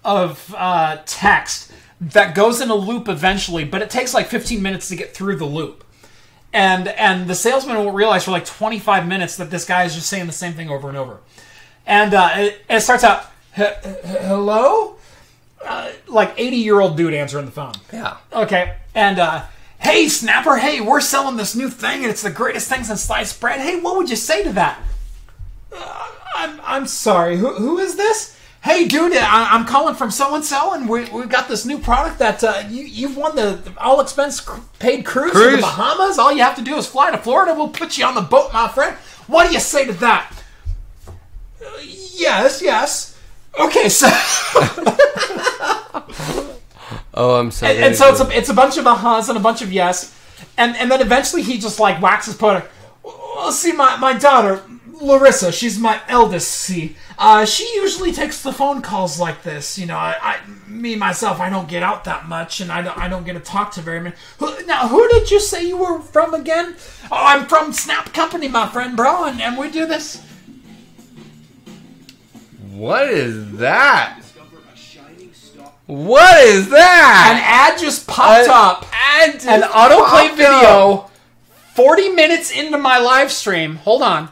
text that goes in a loop eventually, but it takes like 15 minutes to get through the loop. And the salesman will realize for like 25 minutes that this guy is just saying the same thing over and over. And it starts out, hello? Like 80-year-old dude answering the phone. Yeah. Okay. And, hey, Snapper, hey, we're selling this new thing, and it's the greatest thing since sliced bread. Hey, what would you say to that? I'm sorry. Who is this? Hey, dude, I'm calling from so-and-so, and we've got this new product that you've won the all-expense-paid cruise to the Bahamas. All you have to do is fly to Florida. We'll put you on the boat, my friend. What do you say to that? Yes. Okay, so... Oh, I'm sorry. And so it's a bunch of ahas and a bunch of yes. And then eventually he just like waxes poetic. Well, see, my daughter, Larissa, she's my eldest, see. She usually takes the phone calls like this. You know, myself, I don't get out that much, and I don't get to talk to very many. Now, who did you say you were from again? Oh, I'm from Snap Company, my friend, bro, and we do this. What is that? What is that? An ad just popped up. An autoplay video. 40 minutes into my live stream. Hold on.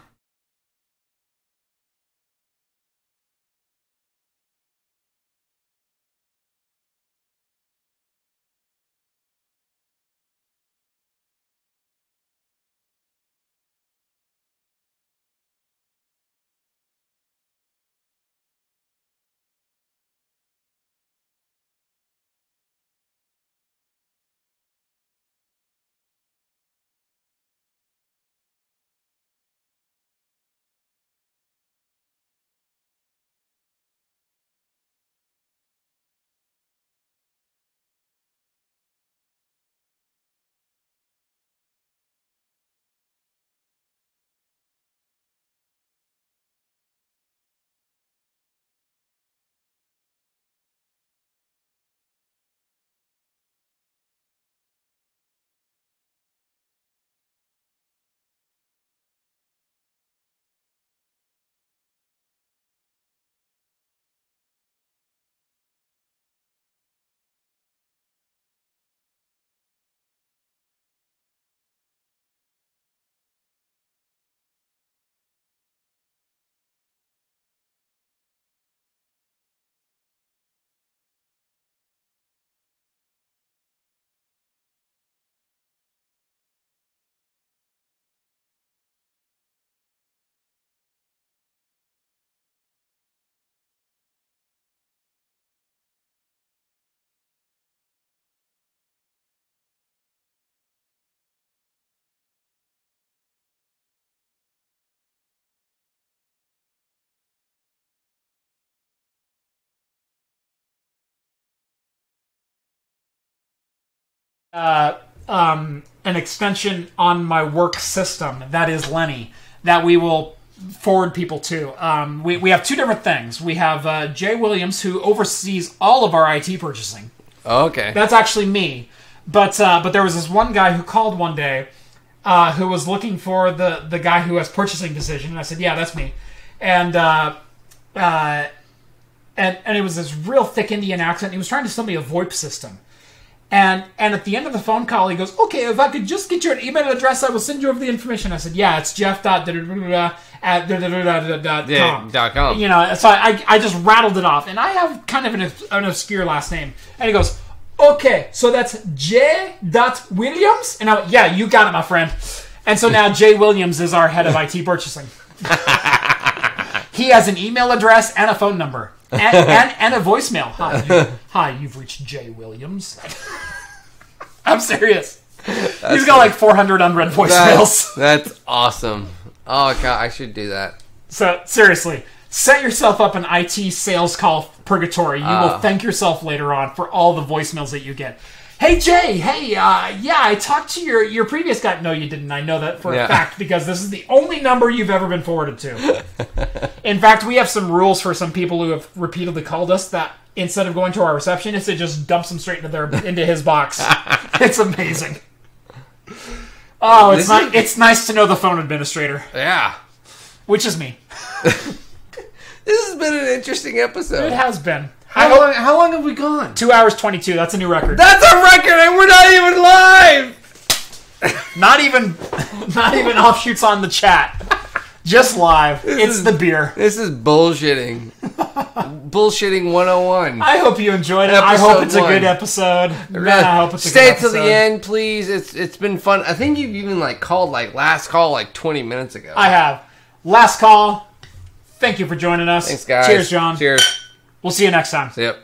An extension on my work system that is Lenny that we will forward people to. We have two different things. We have Jay Williams, who oversees all of our IT purchasing. Okay. That's actually me. But there was this one guy who called one day who was looking for the guy who has purchasing decision. And I said, yeah, that's me. And it was this real thick Indian accent. He was trying to sell me a VoIP system. And at the end of the phone call, he goes, okay, if I could just get your email address, I will send you over the information. I said, yeah, it's jeff.com. You know, so I just rattled it off. And I have kind of an obscure last name. And he goes, okay, so that's J.Williams? And I went, yeah, you got it, my friend. And so now Jay Williams is our head of IT purchasing. He has an email address and a phone number. And a voicemail. Hi, you've reached Jay Williams. I'm serious. He's got like 400 unread voicemails. That's awesome. Oh, God, I should do that. So, seriously. Set yourself up an IT sales call purgatory. You will thank yourself later on for all the voicemails that you get. Hey, Jay, I talked to your previous guy. No, you didn't. I know that for a fact because this is the only number you've ever been forwarded to. In fact, we have some rules for some people who have repeatedly called us that instead of going to our receptionist, it just dumps them straight into his box. It's amazing. Oh, it's nice to know the phone administrator. Yeah. Which is me. This has been an interesting episode. It has been. How long have we gone? 2 hours 22. That's a new record. That's a record, and we're not even live. not even offshoots on the chat. Just live. It's the beer. This is bullshitting. Bullshitting 101. I hope you enjoyed it. I hope it's a good episode. Man, I hope it's a good episode. Stay till the end, please. It's been fun. I think you've even called last call 20 minutes ago. I have. Last call. Thank you for joining us. Thanks, guys. Cheers, John. Cheers. We'll see you next time. Yep.